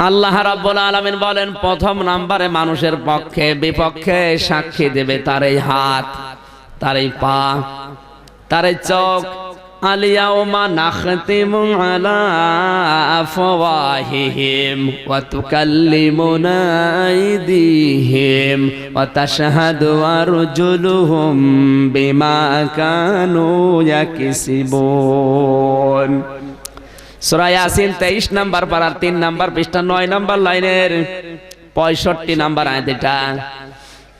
আল্লাহ রাব্বুল আলামিন বলেন প্রথম নম্বরে মানুষের পক্ষে বিপক্ষে সাক্ষী দেবে তার এই হাত, তার এই পা, তার এই চোখ। আলিয়াউমা নাখতিমু আলা আফওয়াহিহিম ওয়া তুকাল্লিমুনা আইদিহিম ওয়া তাশহাদু আরজুলুহুম বিমা কানু ইয়াকসিবুন। সূরা ইয়াসিন 23 নাম্বার পারার 3 নাম্বার পৃষ্ঠা 9 নাম্বার লাইনের 65 নাম্বার আয়াত। এটা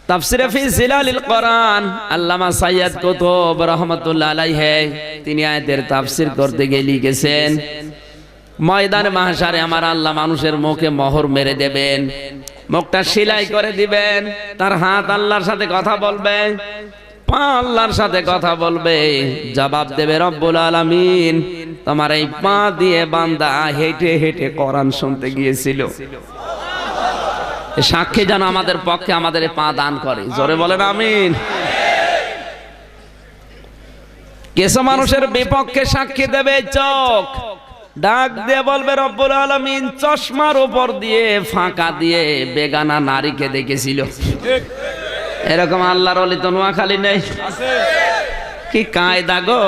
তাফসীরে ফি জিলালিল কোরআন আল্লামা সাইয়্যিদ কুতুব রাহমাতুল্লাহ আলাইহি তিনি আয়াতের তাফসীর করতে গিয়ে লিখেছেন, ময়দানে মাহশারে আমার আল্লাহ মানুষের মুখে মোহর মেরে দেবেন, মুখটা সেলাই করে দিবেন, তার হাত আল্লাহর সাথে কথা বলবে, পা আল্লাহর সাথে কথা বলবে, জবাব দেবে রব্বুল আলামিন তোমার এই পা দিয়ে বান্দা হেঁটে হেঁটে কোরআন শুনতে গিয়েছিল। সাক্ষী যেন আমাদের পক্ষে আমাদের পা দান করে, জোরে বলেন আমিন। কিছু মানুষের বিপক্ষে সাক্ষী দেবে চোখ, ডাক দিয়ে বলবে রব্বুল আলামিন চশমার উপর দিয়ে ফাঁকা দিয়ে বেগানা নারীকে দেখেছিল। এরকম আল্লাহর ওলি তো নোয়াখালী নেই? কি কায়দা গো!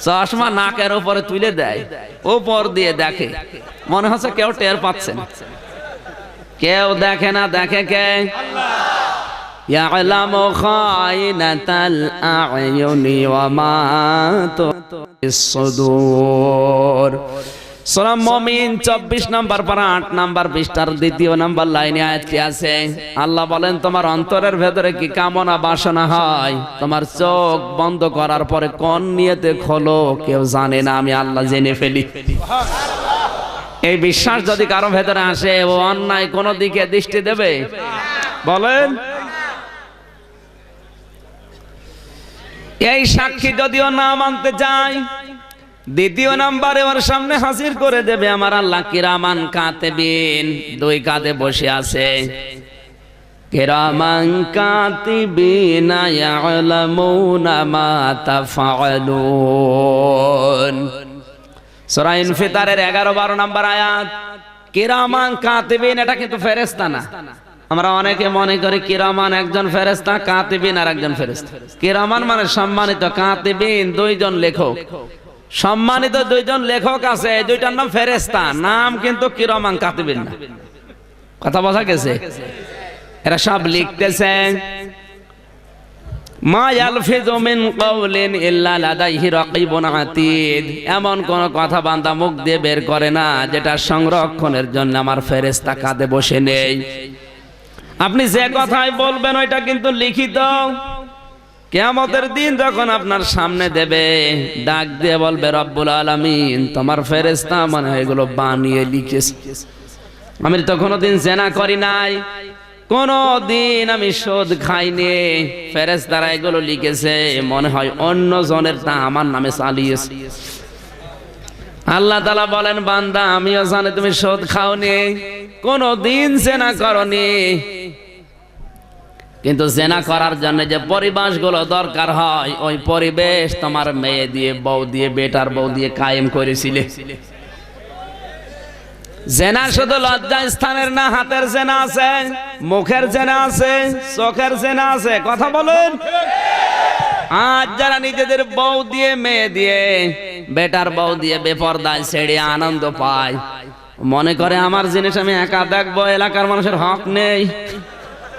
চশমা নাকের উপরে তুলে দেয়, উপর দিয়ে দেখে, মনে হচ্ছে কেউ টের পাচ্ছে না। কেউ দেখে না, দেখে কে? ইয়ালামু খায়িনাতাল আ'য়ুনি ওয়া মা তুফিস সুদূর। সূরা মুমিন 24 নাম্বার পারা 8 নাম্বার পৃষ্ঠার 2 নাম্বার লাইনে আয়াতটি আছে। আল্লাহ বলেন তোমার অন্তরের ভেতরে কি কামনা বাসনা হয়, তোমার চোখ বন্ধ করার পরে কোন নিয়তে খোলো কেউ জানে না, আমি আল্লাহ জেনে ফেলি। এই বিশ্বাস যদি কারো ভেতরে আসে, ও অন্যায় কোন দিকে দৃষ্টি দেবে? বলেন। এই সাক্ষী যদিও না মানতে চায়, দ্বিতীয় নাম্বারে ওর সামনে হাজির করে দেবে আমার আল্লাহ কিরামান কাতিবিন, দুই কাঁধে বসে আছে। কিরামান কাতিবিন ইয়ালামুনা মা তাফআলুন। সূরা ইনফিতারের 11-12 নাম্বার আয়াত। কিরামান কাতিবিন এটা কিন্তু ফেরেশতা না। আমরা অনেকে মনে করি কিরামান একজন ফেরেশতা, কাতিবিন আর একজন ফেরেশতা। কিরামান মানে সম্মানিত, কাতিবিন দুইজন লেখক। সম্মানিত দুইজন লেখক আছে, এই দুইটার নাম ফেরেশতা, নাম কিন্তু কিরামান কাতিবিন না। কথা বোঝা গেছে? এরা সব লিখতেছে। মা ইয়ালফিযু মিন কাওলিন ইল্লা লাদাইহি রাকিবুন আতীদ। এমন কোন কথা বান্দা মুখ দিয়ে বের করে না যেটা সংরক্ষণের জন্য আমার ফেরেশতা কাঁধে বসে নেই। আপনি যে কথাই বলবেন ওইটা কিন্তু লিখিত। কিয়ামতের দিন যখন আপনার সামনে দেবে, ডাক দিয়ে বলবে রব্বুল আলামিন তোমার ফেরেশতা মানে এগুলো বানিয়ে লিখেছে। আমি তো কোনোদিন জিনা করি নাই, কোনদিন আমি সুদ খাইনি, ফেরেশতারা এগুলো লিখেছে, মনে হয় অন্য জনেরটা আমার নামে চালিয়েছে। আল্লাহ তাআলা বলেন বান্দা আমিও জানি তুমি সুদ খাওনি, কোনদিন জিনা করনি, কিন্তু জিনা করার জন্য যে পরিবেশগুলো দরকার হয় ওই পরিবেশ তোমার মেয়ে দিয়ে, বউ দিয়ে, বেটার বউ দিয়ে কায়েম করেছিলে। জেনা শুধু লজ্জা স্থানের না, হাতের জেনা আছে, মুখের জেনা আছে, চোখের জেনা আছে। কথা বলেন। আজ যারা নিজেদের বউ দিয়ে, মেয়ে দিয়ে, বেটার বউ দিয়ে বেপরদায় ছেড়ে আনন্দ পায়, মনে করে আমার জিনিস আমি একা দেখবো, এলাকার মানুষের হক নেই,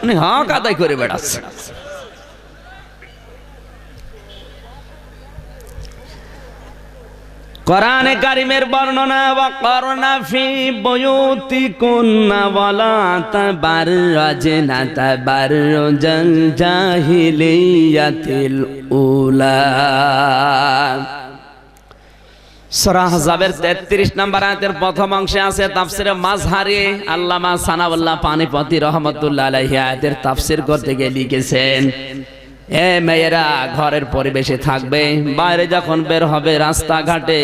উনি হক আদায় করে বেড়াচ্ছে। কোরআনে কারিমের বর্ণনা, ওয়াকরনা ফি বুয়ুতিকুন্না ওয়ালা তাবাররাজনা তাবাররুজাল জাহিলিয়াতিল উলা। সূরা আহজাবের 33 নাম্বার আয়াতের প্রথম অংশে আছে তাফসিরে মাযহারি আল্লামা সানাউল্লাহ পানিপতি রাহমাতুল্লাহ আলাইহি আয়াতের তাফসীর করতে গিয়ে লিখেছেন, এ মেয়েরা ঘরের পরিবেশে থাকবে, বাইরে যখন বের হবে রাস্তাঘাটে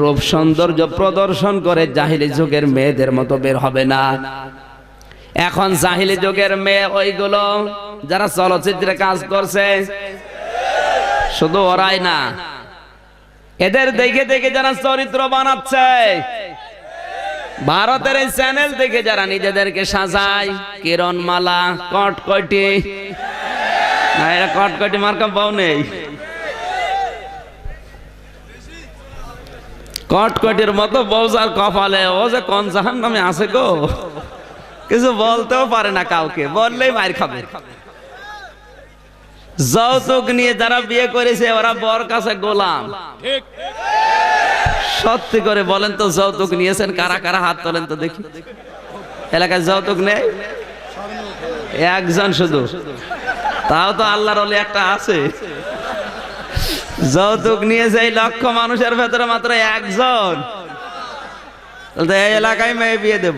রূপ সৌন্দর্য প্রদর্শন করে জাহিলি যুগের মেয়েদের মতো বের হবে না। এখন জাহিলি যুগের মেয়ে ওইগুলো যারা চলচ্চিত্রে কাজ করছে, শুধু ওরাই না, এদের দেখে দেখে যারা চরিত্র বানাচ্ছে, ভারতের এই চ্যানেল দেখে যারা নিজেদেরকে সাজায়, কিরণমালা, কটকটি, না এরা কটকটি মার্কা পাও নেই, কটকটির মতো বউজার কপালে ও যে কোন জাহান্নামে আছে গো, কিছু বলতেও পারে না কাউকে, বললেই মার খাবে। যৌতুক নিয়ে যারা বিয়ে করেছে ওরা বর কাছে গোলাম। সত্যি করে বলেন তো, যৌতুক নিয়েছেন কারা কারা? হাত তোলেন তো দেখি। এলাকায় যৌতুক নেই একজন শুধু, তাও তো আল্লাহর ওলি একটা আছে। যৌতুক নিয়েছে এই লক্ষ মানুষের ভেতরে মাত্র একজন। এই এলাকায় মেয়ে বিয়ে দেব।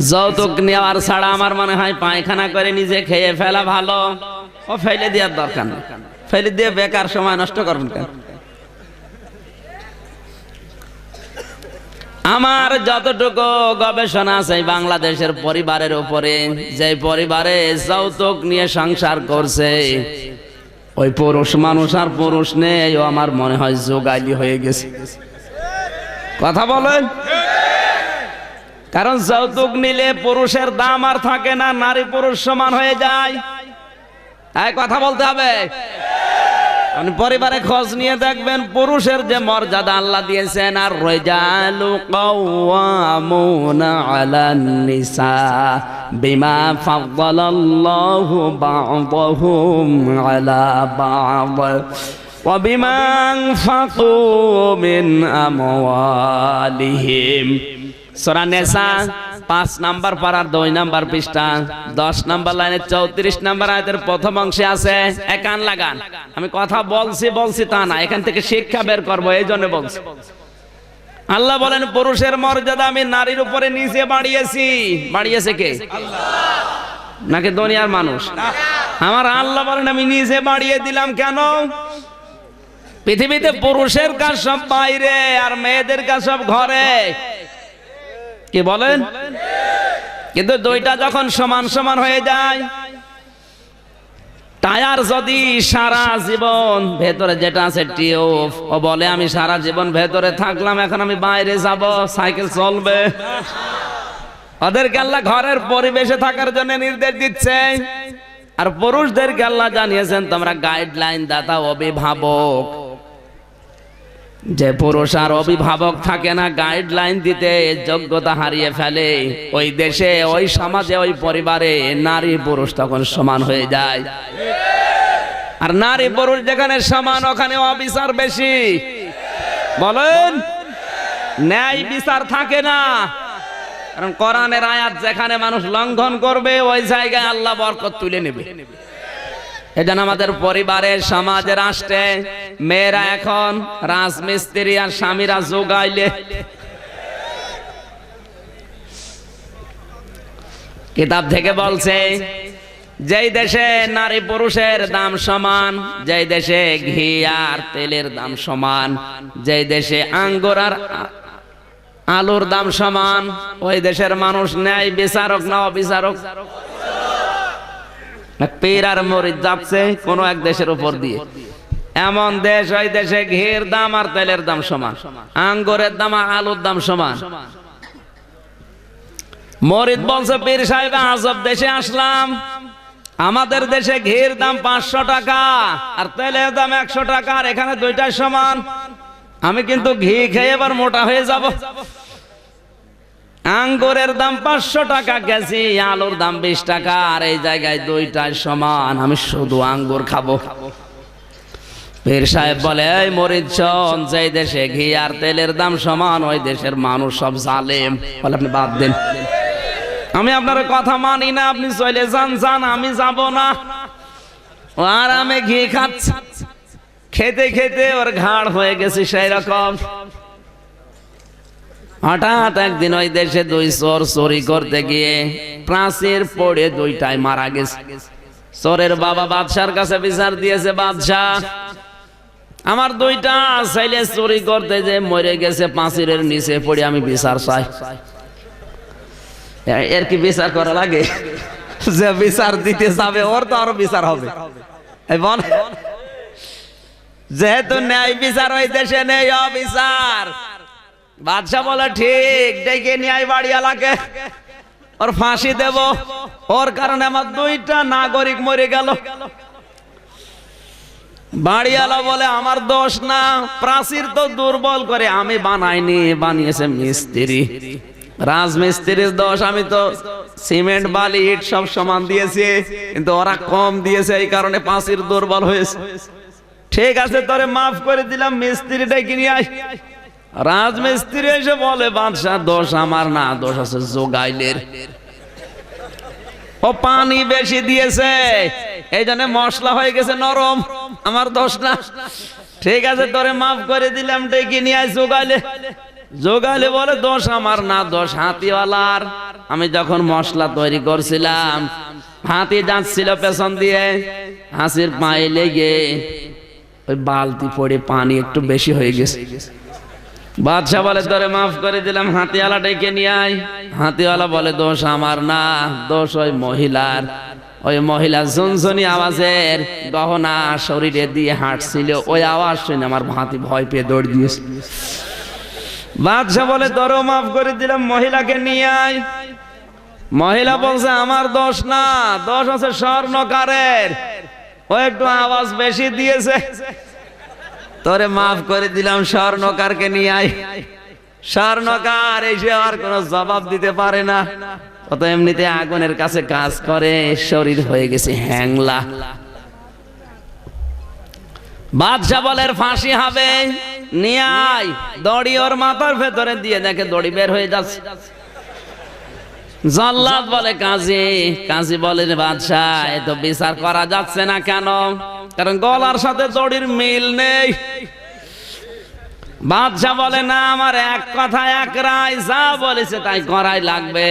যৌতুক নেওয়ার ছাড়া আমার মনে হয় পায়খানা করে নিজে খেয়ে ফেলা ভালো। ও ফেলে দেওয়ার দরকার নেই, ফেলে দিয়ে বেকার সময় নষ্ট করবেন কেন? আমার যতটুকু গবেষণা আছে বাংলাদেশের পরিবারের উপরে, যে পরিবারে যৌতুক নিয়ে সংসার করছে ওই পুরুষ মানুষ আর পুরুষ নেই, ও আমার মনে হয় যোগাইলি হয়ে গেছে। কথা বলেন। কারণ যৌতুক নিলে পুরুষের দাম আর থাকে না, নারী পুরুষ সমান হয়ে যায়। কথা বলতে হবে। আপনি পরিবারে খোঁজ নিয়ে দেখবেন পুরুষের যে মর্যাদা আল্লাহ দিয়েছেন, আর রিজালু কাওয়ামুনা আলান নিসা বিমা ফাদ্দালাল্লাহু বা'দাহুম আলা বা'দ ওয়া বিমা আনফাকু মিন আমওয়ালিহিম। সূরা নিসা 5 নাম্বার পারার 2 নাম্বার পৃষ্ঠা 10 নাম্বার লাইনে 34 নাম্বার আয়াতের প্রথম অংশে আছে। কান লাগান, আমি কথা বলছি তা না, এখান থেকে শিক্ষা বের করব, এই জন্য বলছি। আল্লাহ বলেন পুরুষের মর্যাদা আমি নারীর উপরে নিচে বাড়িয়েছি। বাড়িয়েছে কে? আল্লাহ নাকি দুনিয়ার মানুষ? আমার আল্লাহ বলেন আমি নিচে বাড়িয়ে দিলাম। কেন? পৃথিবীতে পুরুষের কাজ সব বাইরে আর মেয়েদের কাজ সব ঘরে। কি বলেন? কিন্তু দুইটা যখন সমান সমান হয়ে যায়, টায়ার যদি সারা জীবন ভেতরে যেটা আছে টিউব, ও বলে আমি সারা জীবন ভেতরে থাকলাম, এখন আমি বাইরে যাব, সাইকেল চলবে। ওদেরকে আল্লাহ ঘরের পরিবেশে থাকার জন্য নির্দেশ দিচ্ছে। আর পুরুষদেরকে আল্লাহ জানিয়েছেন তোমরা গাইডলাইন দাতা, অভিভাবক। যে পুরুষ আর অভিভাবক থাকে না গাইডলাইন দিতে, যোগ্যতা হারিয়ে ফেলে, ওই দেশে, ওই সমাজে, ওই পরিবারে নারী পুরুষ তখন সমান হয়ে যায়। আর নারী পুরুষ যেখানে সমান, ওখানে অবিচার বেশি। বলেন, ন্যায় বিচার থাকে না। কারণ কোরআনের আয়াত যেখানে মানুষ লঙ্ঘন করবে, ওই জায়গায় আল্লাহ বরকত তুলে নেবে। এটা আমাদের পরিবারে, সমাজে, রাষ্ট্রে মেয়েরা এখন রাজমিস্ত্রি আর স্বামীরা যোগাইলে। কিতাব থেকে বলছে যেই দেশে নারী পুরুষের দাম সমান, যেই দেশে ঘি আর তেলের দাম সমান, যেই দেশে আঙ্গুর আর আলুর দাম সমান, ওই দেশের মানুষ ন্যায় বিচারক না অবিচারক? পীর আর মরিদ যাচ্ছে কোন এক দেশের উপর দিয়ে, এমন দেশ ওই দেশে ঘির দাম আর তেলের দাম সমান, আঙ্গুরের দাম আর আলুর দাম সমান। মরিদ বলছে পীর সাহেব আজব দেশে আসলাম, আমাদের দেশে ঘির দাম 500 টাকা আর তেলের দাম 100 টাকা, আর এখানে দুইটাই সমান। আমি কিন্তু ঘি খেয়ে এবার মোটা হয়ে যাব। আঙ্গুরের দাম 500 টাকা কেজি, আলুর দাম 20 টাকা, আর এই জায়গায় দুইটাই সমান, আমি শুধু আঙ্গুর খাবো। পীর সাহেব বলে এই মরিদ শোন, যেই দেশে ঘি আর তেলের দাম সমান, ওই দেশের মানুষ সব জালেম। বলে আপনি বাদ দেন, আমি আপনার কথা মানি না, আপনি চলে যান, আমি যাব না। আর আমি ঘি খাচ্ছি, খেতে খেতে ওর ঘাড় হয়ে গেছে সেই রকম। হঠাৎ একদিন ওই দেশে 2 চোর চুরি করতে গিয়ে প্রাচীর পড়ে দুইটাই মারা গেছে। চোরের বাবা বাদশার কাছে বিচার দিয়েছে, বাদশা আমার 2টা ছেলে চুরি করতে যে মরে গেছে, প্রাচীরের নিচে পড়ে, আমি বিচার চাই। এর কি বিচার করা লাগে? যে বিচার দিতে যাবে ওর তো আরো বিচার হবে। এই বল, যেহেতু ন্যায় বিচার ওই দেশে নেই, অবিচার। বাদশা বলে ঠিক, ডেকে ন্যায় বাড়িওয়ালাকে, ওর ফাঁসি দেব, ওর কারণে আমার 2টা নাগরিক মরে গেল। বাড়িওয়ালা বলে আমার দোষ না, প্রাচীর তো দুর্বল করে আমি বানাইনি, বানিয়েছে মিস্ত্রি, রাজমিস্ত্রির দোষ। আমি তো সিমেন্ট বালি ইট সব সমান দিয়েছি, কিন্তু ওরা কম দিয়েছে, এই কারণে প্রাচীর দুর্বল হয়েছে। ঠিক আছে, তোরে মাফ করে দিলাম, মিস্ত্রিটাই কিনে আয়। রাজমিস্ত্রি এসে বলে বাদশা দোষ আমার না, দোষ আছে জোগাইলের, ও পানি বেশি দিয়েছে, এই জন্য মশলা হয়ে গেছে নরম, আমার দোষ না। ঠিক আছে, তোরে মাফ করে দিলাম, ডেকে নিয়ে আয় জোগাইলে। জোগাইলে বলে দোষ আমার না, দোষ হাতিওয়ালার। আমি যখন মশলা তৈরি করছিলাম, হাতি যাচ্ছিল পেছন দিয়ে, হাসির পায়ে লেগে ওই বালতি পড়ে পানি একটু বেশি হয়ে গেছে। বাদশা বলে তোরে মাফ করে দিলাম, হাতিওয়ালা ডেকে নিয়ে আয়। হাতিওয়ালা বলে দোষ আমার না, দোষ ওই মহিলার। ওই মহিলা ঝুনঝুনি আওয়াজের গহনা শরীরে দিয়ে হাঁটছিল, ওই আওয়াজ শুনে আমার হাতি ভয় পেয়ে দৌড় দিয়েছে। বাদশা বলে তোরও মাফ করে দিলাম, মহিলাকে নিয়ে আয়। মহিলা বলছে আমার দোষ না, দোষ আছে স্বর্ণকারের, ও একটু আওয়াজ বেশি দিয়েছে, তোরে মাফ করে দিলাম, স্বর্ণকারকে নিয়ে আয়। স্বর্ণকার এসে আর কোনো জবাব দিতে পারে না, ও তো এমনিতে আগুনের কাছে কাজ করে, শরীর হয়ে গেছে হ্যাংলা। বাদশা বলে ফাঁসি হবে, নিয়ে আয়। দড়ি ওর মাথার ভেতরে দিয়ে দেখে দড়ি বের হয়ে যাচ্ছে। জল্লাদ বলে কাজী, কাজী বলে বাদশাহ এ তো বিচার করা যাচ্ছে না, কেন? কারণ গলার সাথে দড়ির মিল নেই। বাদশাহ বলে না, আমার এক কথা এক রায়, যা বলেছে তাই করাই লাগবে,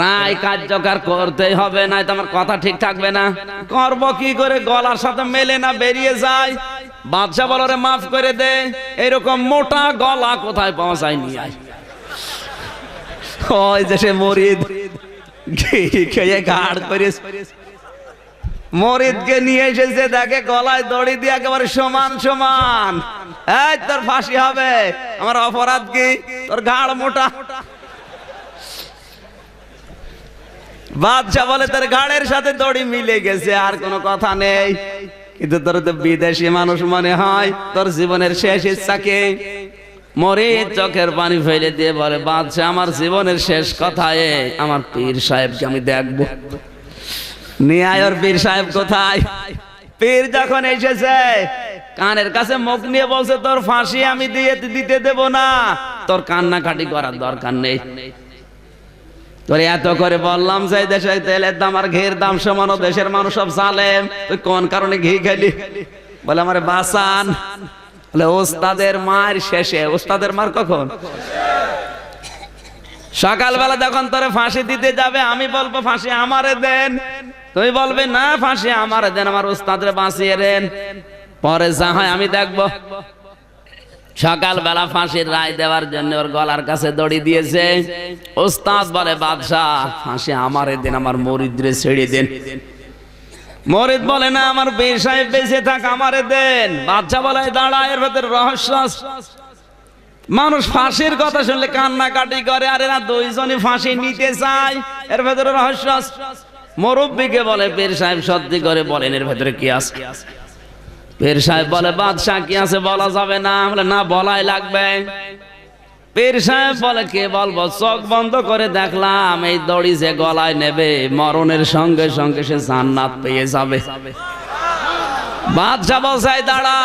রায় কার্যকর করতেই হবে, না তো আমার কথা ঠিক থাকবে না। করব কি করে, গলার সাথে মেলে না, বেরিয়ে যায়। বাদশাহ বলে রে মাফ করে দে, এরকম মোটা গলা কোথায় পৌঁছায় নিয়ে আয়। ওই যে সে মরিদ খেয়ে ঘাড় করে মরিদকে নিয়ে এসেছে, দেখে গলায় দড়ি দিয়ে একেবারে সমান সমান। এই তোর ফাঁসি হবে, আমার অপরাধ কি, তোর ঘাড় মোটা। বাদশা বলে তোর ঘাড়ের সাথে দড়ি মিলে গেছে, আর কোনো কথা নেই, কিন্তু তোর তো বিদেশি মানুষ মনে হয়, তোর জীবনের শেষ ইচ্ছা কি? মরিদ চোখের পানি ফেলে দিয়ে বলে বাদশা আমার জীবনের শেষ কথায় আমার পীর সাহেবকে আমি দেখবো। নিয়ে আয়, ওর পীর সাহেব কোথায়? পীর যখন এসেছে, কানের কাছে মুখ নিয়ে বলছে তোর ফাঁসি আমি দিতে দেব না, তোর কান্নাকাটি করার দরকার নেই। তোর এত করে বললাম যে দেশে তেলের দাম আর ঘির দাম সমান, দেশের মানুষ সব জালেম, তুই কোন কারণে ঘি খেলি? বলে আমারে বাঁচান। বলে ওস্তাদের মার শেষে। ওস্তাদের মার কখন? সকালবেলা যখন তোরে ফাঁসি দিতে যাবে, আমি বলবো ফাঁসি আমারে দেন, তুই বলবে না ফাঁসি আমারে দেন, আমার ওস্তাদরে বাঁচিয়ে দেন, পরে যা হয় আমি দেখবো। সকালবেলা ফাঁসির রায় দেওয়ার জন্য ওর গলার কাছে দড়ি দিয়েছে। ওস্তাদ বলে বাদশাহ ফাঁসি আমারে দেন, আমার মরিদরে ছেড়ে দেন। মরিদ বলে না, আমার পীর সাহেব বেঁচে থাক, আমারে দেন। বাদশাহ বলে দাঁড়া, এর ভেতরে রহস্য। মানুষ ফাঁসির কথা শুনলে কান্নাকাটি করে, আর এরা দুইজনই ফাঁসি নিতে চায়, এর ভেতরে রহস্য। মুরব্বিকে বলে পীর সাহেব সত্যি করে বলেন এর ভেতরে কি আছে? পীর সাহেব বলে বাদশাহ কি আছে বলা যাবে না। বলে না, বলাই লাগবে। পীর সাহেব বলে কে বলবো? চোখ বন্ধ করে দেখলাম এই দড়ি যে গলায় নেবে, মরণের সঙ্গে সঙ্গে সে জান্নাত পেয়ে যাবে। বাদশাহ বলছে দাঁড়া,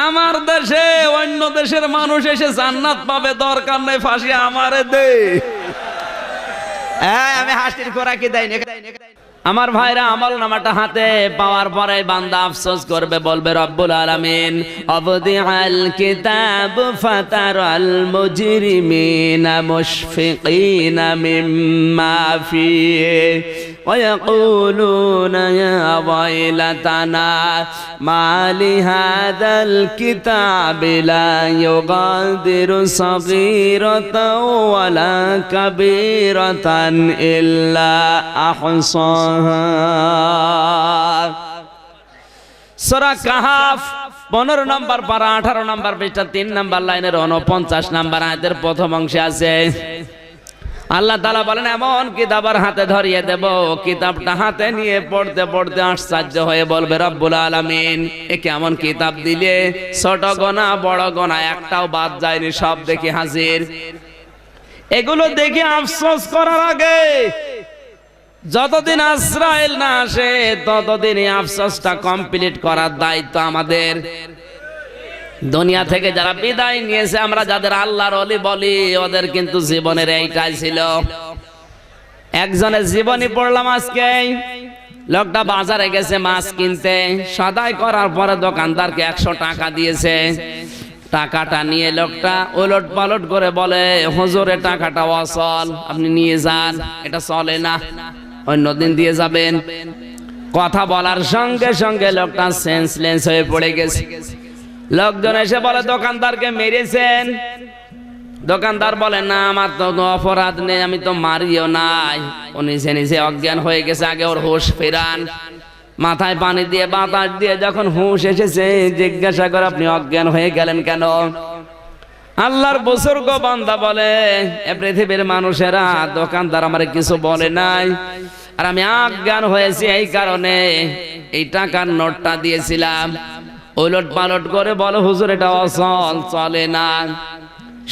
আমার দেশে অন্য দেশের মানুষ এসে জান্নাত পাবে, দরকার নেই, ফাঁসি আমারে দে। আমি হাসির খোরাকি দেয়নি। আমার ভাইরা, আমল নামাটা হাতে পাওয়ার পরে বান্দা আফসোস করবে, বলবে রব্বুল আলামিন আবদিআল কিতাব ফাতারাল মুজরিমিনা মুশফিকিনা মিম্মা ফিহি ওয়া ইয়াকুলুনা ইয়া ওয়াইলাতানা মা লিহাযাল কিতাবি লা ইউগাদিরু সাগীরাতাও ওয়ালা কাবীরাতান ইল্লা আহসাহা। সূরা কাহাফ 15 নম্বর পারা 18 নম্বর পৃষ্ঠা 3 নম্বর লাইনের 49 নম্বর আয়াতের প্রথম অংশে আছে আল্লাহ তাআলা বলেন এমন কিতাবের হাতে ধরিয়ে দেব কিতাবটা হাতে নিয়ে পড়তে পড়তে আশ্চর্য হয়ে বলবে রব্বুল আলামিন এ কেমন কিতাব দিলে ছোট গোনা বড় গোনা একটাও বাদ যায়নি সব দেখি হাজির এগুলো দেখে আফসোস করার আগে যতদিন আজরাইল না আসে ততদিন এই আফসোসটা কমপ্লিট করার দায়িত্ব আমাদের দুনিয়া থেকে যারা বিদায় নিয়েছে আমরা যাদের আল্লাহর ওলি বলি ওদের কিন্তু জীবনের এইটাই ছিল একজনের জীবনী পড়লাম আজকে লোকটা বাজারে গেছে মাছ কিনতে সদাই করার পরে দোকানদারকে 100 টাকা দিয়েছে টাকাটা নিয়ে লোকটা উলট পালট করে বলে হুজুরে টাকাটা অচল আপনি নিয়ে যান এটা চলে না অন্যদিন দিয়ে যাবেন কথা বলার সঙ্গে সঙ্গে লোকটা সেন্সলেস হয়ে পড়ে গেছে লোকজন এসে বলে দোকানদারকে মেরেছেন দোকানদার বলে না আমার তো অপরাধ নেই আমি তো মারিও নাই ও নিজে নিজে অজ্ঞান হয়ে গেছে আগে ওর হুঁশ ফেরান মাথায় পানি দিয়ে বাতাস দিয়ে যখন হুঁশ এসেছে জিজ্ঞাসা করে আপনি অজ্ঞান হয়ে গেলেন কেন আল্লাহর বুজুর্গ বান্দা বলে এ পৃথিবীর মানুষেরা দোকানদার আমারে কিছু বলে নাই আর আমি অজ্ঞান হয়েছি এই কারণে এই টাকার নোটটা দিয়েছিলাম উলট পালট করে বলো হুজুর এটা অচল চলে না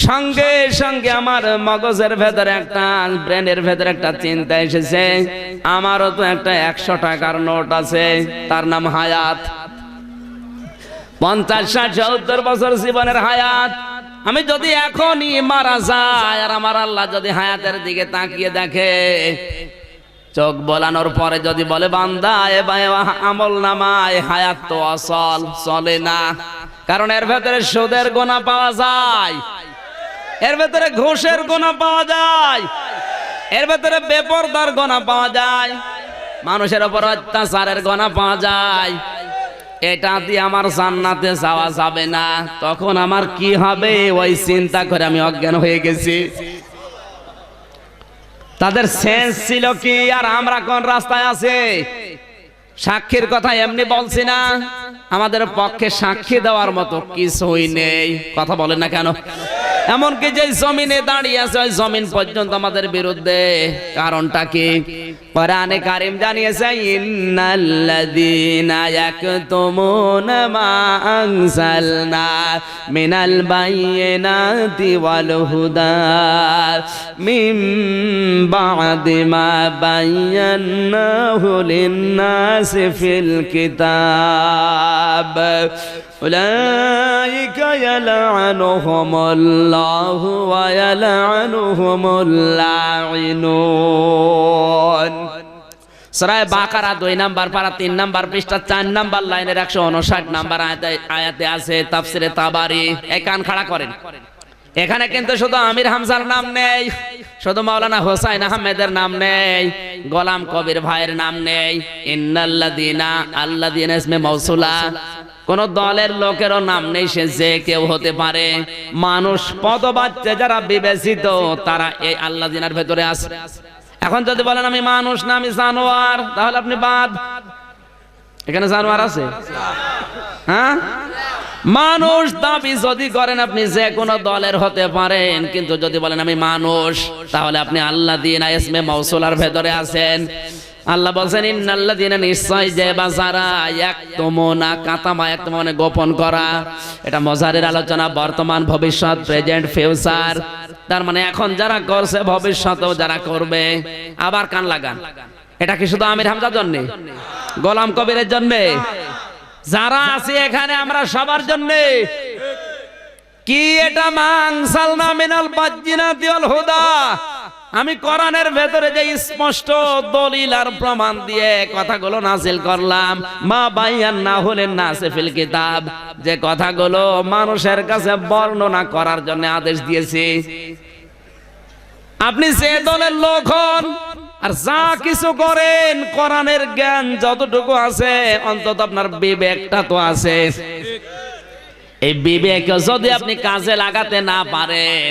সঙ্গে সঙ্গে আমার মগজের ভেতরে একটা ব্রেনের ভেতরে একটা চিন্তা এসেছে আমারও তো একটা 100 টাকার নোট আছে তার নাম হায়াত 50 60 70 বছর জীবনের হায়াত আমি যদি এখনই মারা যাই আর আমার আল্লাহ যদি হায়াতের দিকে তাকিয়ে দেখে চোখ বলানোর পরে যদি বলে বান্দা এবার আমল নামায় হায়াত তো অচল চলে না কারণ এর ভেতরে সুদের গোনা পাওয়া যায় এর ভেতরে ঘুষের গোনা পাওয়া যায় এর ভেতরে বেপরদার গোনা পাওয়া যায় মানুষের উপর অত্যাচারের গোনা পাওয়া যায় এটা দিয়ে আমার জান্নাতে যাওয়া যাবে না তখন আমার কি হবে ওই চিন্তা করে আমি অজ্ঞান হয়ে গেছি তাদের সেন্স ছিল কি আর আমরা কোন রাস্তায় আছি সাক্ষীর কথা এমনি বলছি না আমাদের পক্ষে সাক্ষী দেওয়ার মতো কিছুই নেই কথা বলেন না কেন এমনকি যে জমিনে দাঁড়িয়ে আছে ওই জমিন পর্যন্ত আমাদের বিরুদ্ধে কারণটা কি কোরআনে কারীম জানিয়েছে ইন্নাল্লাযীনা ইয়াকতুমুনা মা আনজালনা মিনাল বায়িনাতি ওয়াল হুদা মিন বা'দি মা বায়্যানাহু লিন-নাসি ফিল কিতাব উলাইকা ইয়ালআনুহুমুল্লাহু ওয়া ইয়ালআনুহুমুল লাঈনুন সূরা বাকারা 2 নম্বর পারা 3 নম্বর পৃষ্ঠা 4 নম্বর লাইনের 159 নম্বর আয়াতে আছে তাফসিরে তাবারি এই কান খাড়া করেন এখানে কিন্তু শুধু আমির হামজার নাম নেই শুধু মাওলানা হোসাইন আহমেদের নাম নেই গোলাম কবির ভাইয়ের নাম নেই ইন্নাল্লাযীনা আল্লাযীনা ইসমে মাউসুলা কোন দলের লোকেরও নাম নেই সে যে কেউ হতে পারে মানুষ পদবাচ্চা যারা বিবেচিত তারা এই আল্লাযীনার ভেতরে আছে এখন যদি বলেন আমি মানুষ না আমি জানোয়ার তাহলে আপনি বাদ এখানে জানোয়ার আছে হ্যাঁ মানুষ দাবি যদি করেন আপনি যে কোনো দলের হতে পারেন কিন্তু যদি বলেন আমি মানুষ তাহলে আপনি আল্লাযীনা ইসমে মাউসুলার ভেতরে আছেন আল্লাহ বলেন ইন্নাল্লাযীনা নিশ্চয় যে বাজারা ইয়াকতুমুনা কাতামা ইয়াকতুমুনা মানে গোপন করা এটা মজারের আলোচনা বর্তমান ভবিষ্যৎ প্রেজেন্ট ফিউচার তার মানে এখন যারা করছে ভবিষ্যতেও যারা করবে আবার কান লাগান এটা কি শুধু আমির হামজার জন্য গোলাম কবিরের জন্য যারা আছে এখানে আমরা সবার জন্য কি এটা মানসালনা মিনাল বাজ্জিনাতি ওয়াল হুদা আমি কোরআনের ভেতরে যে স্পষ্ট দলিল আর প্রমাণ দিয়ে কথাগুলো নাযিল করলাম মা বায়ান্নাহু লিন-নাসি ফিল কিতাব যে কথাগুলো মানুষের কাছে বর্ণনা করার জন্য আদেশ দিয়েছি আপনি যে দলের লোক হন আর যা কিছু করেন কোরআনের জ্ঞান যতটুকু আছে অন্তত আপনার বিবেকটা তো আছে এই বিবেক যদি আপনি কাজে লাগাতে না পারেন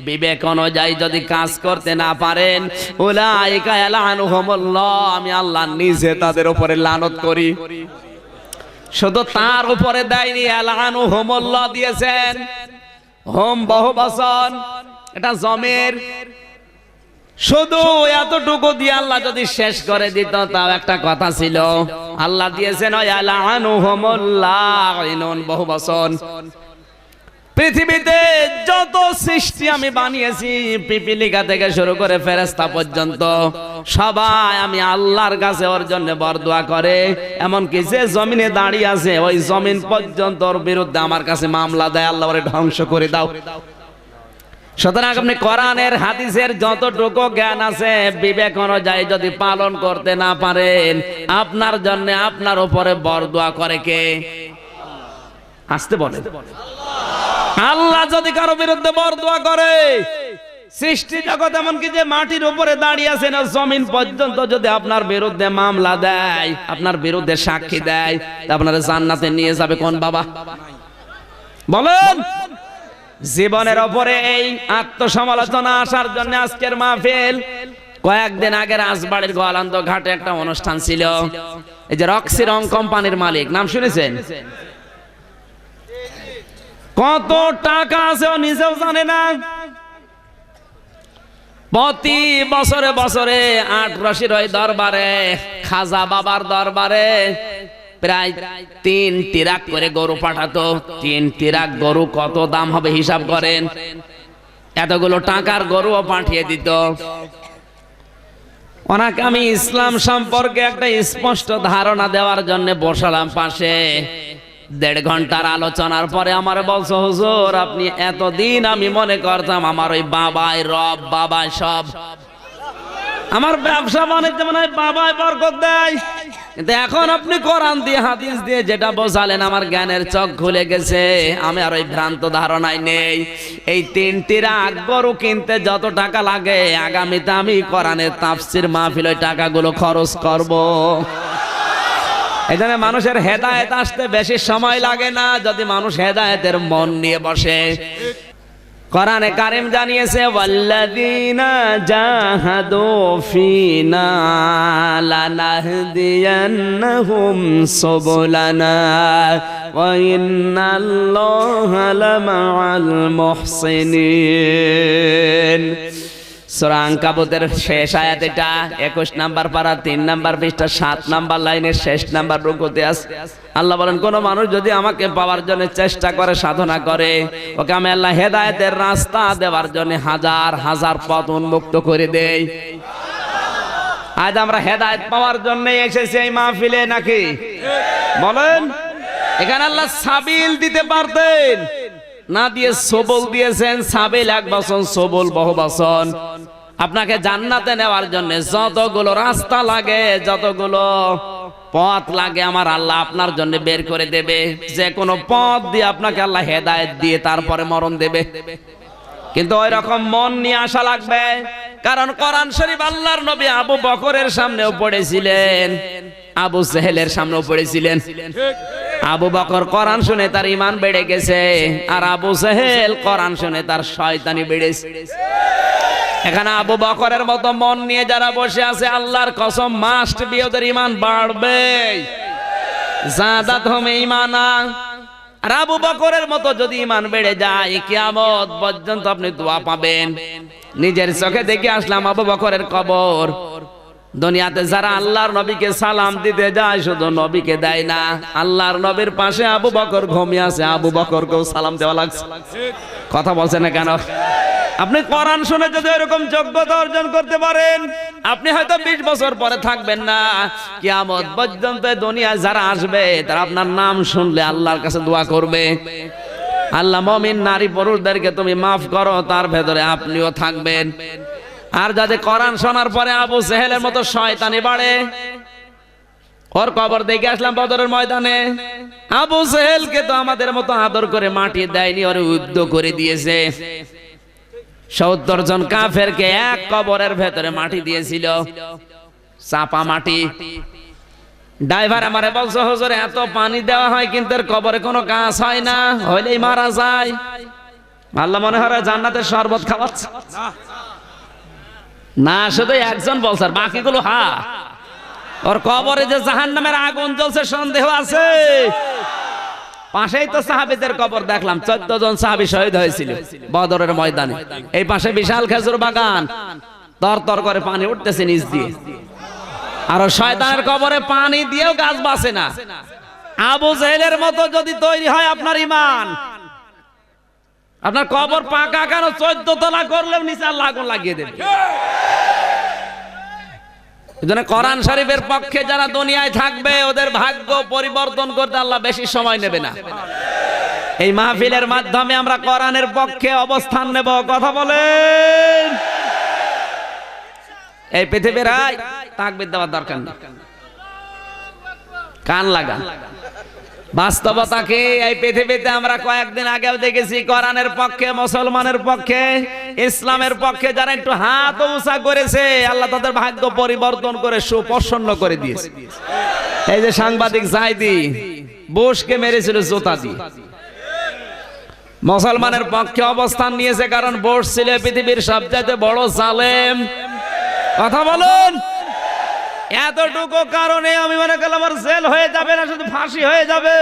বিবেক অনুযায়ী যদি কাজ করতে না পারেন উলাইকা ইয়ালআনুহুমুল্লাহ আমি আল্লাহ নিজে তাদের উপরে লানত করি শুধু তার উপরে দেয়নি, আলআনুহুমুল্লাহ দিয়েছেন। হোম বহুবচন, এটা জমির। শুধু এতটুকু দিয়ে আল্লাহ যদি শেষ করে দিত তাও একটা কথা ছিল। আল্লাহ দিয়েছেন আলআনুহুমুল্লাহ বহুবচন। পৃথিবীতে যত সৃষ্টি আমি বানিয়েছি, পিপিলিকা থেকে শুরু করে ফেরেশতা পর্যন্ত, সবাই আমি আল্লাহর কাছে ওর জন্য বরদোয়া করে। এমনকি যে জমিনে দাঁড়িয়ে আছে ওই জমিন পর্যন্ত ওর বিরুদ্ধে আমার কাছে মামলা দেয়, আল্লাহ ওরে ধ্বংস করে দাও। সুতরাং আপনি কোরআনের হাদিসের যতটুকু জ্ঞান আছে বিবেক অনুযায়ী যদি পালন করতে না পারেন, আপনার জন্য আপনার উপরে বরদোয়া করে কে? আসতে বলে আল্লাহ যদি কারো বিরুদ্ধে বরদোয়া করে, সৃষ্টি জগৎ এমনকি যে মাটির উপরে দাঁড়িয়ে আছে না জমিন পর্যন্ত যদি আপনার বিরুদ্ধে মামলা দেয়, আপনার বিরুদ্ধে সাক্ষী দেয়, তা আপনারা জান্নাতে নিয়ে যাবে কোন বাবা? বলেন। জীবনের উপরে এই আত্মসমালোচনা আসার জন্য আজকের মাহফিল। কয়েকদিন আগে রাজবাড়ির গোয়ালন্দ ঘাটে একটা অনুষ্ঠান ছিল। এই যে রক্সি রং কোম্পানির মালিক, নাম শুনেছেন? কত টাকা আছে ও নিজেও জানে না। প্রতি বছরে বছরে ৮ রশির ওই দরবারে, খাজা বাবার দরবারে প্রায় ৩ ট্রাক করে গরু পাঠাতো। ৩ ট্রাক গরু কত দাম হবে হিসাব করেন। এতগুলো টাকার গরুও পাঠিয়ে দিত। ওনাকে আমি ইসলাম সম্পর্কে একটা স্পষ্ট ধারণা দেওয়ার জন্য বসালাম পাশে। ১.৫ ঘন্টার আলোচনার পরে আমার বলছো, হুজুর আপনি এতদিন আমি মনে করতাম আমার ওই বাবাই রব, বাবাই সব, আমার ব্যবসা বাণিজ্য মনে হয় বাবাই বরকত দেয়, কিন্তু এখন আপনি কোরআন দিয়ে হাদিস দিয়ে যেটা বোঝালেন আমার জ্ঞানের চোখ খুলে গেছে। আমি আর ওই ভ্রান্ত ধারণায় নেই। এই ৩ ট্রাক গরু কিনতে যত টাকা লাগে, আগামীতে আমি কোরআনের তাফসীর মাহফিল ওই টাকাগুলো খরচ করব। এই জন্য মানুষের হেদায়েত আসতে বেশি সময় লাগে না যদি মানুষ হেদায়েতের মন নিয়ে বসে। কোরআনে কারীম জানিয়েছে, ওয়াল্লাযীনা জাহাদু ফীনা লানাহদিয়ান্নাহুম সুবুলানা ওয়া ইন্নাল্লাহা লামাআল মুহসিনিন। সূরা আনকাবুতের শেষ আয়াত এটা, ২১ নাম্বার পারা ৩ নাম্বার পৃষ্ঠা ৭ নাম্বার লাইনের শেষ নাম্বার রুকুতে আছে। আল্লাহ বলেন, কোন মানুষ যদি আমাকে পাওয়ার জন্য চেষ্টা করে, সাধনা করে, ওকে আমি আল্লাহ হেদায়েতের রাস্তা দেওয়ার জন্য হাজার হাজার পথ উন্মুক্ত করে দেই। আজ আমরা হেদায়েত পাওয়ার জন্য এসেছি এই মাহফিলে নাকি? বলেন। এখানে আল্লাহ সাবিল দিতে পারতেন, না দিয়ে সবল দিয়েছেন। সাবিল এক বচন, সবল বহু বচন। আপনাকে জান্নাতে নেওয়ার জন্য যতগুলো রাস্তা লাগে, যতগুলো পথ লাগে, আমার আল্লাহ আপনার জন্য বের করে দেবে। যে কোনো পথ দিয়ে আপনাকে আল্লাহ হেদায়েত দিয়ে তারপরে মরণ দেবে। কিন্তু ওই রকম মন নিয়ে আসা লাগবে। কারণ কোরআন শরীফ আল্লাহর নবী আবু বকরের সামনেও পড়েছিলেন, আবু জেহেলের সামনেও পড়েছিলেন। আবু বকর কোরআন শুনে তার ঈমান বেড়ে গেছে, আর আবু জেহেল কোরআন শুনে তার শয়তানি বেড়েছে। এখানে আবু বকরের মতো মন নিয়ে যারা বসে আছে, আল্লাহর কসম মাস্ট বি ওদের ঈমান বাড়বে। যাদাতহুম ঈমানা। আর আবু বকরের মতো যদি ঈমান বেড়ে যায়, কিয়ামত পর্যন্ত আপনি দোয়া পাবেন। নিজের চোখে দেখে আসলাম আবু বকরের কবর। দুনিয়াতে যারা আল্লাহর নবীকে সালাম দিতে যায়, শুধু নবীকে দেয় না, আল্লাহর নবীর পাশে আবু বকর ঘুমিয়ে আছে, আবু বকরকেও সালাম দেওয়া লাগছে। কথা বলছেন না কেন? আপনি কোরআন শুনে যদি এরকম যোগ্যতা অর্জন করতে পারেন, আপনি হয়তো ২০ বছর পরে থাকবেন না, কিয়ামত পর্যন্ত দুনিয়ায় যারা আসবে তারা আপনার নাম শুনলে আল্লাহর কাছে দোয়া করবে, আল্লাহ মুমিন নারী পুরুষদেরকে তুমি মাফ করো, তার ভেতরে আপনিও থাকবেন। আর যাতে কোরআন শোনার পরে আবু জেহেলের মতো শয়তানি বাড়ে, ওর কবর দেখে আসলাম বদরের ময়দানে। আবু জেহেলকে তো আমাদের মতো আদর করে মাটি দেয়নি, ওরে উদ্ধ করে দিয়েছে। ৭০ জন কাফেরকে এক কবরের ভেতরে মাটি দিয়েছিল, চাপা মাটি। ড্রাইভার আমারে বলছে, হুজুর এত পানি দেওয়া হয় কিন্তু এর কবরে কোনো কাজ হয় না, হইলেই মারা যায়। আল্লাহ মনে হয় জান্নাতের শরবত খাওয়াচ্ছে না। শুধু একজন বলছে, বাকিগুলো হা। ওর কবরে যে জাহান্নামের আগুন জ্বলছে সন্দেহ আছে? পাশেই তো সাহাবীদের কবর দেখলাম, 14 জন সাহাবী শহীদ হয়েছিল বদরের ময়দানে। এই পাশে বিশাল খেজুর বাগান, তরতর করে পানি উঠতেছে নিচ দিয়ে। আর শয়তানের কবরে পানি দিয়েও গাছ বাঁচে না। আবু জেহেলের মতো যদি তৈরি হয় আপনার ঈমান, আপনার কবর পাকা কেন 14 তলা করলেও নিচে আল্লাহ আগুন লাগিয়ে দেবে। এজন্য কোরআন শরীফের পক্ষে যারা দুনিয়ায় থাকবে ওদের ভাগ্য পরিবর্তন করতে আল্লাহ বেশি সময় নেবে না। এই মাহফিলের মাধ্যমে আমরা কোরআনের পক্ষে অবস্থান নেব। কথা বলেন। এই পৃথিবীর তাকবীর দেওয়ার দরকার নেই, কান লাগান বাস্তবতাকে। এই পৃথিবীতে আমরা কয়েকদিন আগেও দেখেছি কোরআনের পক্ষে, মুসলমানের পক্ষে, ইসলামের পক্ষে যারা একটু হাত উঁচা করেছে আল্লাহ তাদের ভাগ্য পরিবর্তন করে সুপ্রসন্ন করে দিয়েছে। এই যে সাংবাদিক জাইদি বুশকে মেরেছিল জুতা দিয়ে, মুসলমানের পক্ষে অবস্থান নিয়েছে, কারণ বুশ ছিল পৃথিবীর সবচেয়ে বড় জালেম। কথা বলুন। এতটুকু কারণে আমি মনে করলাম আমার জেল হয়ে যাবে না, শুধু ফাঁসি হয়ে যাবে,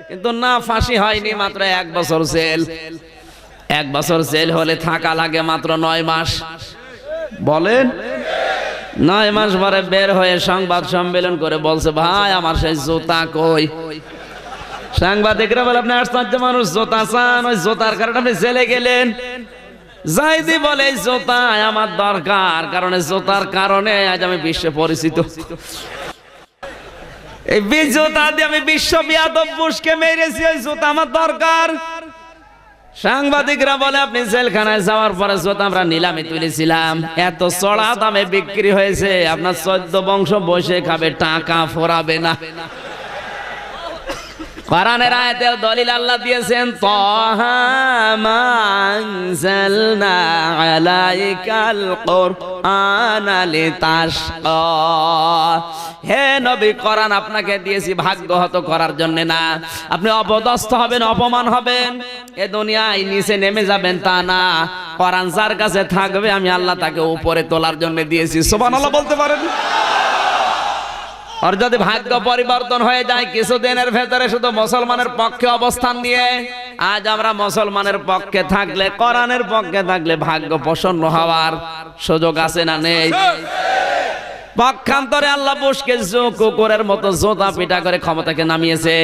কিন্তু না, ফাঁসি হয়নি, মাত্র 1 বছর জেল। 1 বছর জেল হলে থাকা লাগে মাত্র 9 মাস। বলেন, 9 মাস পরে বের হয়ে সংবাদ সম্মেলন করে বলছে, ভাই আমার সেই জুতা কই? সাংবাদিকরা বলে, আপনি আশ্চর্য মানুষ, জুতা চান, ওই জুতার কারণে আপনি জেলে গেলেন। জাইদি বলে, জুতা আমার দরকার, কারণ জুতার কারণে আজ আমি বিশ্বে পরিচিত। এই জুতা দিয়ে আমি বিশ্ব বিয়াদব বুশকে মেরেছি, ওই জুতা আমার দরকার। সাংবাদিকরা বলে, আপনি জেলখানায় যাওয়ার পরে জুতা আমরা নিলামে তুলেছিলাম, এত চড়া দামে বিক্রি হয়েছে, আপনার 14 বংশ বসে খাবে, টাকা ফোরাবে না। কোরআনের আয়াতে দলিল আল্লাহ দিয়েছেন, তাহা মা আনজালনা আলাইকাল কুরআনা লিতাশকা। হে নবী, কোরআন আপনাকে দিয়েছি ভাগ্যহত করার জন্য না। আপনি অপদস্থ হবেন, অপমান হবেন, এ দুনিয়ায় নিচে নেমে যাবেন তা না। কোরআন যার কাছে থাকবে আমি আল্লাহ তাকে উপরে তোলার জন্য দিয়েছি। সুবহানাল্লাহ বলতে পারেন? আর যদি ভাগ্য পরিবর্তন হয়ে যায় কিছুদিনের ভেতরে শুধু মুসলমানের পক্ষে অবস্থান নিয়ে, আজ আমরা মুসলমানের পক্ষে থাকলে, কোরআনের পক্ষে থাকলে ভাগ্য প্রসন্ন হওয়ার সুযোগ আছে না নেই? পক্ষান্তরে আল্লাহ বুশকে কুকুরের মতো জোতা পিটা করে ক্ষমতাকে নামিয়েছে।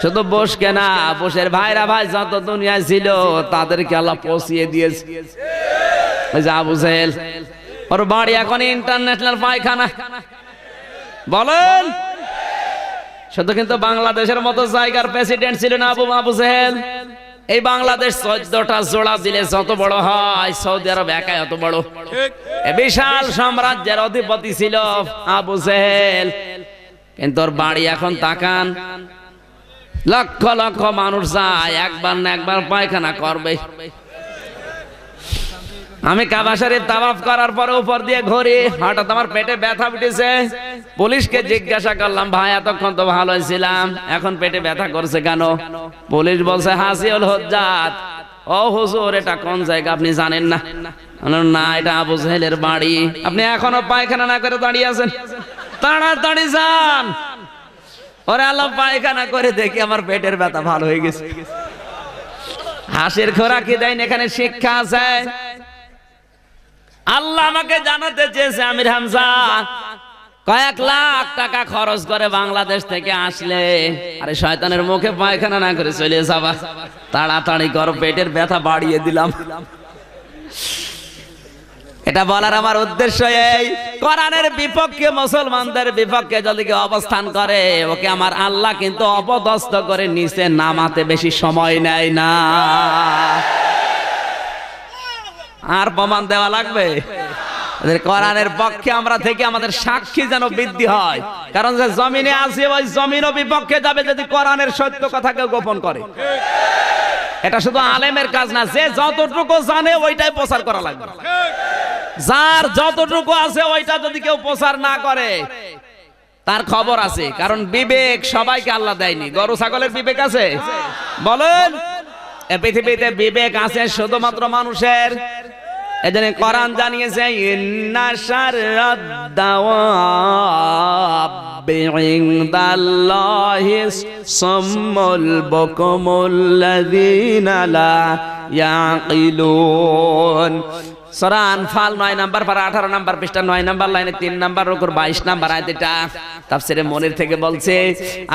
শুধু বুশকে না, বুশের ভাইরা ভাই যত দুনিয়ায় ছিল তাদেরকে আল্লাহ পৌঁছিয়ে দিয়েছে। ওই যে আবু জেহেল, ওর বাড়ি এখন ইন্টারন্যাশনাল পায়খানা। বলেন, শুধু কিন্তু বাংলাদেশের মতো জায়গার প্রেসিডেন্ট ছিল না আবু জেহেল। এই বাংলাদেশ 14টা জোড়া দিলে যত বড় হয়, সৌদি আরব একাই অত বড়। বিশাল সাম্রাজ্যের অধিপতি ছিল আবু জেহেল, কিন্তু ওর বাড়ি এখন তাকান, লক্ষ লক্ষ মানুষ যায়, একবার না একবার পায়খানা করবে। আমি কাবা শরীফ তাওয়াফ করার পরে উপর দিয়ে ঘুরি, হঠাৎ আমার পেটে ব্যথা উঠেছে। পুলিশকে জিজ্ঞাসা করলাম, ভাই এতক্ষণ তো ভালো ছিলাম, এখন পেটে ব্যথা করছে কেন? পুলিশ বলছে, হাসিউল হুজ্জাত। ও হুজুর, এটা কোন জায়গা আপনি জানেন না? না, এটা আবু জেহেলের বাড়ি। আপনি এখনো পায়খানা না করে দাঁড়িয়ে আছেন, তাড়াতাড়ি যান। ওরে আল্লাহ, পায়খানা করে দেখি আমার পেটের ব্যথা ভালো হয়ে গেছে। হাসির খোরাকি দেন, এখানে শিক্ষা আছে। আল্লাহ আমাকে জানাতে চেয়েছে, আমির হামজা কয়েক লাখ টাকা খরচ করে বাংলাদেশ থেকে আসলে, আরে শয়তানের মুখে পায়খানা না করে চলে যাবা, তাড়াতাড়ি করো, পেটের ব্যথা বাড়িয়ে দিলাম। এটা বলার আমার উদ্দেশ্য এই, কোরআনের বিপক্ষে, মুসলমানদের বিপক্ষে যদি কেউ অবস্থান করে, ওকে আমার আল্লাহ কিন্তু অপদস্থ করে নিচে নামাতে বেশি সময় নেয় না। আর প্রমাণ দেওয়া লাগবে? কোরআনের পক্ষে আমরা থেকে আমাদের সাক্ষী যেন বৃদ্ধি হয়, কারণ যে জমিনে আছে ওই জমিনও বিপক্ষে যাবে যদি কোরআনের সত্য কথাকে গোপন করে। এটা শুধু আলেমের কাজ না, যে যতটুকু জানে ওইটাই প্রচার করা লাগবে। যার যতটুকু আছে ওইটা যদি কেউ প্রচার না করে, তার খবর আছে। কারণ বিবেক সবাইকে আল্লাহ দেয়নি। গরু ছাগলের বিবেক আছে? বলেন, এই পৃথিবীতে বিবেক আছে শুধুমাত্র মানুষের। এজন্য কোরআন জানিয়েছে ইন্না শাররাদ দাওয়াবি ইনদাল্লাহি সাম্মুল বুকুমুল্লাযীনা লা ইয়াকিলুন। সূরা আনফাল 9 নাম্বার পারা 18 নাম্বার পৃষ্ঠা 9 নাম্বার লাইনে 3 নাম্বার রুকুর 22 নাম্বার আয়াত। এটা তাফসীরে মনির থেকে বলছে,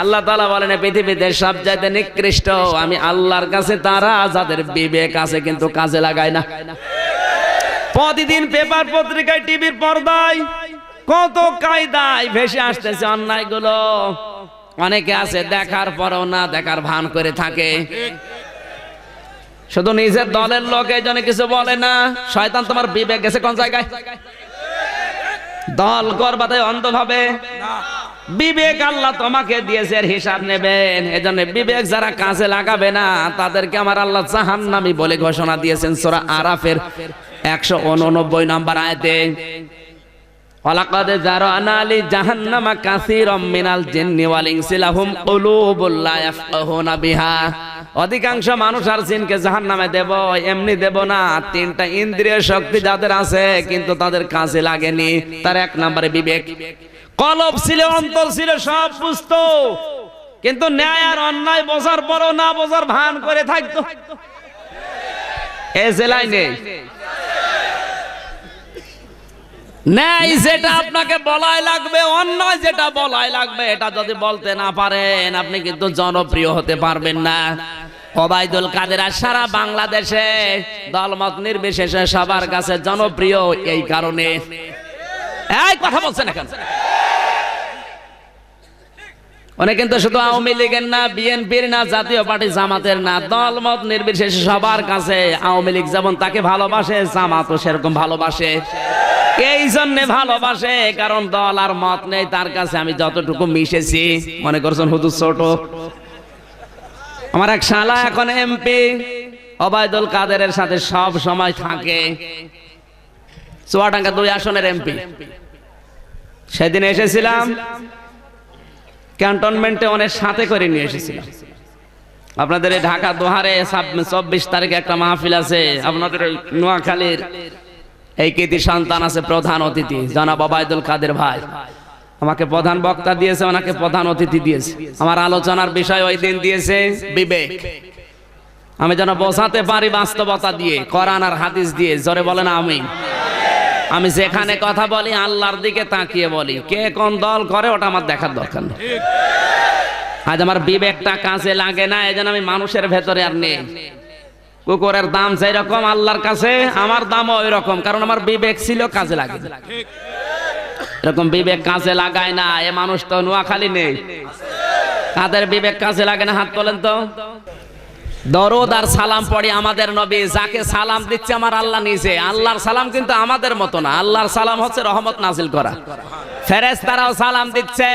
আল্লাহ তাআলা বলেন পৃথিবীতে সবচাইতে নিকৃষ্ট আমি আল্লাহর কাছে তারা যাদের বিবেক আছে কিন্তু কাজে লাগায় না। প্রতিদিন পেপার পত্রিকায় টিভির পর্দায় কত কায়দায় ভেসে আসতেছে অন্যায়গুলো। অনেকে আছে দেখার পরেও না দেখার ভান করে থাকে, শুধু নিজের দলের লোক এই জন্য কিছু বলে না। শয়তান তোমার বিবেক গেছে কোন জায়গায়? দল করবাতে অন্ধভাবে বিবেক আল্লাহ তোমাকে দিয়েছে, এর হিসাব নেবেন। এজন্য বিবেক যারা কাজে লাগাবে না তাদেরকে আমার আল্লাহ জাহান্নামী বলে ঘোষণা দিয়েছেন সূরা আরাফের 189 নাম্বার আয়াতে। ওয়ালাকাদ জারানা লি জাহান্নামা কাসীরাম মিনাল জিন্নি ওয়াল ইনসি লাহুম কুলুবুল লা ইয়াফকাহুনা বিহা। অধিকাংশ মানুষ আর জিনকে জাহান্নামে দেব, এমনি দেব না। তিনটা ইন্দ্রিয় শক্তি যাদের আছে কিন্তু তাদের কাজে লাগেনি। তার এক নম্বরে বিবেক, কলব ছিল, অন্তর ছিল, সব বুঝতো কিন্তু ন্যায় আর অন্যায় বোঝার পরও না বোঝার ভান করে থাকতো। এই জেলায় নেই। ন্যায় যেটা আপনাকে বলাই লাগবে, অন্যায় যেটা বলাই লাগবে, এটা যদি বলতে না পারেন আপনি কিন্তু জনপ্রিয় হতে পারবেন না। ওবায়দুল কাদের সারা বাংলাদেশে দলমত নির্বিশেষে সবার কাছে জনপ্রিয় এই কারণে। এই কথা বলছেন এখন উনি কিন্তু শুধু আওয়ামী লীগের না, বিএনপির না, জাতীয় পার্টি জামাতের না, দলমত নির্বিশেষে সবার কাছে আওয়ামী লীগ যেমন তাকে ভালোবাসে, জামাতও সেরকম ভালোবাসে। এই জন্য ভালোবাসে কারণ দল আর মত নেই তার কাছে। আমি যতটুকু মিশেছি, মনে করছেন হুজুর ছোট, আমার এক শালা এখন এমপি ওবায়দুল কাদেরের সাথে সব সময় থাকে। চুয়াডাঙ্গা 2 আসনের এমপি। সেদিন এসেছিলাম ক্যান্টনমেন্টে, অনেক সাথে করে নিয়ে এসেছিলাম। আপনাদের এই ঢাকা দোহারে 24 তারিখে একটা মাহফিল আছে। আপনাদের নোয়াখালীর এই কৃতি সন্তান আছে প্রধান অতিথি জনাব ওবায়দুল কাদের ভাই, আমাকে প্রধান বক্তা দিয়েছে, ওনাকে প্রধান অতিথি দিয়েছে। আমার আলোচনার বিষয় ওই দিন দিয়েছে বিবেক। আমি যেন বোঝাতে পারি বাস্তবতা দিয়ে, কোরআন আর হাদিস দিয়ে। জোরে বলেন আমিন। আমি যেখানে কথা বলি আল্লাহর দিকে তাকিয়ে বলি। কে কোন দল করে ওটা আমার দেখার দরকার নেই। আজ আমার বিবেকটা কাজে লাগে না, এজন্য আমি মানুষের ভেতরে আর নেই। কুকুরের দাম যেই রকম আল্লাহর কাছে, আমার দামও ওই রকম, কারণ আমার বিবেক ছিল, কাজে লাগে। এরকম বিবেক কাজে লাগায় না এ মানুষ তো নোয়াখালী নেই। কাদের বিবেক কাজে লাগে না হাত তোলেন তো। দরুদ আর সালাম পড়ি আমাদের নবী, যাকে সালাম দিচ্ছে আমার আল্লাহ নিজে। আল্লাহর সালাম কিন্তু আমাদের মতো না। আল্লাহর সালাম হচ্ছে রহমত নাজিল করা। ফেরেশতারাও সালাম দিচ্ছে,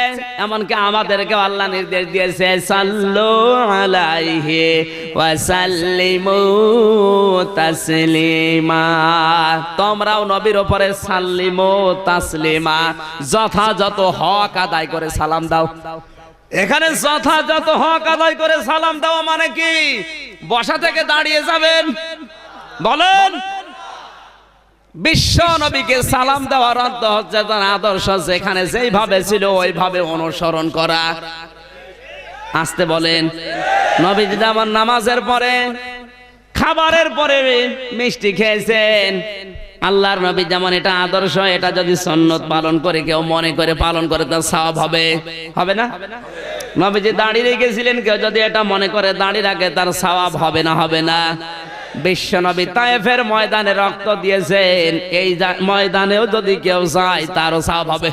এমনকি আমাদেরকেও আল্লাহ নির্দেশ দিয়েছে সাল্লু আলাইহি ওয়া সাল্লিমু তাসলিমা। তোমরাও নবীর উপরে সাল্লিমু তাসলিমা, যথাযথ হক আদায় করে সালাম দাও। এখানে যথাযথ হক আদায় করে সালাম দেওয়া মানে কি? বসা থেকে দাঁড়িয়ে যাবেন বলেন? বিশ্ব নবীকে সালাম দেওয়ার অর্থ হচ্ছে তার আদর্শ যেখানে যেইভাবে ছিল ওইভাবে অনুসরণ করা। আসতে বলেন। নবীজি যেমন নামাজের পরে, খাবারের পরে মিষ্টি খেয়েছেন, আল্লাহর নবী যেমন এটা আদর্শ, এটা যদি সুন্নত পালন করে কেউ মনে করে পালন করে তার সওয়াব হবে, হবে না? নবীজি দাঁড়িয়ে রেখেছিলেন, কেউ যদি এটা মনে করে দাঁড়িয়ে রাখে তার সওয়াব হবে না, হবে না? বিশ্ব নবী তায়েফের ময়দানে রক্ত দিয়েছেন, এই ময়দানেও যদি কেউ যায় তারও সওয়াব হবে।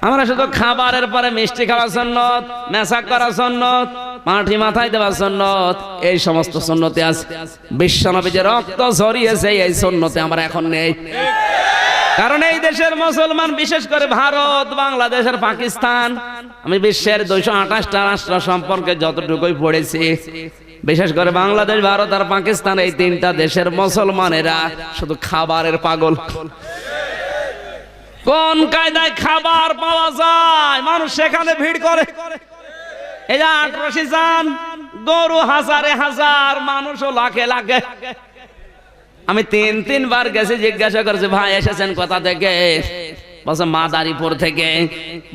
আমরা শুধু খাবারের পরে মিষ্টি খাওয়া সুন্নত, মেসাক করা সুন্নত, মাটি মাথায় দেওয়া সুন্নত, এই সমস্ত সুন্নতে আছে। বিশ্ব নবী যে রক্ত ঝরিয়েছে এই সুন্নতে আমরা এখন নেই। কারণ এই দেশের মুসলমান, বিশেষ করে ভারত, বাংলাদেশ আর পাকিস্তান, আমি বিশ্বের 228টা রাষ্ট্র সম্পর্কে যতটুকুই পড়েছি, বিশেষ করে বাংলাদেশ, ভারত আর পাকিস্তান, এই 3টা দেশের মুসলমানেরা শুধু খাবারের পাগল। কোন কায়দায় খাবার পাওয়া যায় মানুষ সেখানে ভিড় করে। এই যে আটরশি যান, গরু হাজারে হাজার, মানুষও লাখে লাখে। আমি তিনবার গেছি, জিজ্ঞাসা করছি ভাই এসেছেন কোথা থেকে? বলছে মাদারীপুর থেকে,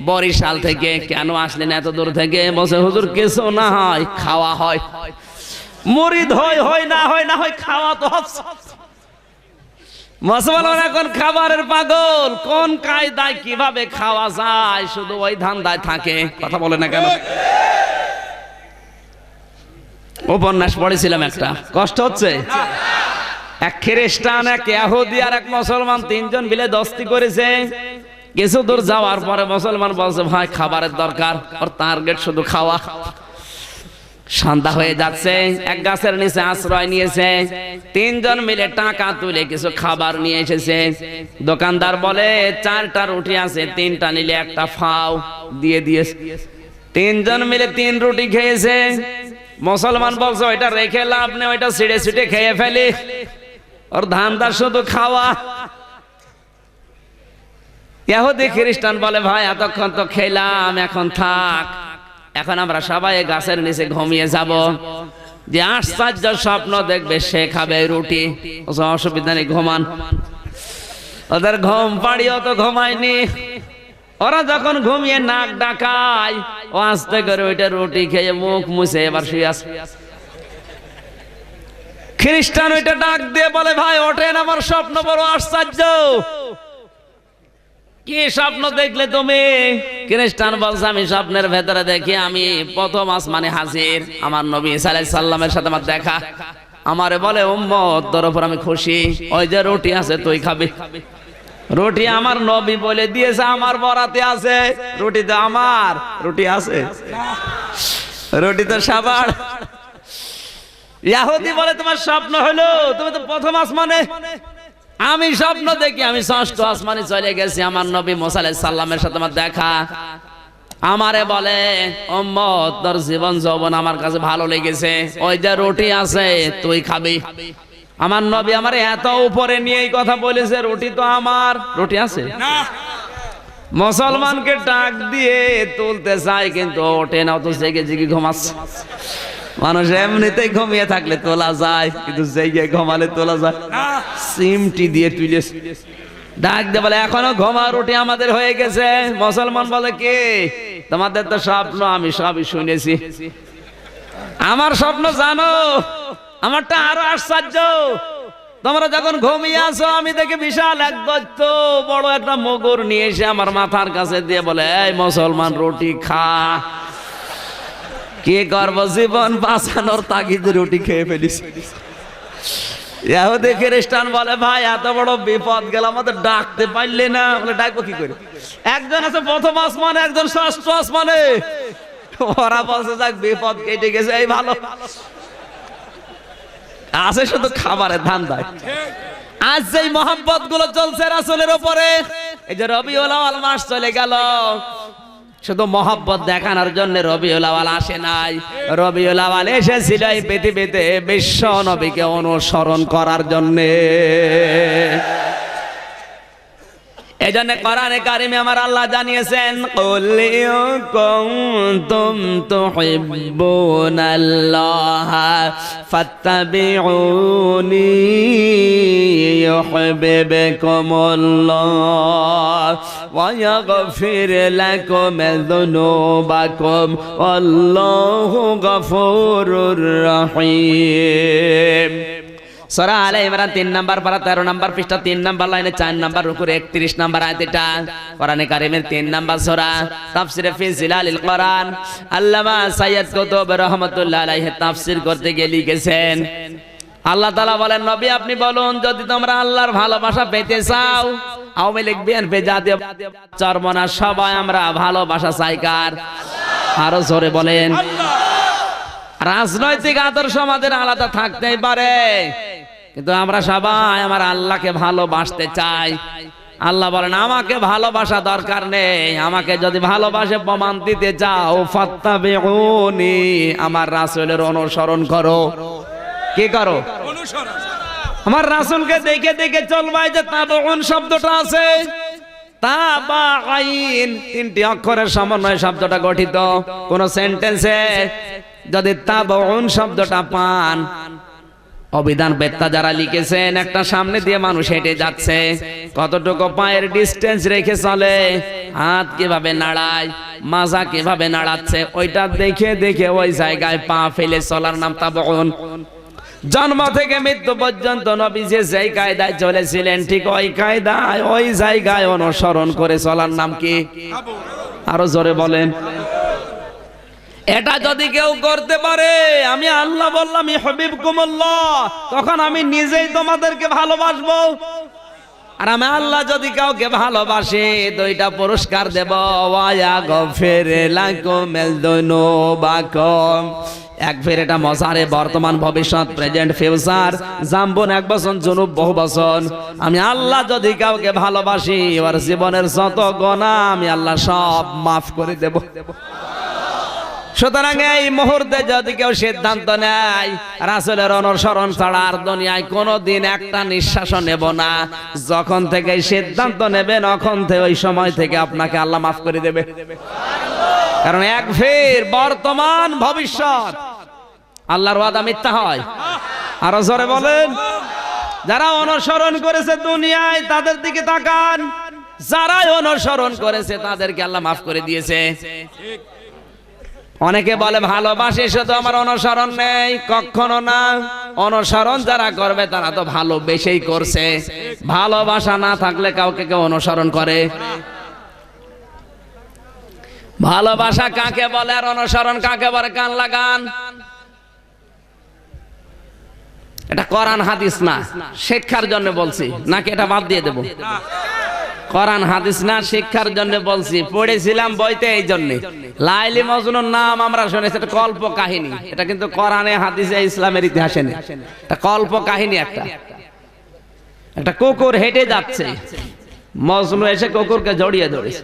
বরিশাল থেকে। কেন আসলেন এত দূর থেকে? বলছে হুজুর কিছু না হয়, খাওয়া হয়। মুরিদ হয় না হয় খাওয়া তো হচ্ছে। মুসলমান এখন খাবারের পাগল, কোন কায়দায় কিভাবে খাওয়া যায় শুধু ওই ধান্দায় থাকে। কথা বলে না কেন? উপন্যাস পড়েছিলাম একটা, কষ্ট হচ্ছে। এক খ্রিস্টান, এক ইহুদি আর এক মুসলমান, তিনজন মিলে দস্তি করেছে। কিছু দূর যাওয়ার পরে মুসলমান বলছে ভাই খাবারের দরকার, ওর টার্গেট শুধু খাওয়া। সন্ধ্যা হয়ে যাচ্ছে, এক গাছের নিচে আশ্রয় নিয়েছে। তিনজন মিলে টাকা তুলে কিছু খাবার নিয়ে এসেছে। দোকানদার বলে 4টা রুটি আছে, 3টা নিলে একটা ফাও দিয়ে দিয়েছে। তিনজন মিলে 3 রুটি খেয়েছে। মুসলমান বলছে ওইটা রেখে লাভ নেই, ওইটা ছিঁড়ে ছিঁড়ে খেয়ে ফেলি, ওর ধান্দা শুধু খাওয়া। ইহুদি খ্রিস্টান বলে ভাই এতক্ষণ তো খেলাম, এখন থাক, এখন আমরা সবাই গাছের নিচে ঘুমিয়ে যাব। যে আশ্চর্য স্বপ্ন দেখবে সে খাবে রুটি। অসুবিধা নেই, ঘুমান। ওদের ঘুম পাড়িও তো ঘুমায়নি। ওরা যখন ঘুমিয়ে নাক ডাকায়, ও আস্তে করে ওইটা রুটি খেয়ে মুখ মুছে এবার শুয়ে আছে। খ্রিস্টান ওইটা ডাক দিয়ে বলে ভাই ওঠেন, আমার স্বপ্ন বড় আশ্চর্য। কি স্বপ্ন দেখলে তুমি? খ্রিস্টান বলছে আমি স্বপ্নের ভেতরে দেখি আমি প্রথম আসমানে হাজির, আমার নবী ঈসা আলাইহিস সালামের সাথে আমার দেখা। আমারে বলে উম্মত তোর উপর আমি খুশি, ওই যে রুটি আছে তুই খাবি। রুটি আমার নবী বলে দিয়েছে, আমার বরাতে আছে। রুটি তো আমার, রুটি আছে, রুটি তো সবার। ইহুদি বলে তোমার স্বপ্ন হলো, তুমি তো প্রথম আসমানে। আমি স্বপ্ন দেখি আমি 6ষ্ঠ আসমানে চলে গেছি, আমার নবী মুসা আলাইহিস সালামের সাথে আমার দেখা। আমারে বলে উম্মত তোর জীবন যৌবন আমার কাছে ভালো লেগেছে, ওই যে রুটি আছে তুই খাবি। আমার নবী আমারে এত উপরে নিয়ে এই কথা বলেছে, রুটি তো আমার, রুটি আছে না। মুসলমানকে ডাক দিয়ে তুলতে চাই কিন্তু ওঠে না, তো জেগে জেগে ঘুমাচ্ছে। মানুষ এমনিতেই ঘুমিয়ে থাকলে তোলা যায়, কিন্তু জেগে ঘুমালে তোলা যায় না। সিমটি দিয়ে তুলে ডাক দিয়ে বলে এখনো ঘুমা, রুটি আমাদের হয়ে গেছে। মুসলমান বলে কে? তোমাদের তো স্বপ্ন আমি সবই শুনেছি, আমার স্বপ্ন জানো, আমারটা আরো আশ্চর্য। তোমরা যখন ঘুমিয়ে আছো আমি দেখি বিশাল এক দৈত্য বড় একটা মগর নিয়ে এসে আমার মাথার কাছে দিয়ে বলে এই মুসলমান রুটি খা। কি করব, জীবন বাঁচানোর তাগিদে রুটি খেয়ে ফেলিস। ইহুদি খ্রিস্টান বলে ভাই এত বড় বিপদ গেল, আমাদের ডাকতে পারলে না। বলে ডাকবো কি করে? একজন আছে প্রথম আসমানে, একজন 6ষ্ঠ আসমানে। ওরা বলছে যাক বিপদ কেটে গেছে, এই ভালো আছে শুধু খাবারের ধান্দায়। আজ যেই মহব্বত গুলো চলছে রাসূলের উপরে, এই যে রবিউল আউয়াল মাস চলে গেল, শুধু মহব্বত দেখানোর জন্য রবিউল আউয়াল আসে নাই। রবিউল আউয়াল এসেছিল এই পৃথিবীতে বিশ্ব নবীকে অনুসরণ করার জন্য। এজন্য কোরআনে কারিমে আমার আল্লাহ জানিয়েছেন কুল ইন কুনতুম তুহিব্বুনাল্লাহা ফাত্তাবিউনি ইউহিব্বুকুমুল্লাহ ওয়া ইয়াগফির লাকুম যুনুবাকুম আল্লাহু গফুরুর রহিম। সূরা আলে ইমরান 3 নাম্বার পারা 13 নাম্বার পৃষ্ঠা 3 নাম্বার লাইনে 4 নাম্বার রুকুর 31 নাম্বার আয়াত। এটা কোরআনে কারীমের 3 নাম্বার সূরা। তাফসীরে ফি জিলালিল কোরআন আল্লামা সাইয়্যিদ কুতুব রাহমাতুল্লাহ আলাইহি তাফসীর করতে গিয়ে লিখেছেন আল্লাহ তাআলা বলেন নবী আপনি বলুন যদি তোমরা আল্লাহর ভালোবাসা পেতে চাও, আওয়ামী লীগ বিএনপি জাতীয় চরমনা সবাই আমরা ভালোবাসা চাই কার? আরো জোরে বলেন। রাজনৈতিক আদর্শ আমাদের আলাদা থাকতেই পারে, কিন্তু আমরা সবাই আমার আল্লাহকে ভালোবাসতে চাই। আল্লাহ বলেন আমাকে ভালোবাসা দরকার নেই, আমাকে যদি ভালোবাসে প্রমাণ দিতে চাও ফাত্তাবিউনি, আমার রাসূলের অনুসরণ করো। কি করো? অনুসরণ। আমার রাসূলকে দেখে দেখে চলবাই। যে তাবাউন শব্দটা আছে, তাবাইন 3টি অক্ষরের সমন্বয়ে শব্দটা গঠিত। কোন সেন্টেন্সে যদি তাবাউন শব্দটা পান অভিধান বেত্তা যারা লিখেছেন, একটা সামনে দিয়ে মানুষ হেঁটে যাচ্ছে, কতটুকু পায়ের ডিস্টেন্স রেখে চলে, হাত কিভাবে নাড়ায়, মাজা কিভাবে নাড়াচ্ছে, ওইটা দেখে দেখে ওই জায়গায় পা ফেলে চলার নাম তাবউন। জন্ম থেকে মৃত্যু পর্যন্ত নবী যে যেই কায়দায় চলেছিলেন, ঠিক ওই কায়দায় ওই জায়গায় অনুসরণ করে চলার নাম কি? আরো জোরে বলেন। এটা যদি কেউ করতে পারে, আমি আল্লাহ বললাম ইউহিব্বুকুমুল্লাহ, তখন আমি নিজেই তোমাদেরকে ভালোবাসবো। আর আমি আল্লাহ যদি কাউকে ভালোবাসি, দুইটা পুরস্কার দেব, ওয়া গফির লাকুম যুনুবাকুম। এক ফের এটা মজারে, বর্তমান ভবিষ্যৎ প্রেজেন্ট ফিউচার, জাম্বন এক বছর, জুনুব বহু বছর। আমি আল্লাহ যদি কাউকে ভালোবাসি, ওর জীবনের যত গুনাহ আমি আল্লাহ সব মাফ করে দেব। সুতরাং এই মুহূর্তে যদি কেউ সিদ্ধান্ত নেয় রাসূলের অনুসরণ ছাড়া আর দুনিয়ায় কোনোদিন একটা নিঃশ্বাসও নেব না, যখন থেকে সিদ্ধান্ত নেবেন তখন থেকে ওই সময় থেকে আপনাকে আল্লাহ মাফ করে দেবে। কারণ এক ফের বর্তমান ভবিষ্যৎ, আল্লাহর ওয়াদা মিথ্যা হয়? আরো জোরে বলেন। যারা অনুসরণ করেছে দুনিয়ায় তাদের দিকে তাকান, যারা অনুসরণ করেছে তাদেরকে আল্লাহ মাফ করে দিয়েছে। অনেকে বলে ভালোবাসে শুধু, আমার অনুসরণ নেই, কখনো না। অনুসরণ যারা করবে তারা তো ভালোবেসেই করছে। ভালোবাসা না থাকলে কাউকে কেউ অনুসরণ করে? ভালোবাসা কাকে বলে আর অনুসরণ কাকে বলে? কান লাগান। এটা কোরআন হাদিস না, শিক্ষার জন্য বলছি, নাকি এটা বাদ দিয়ে দেব? কোরআন হাদিস না, শিক্ষার জন্য বলছি। পড়েছিলাম বইতে, এই জন্য। লাইলি মজনুর নাম আমরা শুনেছি, এটা কল্প কাহিনী। এটা কিন্তু কোরআনে হাদিসে ইসলামের ইতিহাসে নেই। এটা কল্প কাহিনী। একটা কুকুর হেঁটে যাচ্ছে, মজনু এসে কুকুরকে জড়িয়ে ধরেছে।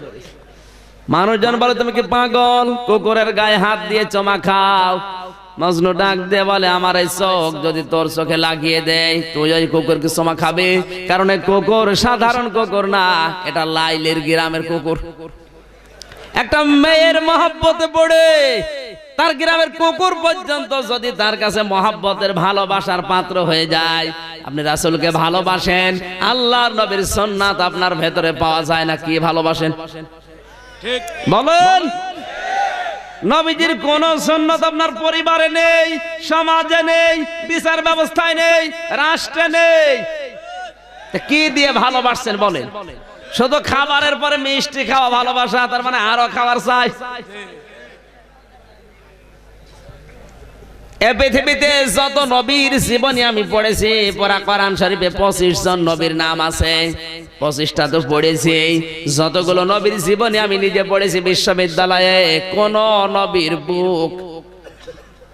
মানুষজন বলে তুমি কি পাগল, কুকুরের গায়ে হাত দিয়ে চমা খাও? মজনু ডাক দিয়ে বলে, আমার এই চোখ যদি তোর চোখে লাগিয়ে দেয়, তুই ওই কুকুরকে চমা খাবে? কারণ এই কুকুর সাধারণ কুকুর না, এটা লাইলের গ্রামের কুকুর। একটা মেয়ের মহব্বতে পড়ে তার গ্রামের কুকুর পর্যন্ত যদি তার কাছে মহব্বতের ভালোবাসার পাত্র হয়ে যায়। আপনি রাসূলকে ভালোবাসেন, আল্লাহর নবীর সুন্নাত আপনার ভেতরে পাওয়া যায় না, কি ভালোবাসেন? ঠিক বলেন। নবীজির কোন সুন্নাত আপনার পরিবারে নেই, সমাজে নেই, বিচার ব্যবস্থায় নেই, রাষ্ট্রে নেই, কি দিয়ে ভালোবাসছেন বলেন? শুধু খাবারের পরে মিষ্টি খাওয়া ভালোবাসা, তার মানে আরো খাবার চাই। এ পৃথিবীতে যত নবীর জীবনী আমি পড়েছি, পুরা কোরআন শরীফে 25 জন নবীর নাম আছে। 25টা তো পড়েছি। যতগুলো নবীর জীবনী আমি নিজে পড়েছি বিশ্ববিদ্যালয়ে, কোন নবীর বুক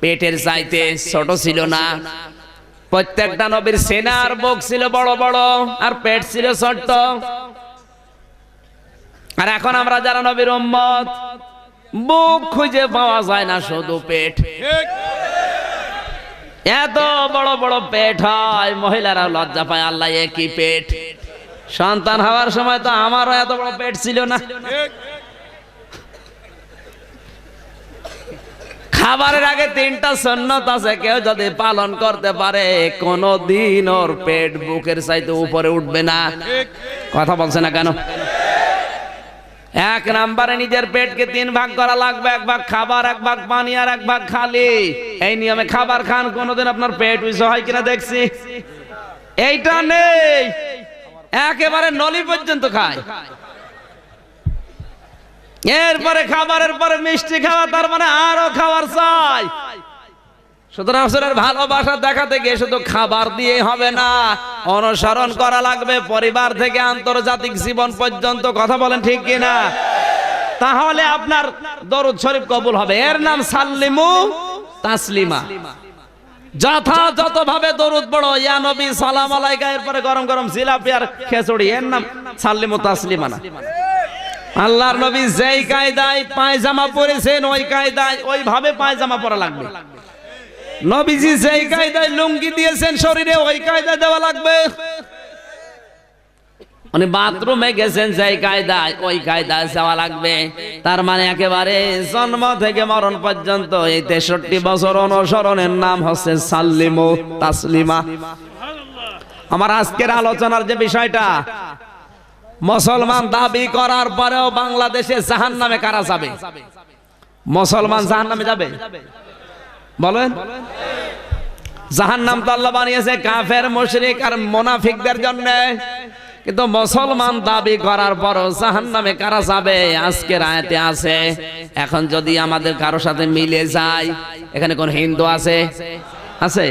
পেটের চাইতে ছোট ছিল না। প্রত্যেকটা নবীর সেনার বুক ছিল বড় বড়, আর পেট ছিল ছোট। আর এখন আমরা যারা নবীর উম্মত, বুক খুঁজে পাওয়া যায় না, শুধু পেট। এত বড় বড় পেট হয়, মহিলারা লজ্জা পায়, আল্লাহ একই পেট। সন্তান হওয়ার সময় তো আমারও এত বড় পেট ছিল না। খাবারের আগে 3টা সুন্নাত আছে, কেউ যদি পালন করতে পারে কোনদিন ওর পেট বুকের চাইতে উপরে উঠবে না। কথা বলছে না কেন? 1 নম্বরে নিজের পেটকে 3 ভাগ করা লাগবে, 1 ভাগ খাবার, 1 ভাগ পানি, আর 1 ভাগ খালি। এই নিয়মে খাবার খান, কোনদিন আপনার পেট উঁচু হয় কিনা দেখছি? এইটা নেই, একেবারে নলি পর্যন্ত খায়। এরপরে খাবারের পরে মিষ্টি খাওয়া, তার মানে আরো খাবার চাই। সুতরাং রাসূলের ভালোবাসা দেখাতে গিয়ে শুধু খাবার দিয়ে হবে না, অনুসরণ করা লাগবে পরিবার থেকে আন্তর্জাতিক জীবন পর্যন্ত। কথা বলেন ঠিক কিনা? তাহলে আপনার দরুদ শরীফ কবুল হবে। এর নাম সাল্লিমু তাসলিমা। যথাযথভাবে দরুদ পড়ো, ইয়া নবী সালাম আলাইকা, এরপরে গরম গরম জিলাপি আর খিচুড়ি, এর নাম সাল্লিমু তাসলিমা না। আল্লাহর নবী যেই কায়দায় পায়জামা পরেছেন, ওই কায়দায় ওইভাবে পায়জামা পরা লাগবে। নবীজি যেই কায়দায় লুঙ্গি দিয়েছেন শরীরে, ওই কায়দায় দেওয়া লাগবে। উনি বাথরুমে গেছেন যেই কায়দায় ওই কায়দায় যাওয়া লাগবে। তার মানে একেবারে জন্ম থেকে মরণ পর্যন্ত এই 63 বছর অনুসরণের নাম হচ্ছে সাল্লিমু তাসলিমা। আমার আজকের আলোচনার যে বিষয়টা, মুসলমান দাবি করার পরেও বাংলাদেশে জাহান্নামে কারা যাবে? মুসলমান জাহান্নামে যাবে? বলেন। জাহান্নাম তো আল্লাহ বানিয়েছে কাফের, মুশরিক আর মুনাফিকদের জন্য, কিন্তু মুসলমান দাবি করার পরও জাহান্নামে কারা যাবে আজকের আয়াতে আছে। এখন যদি আমাদের কারো সাথে মিলে যায়, এখানে কোন হিন্দু আছে? আছে?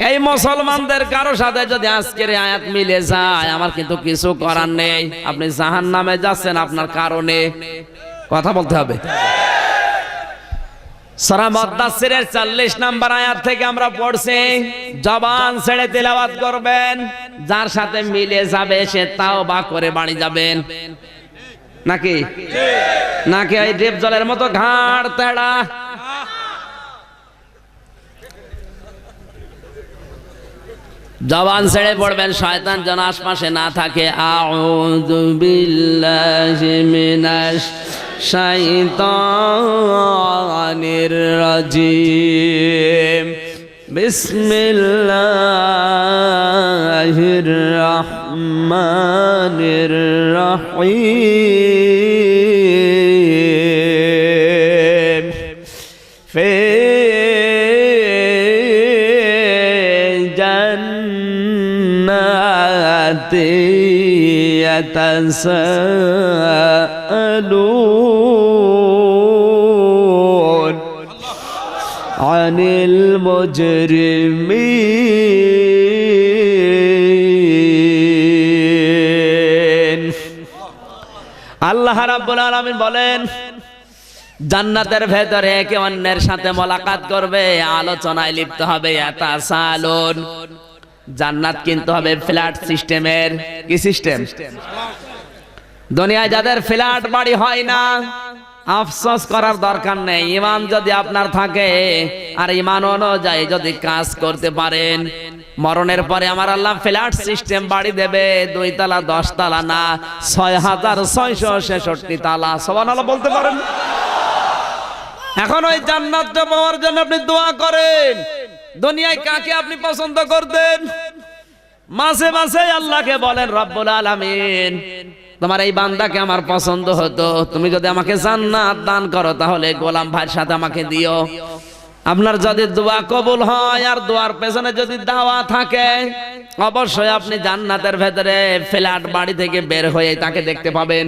এই মুসলমানদের কারো সাথে যদি আজকের আয়াত মিলে যায়, আমার কিন্তু কিছু করার নেই। আপনি জাহান্নামে যাচ্ছেন আপনার কারণে, কথা বলতে হবে। সূরা মুদ্দাসসিরের 40 নম্বর আয়াত থেকে আমরা পড়ছি, জবান ছেড়ে তেলাওয়াত করবেন, যার সাথে মিলে যাবে সে তাওবা করে বাড়ি যাবেন। নাকি নাকি এই ডিপ জলের মতো ঘাড় তেড়া? জবান ছেড়ে পড়বেন, শয়তান যেন আশপাশে না থাকে। আউযু বিল্লাহি মিনাশ শাইতানির রাজিম, বিসমিল্লাহির রহমানির রহিম। ফি জান্নাতি ইয়াতাসাআলুন আনিল মুজরিমিন। আল্লাহ রাব্বুল আলামিন বলেন, জান্নাতের ভেতরে একে অন্যের সাথে মোলাকাত করবে, আলোচনায় লিপ্ত হবে। ইয়াতাসাআলুন, জান্নাত কিন্তু হবে ফ্ল্যাট সিস্টেমের। কি সিস্টেম? দুনিয়ায় যাদের ফ্ল্যাট বাড়ি হয় না, আফসোস করার দরকার নেই। ঈমান যদি আপনার থাকে আর ঈমান অনুযায়ী যদি কাজ করতে পারেন, মরণের পরে আমার আল্লাহ ফ্ল্যাট সিস্টেম বাড়ি দেবে। 2 তলা 10 তলা না, 6666 তালা। সুবহানাল্লাহ বলতে পারেন? এখন ওই জান্নাতটা পাওয়ার জন্য আপনি দোয়া করেন। দুনিয়ায় কাকে আপনি পছন্দ করতেন? মাঝে মাঝে আল্লাহকে বলেন, রব্বুল আলামিন, তোমার এই বান্দাকে আমার পছন্দ হতো, তুমি যদি আমাকে জান্নাত দান করো তাহলে গোলাম ভাইয়ের সাথে আমাকে দিও। আপনার যদি দোয়া কবুল হয় আর দোয়ার পেছনে যদি দাওয়া থাকে, অবশ্যই আপনি জান্নাতের ভেতরে ফ্ল্যাট বাড়ি থেকে বের হয়ে তাকে দেখতে পাবেন।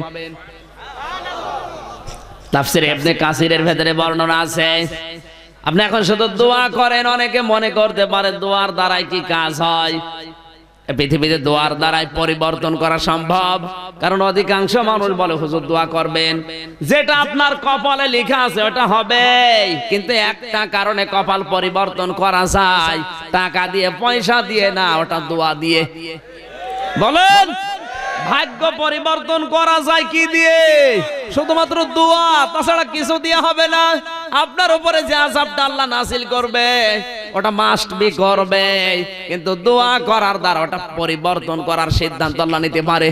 তাফসীর ইবনে কাসিরের ভেতরে বর্ণনা আছে। আপনি এখন শুধু দোয়া করেন, অনেকে মনে করতে পারে দোয়ার দ্বারাই কি কাজ হয়? পৃথিবীতে দোয়ার দ্বারাই পরিবর্তন করা সম্ভব, কারণ অধিকাংশ মানুষ বলে হুজুর দোয়া করবেন, যেটা আপনার কপালে লেখা আছে ওটা হবে। কিন্তু একটা কারণে কপাল পরিবর্তন করা যায়, টাকা দিয়ে পয়সা দিয়ে না, ওটা দোয়া দিয়ে। বলেন, ভাগ্য পরিবর্তন করা যায় কি দিয়ে? শুধুমাত্র দোয়া, তাছাড়া কিছু দিয়ে হবে না। আপনার উপরে যে আযাবটা আল্লাহ নাযিল করবে ওটা মাস্ট বি করবে, কিন্তু দোয়া করার দ্বারা ওটা পরিবর্তন করার সিদ্ধান্ত আল্লাহ নিতে পারে।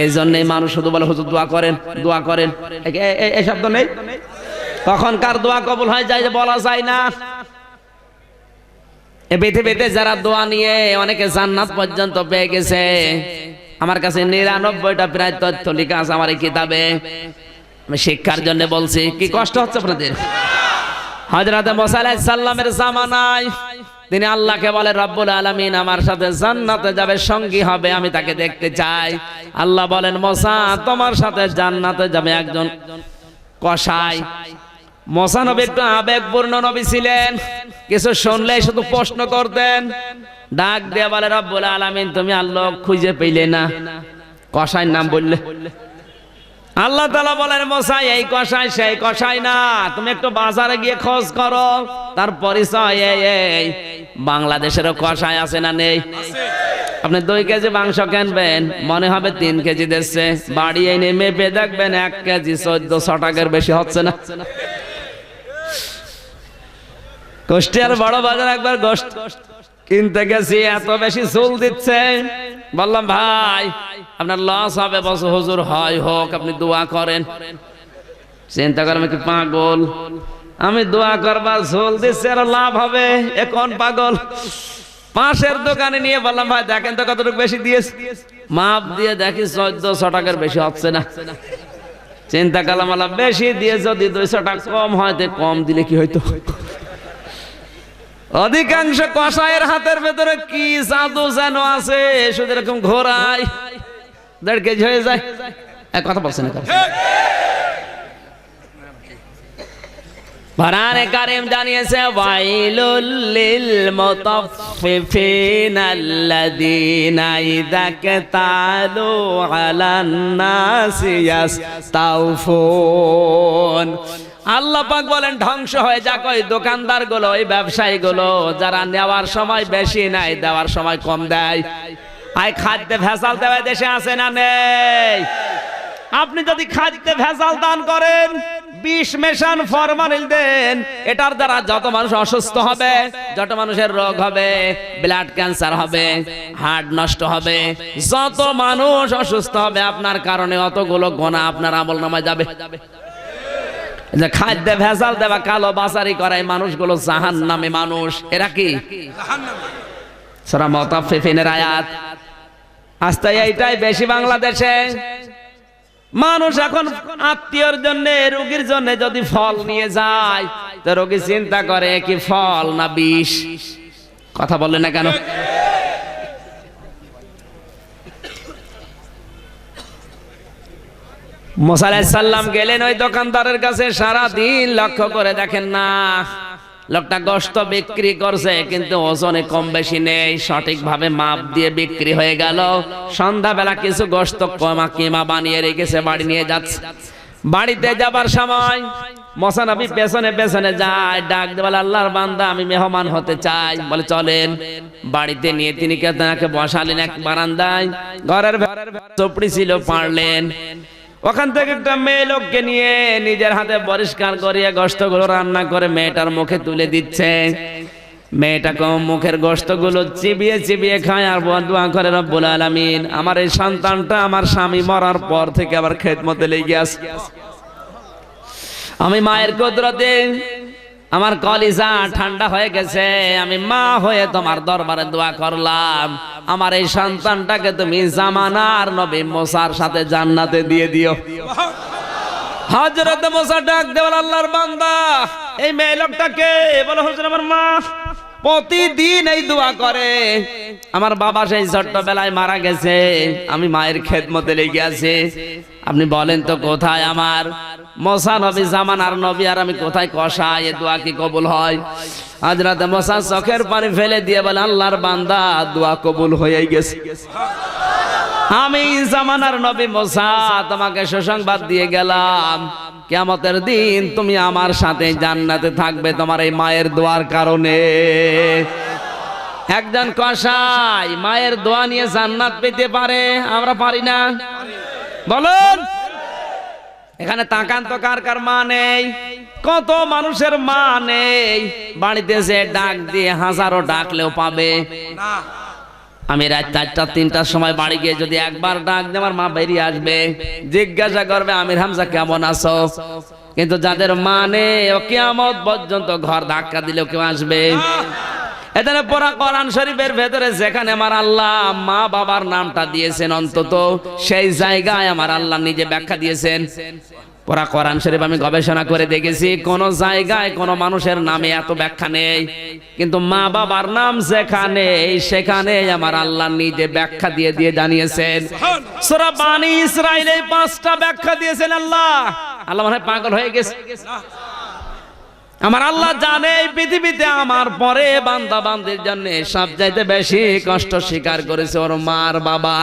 এই জন্যই মানুষ শুধু বলে হুজুর দোয়া করেন, দোয়া করেন, এই শব্দ নেই। কখনকার দোয়া কবুল হয়ে যায় যে বলা যায় না। এই পৃথিবীতে যারা দোয়া নিয়ে অনেকে জান্নাত পর্যন্ত পেয়ে গেছে, আমার কাছে 99টা প্রায় তথ্য লেখা আছে আমার এই কিতাবে। আমি শিক্ষার জন্য বলছি। কি কষ্ট হচ্ছে আপনাদের? হযরত মুসা আলাইহিস সালামের জামানায় তিনি আল্লাহকে বলে, রব্বুল আলামিন আমার সাথে জান্নাতে যাবে, সঙ্গী হবে, আমি তাকে দেখতে চাই। আল্লাহ বলেন, মুসা তোমার সাথে জান্নাতে যাবে একজন কসাই। মুসা নবী একটু আবেগপূর্ণ নবী ছিলেন, কিছু শুনলেই শুধু প্রশ্ন করতেন। ডাক দিয়ে বলে, রব্বুল আলামিন তুমি আল্লাহ খুঁজে পেলে না, কসাইর নাম বললে। আল্লাহ তাআলা বলেন, মুসা এই কসাই সেই কসাই না, তুমি একটু বাজারে গিয়ে খোঁজ করো, তার পরিচয় এই। বাংলাদেশেরও কসাই আছে না নেই? আপনি 2 কেজি মাংস কিনবেন, মনে হবে 3 কেজি দিচ্ছে, বাড়ি এনে মেপে দেখবেন 1 কেজি 1400 টাকার বেশি হচ্ছে না। কুষ্টিয়ার বড় বাজার একবার গোশত কিনতে গেছি, এত বেশি চুল দিচ্ছে, বললাম ভাই আপনার লস হবে, বস হুজুর হয় হোক, আপনি দোয়া করেন। চিন্তা করেন আমি কি পাগল? আমি দোয়া করবার ঝোল দিচ্ছি আর লাভ হবে, এ কোন পাগল? পাশের দোকানে নিয়ে বললাম ভাই দেখেন তো কতটুকু বেশি দিয়েছে, মাপ দিয়ে দেখি 1400 টাকার বেশি হচ্ছে না। চিন্তা করলাম আল্লাহ বেশি দিয়ে যদি 200 টাকা কম হয়, তো কম দিলে কি হইতো? অধিকাংশ কসাইয়ের হাতের ভেতরে কি জাদু যেন আছে, শুধু এরকম ঘোরায় 1.5 কেজি হয়ে যায়। এক কথা বলছেন কোরআনে কারীম জানিয়েছে ওয়াইলুল লিল মুতাফফিফিন আল্লাযীনা ইযা কাতালু আলান নাসি ইয়াস্তাউফুন। আল্লাহ পাক বলেন ধ্বংস হয়ে যাক ওই দোকানদার গুলো, ওই ব্যবসায়ী গুলো যারা নেওয়ার সময় বেশি নাই, দেওয়ার সময় কম দেয়। আই খাদ্যে ভেজাল দেওয়া দেশে আছে না নেই? আপনি যদি খাদ্যে ভেজাল দান করেন, বিষ মেশান, ফরমালিন দেন, এটার দ্বারা যত মানুষ অসুস্থ হবে, যত মানুষের রোগ হবে, ব্লাড ক্যান্সার হবে, হার্ট নষ্ট হবে, যত মানুষ অসুস্থ হবে আপনার কারণে, অতগুলো গোনা আপনার আমলনামায় যাবে। যে খাদ্যে ভেজাল দেওয়া, কালো বাজারি করায় মানুষগুলো জাহান্নামে মানুষ। এরা কি? সূরা মুতাফফিফিনের আয়াত। আস্তে এইটাই বেশি বাংলাদেশে মানুষ এখন আত্মীয়র জন্য, রোগীর জন্য যদি ফল নিয়ে যায়, তো রোগী চিন্তা করে কি ফল না বিষ। কথা বললেন না কেন? মুসা আলাইহিস সালাম গেলেন ওই দোকানদারের কাছে, সারা দিন লক্ষ্য করে দেখেন না, লোকটা গোশত বিক্রি করছে কিন্তু ওজনে কম বেশি নেই, সঠিকভাবে মাপ দিয়ে বিক্রি হয়ে গেল। সন্ধ্যাবেলা কিছু গোশত কিমা বানিয়ে রেখেছে, বাড়ি নিয়ে যাচ্ছে। বাড়িতে যাবার সময় মুসা নবী পেছনে পেছনে যায়, ডাক দিয়ে বলে আল্লাহর বান্দা আমি মেহমান হতে চাই। বলে চলেন। বাড়িতে নিয়ে তিনি তাকে বসালেন এক বারান্দায়, ঘরের চোপড়ি ছিল, পারলেন। ওখান থেকে একটা মেয়ে লোককে নিয়ে নিজের হাতে পরিষ্কার করিয়ে গোশতগুলো রান্না করে মেয়েটার মুখে তুলে দিচ্ছে। মেয়েটাকে মুখের গোশতগুলো চিবিয়ে চিবিয়ে খায় আর দোয়া করে রব্বুল আলামিন আমার এই সন্তানটা আমার স্বামী মরার পর থেকে আবার খেদমতে লেগে আছে। আমি মায়ের কুদরতে আমার কলিজা ঠান্ডা হয়ে গেছে, আমি মা হয়ে তোমার দরবারে দোয়া করলাম, আমার এই সন্তানটাকে তুমি জামানার নবী মুসার সাথে জান্নাতে দিয়ে দিও। হযরত মুসা ডাক দেওয়ার আল্লাহর বান্দা এই মেয়ে লোকটাকে বলে হুজুর আমার মা প্রতিদিন এই দোয়া করে, আমার বাবা সেই ছোট্টবেলায় মারা গেছে, আমি মায়ের খেদমতে লেগে আছি, আপনি বলেন তো কোথায় আমার মুসা নবী জামানার নবী আর আমি কোথায় কষাই, এ দোয়া কি কবুল হয়? হযরত মুসা চোখের পানি ফেলে দিয়ে বলে আল্লাহর বান্দা দোয়া কবুল হয়ে গেছে, আমি জামানার নবী মুসা তোমাকে সুসংবাদ দিয়ে গেলাম, কিয়ামতের দিন তুমি আমার সাথে জান্নাতে থাকবে তোমার এই মায়ের দোয়ার কারণে। একজন কসাই মায়ের দোয়া নিয়ে জান্নাত পেতে পারে, আমরা পারি না? বলুন এখানে তাকান তো, কার কার মা নেই? কত মানুষের মা নেই, বাড়িতে যে ডাক দিয়ে হাজারো ডাকলেও পাবে না। আমি রাত 4টা 3টার সময় বাড়ি গিয়ে যদি একবার ডাক দিয়ে আমার মা বেরিয়ে আসবে, জিজ্ঞাসা করবে আমির হামজা কেমন আছো? কিন্তু যাদের মা নেই ও কিয়ামত পর্যন্ত ঘর ধাক্কা দিলেও কেউ আসবে। এখানে পড়া কোরআন শরীফের ভেতরে যেখানে আমার আল্লাহ মা বাবার নামটা দিয়েছেন, অন্তত সেই জায়গায় আমার আল্লাহ নিজে ব্যাখ্যা দিয়েছেন। পড়া কোরআন শরীফ আমি গবেষণা করে দেখেছি, কোন জায়গায় কোন মানুষের নামে এত ব্যাখ্যা নেই, কিন্তু মা বাবার নাম যেখানে সেখানে আমার আল্লাহ নিজে ব্যাখ্যা দিয়ে দিয়ে জানিয়েছেন। সূরা বানী ইসরাঈলে 5টা ব্যাখ্যা দিয়েছেন আল্লাহ। আল্লাহ মনে হয় পাগল হয়ে গেছে। আমার আল্লাহ জানে এই পৃথিবীতে আমার পরে বান্দা বান্দির জন্য সবচাইতে বেশি কষ্ট স্বীকার করেছে ওর মার বাবা।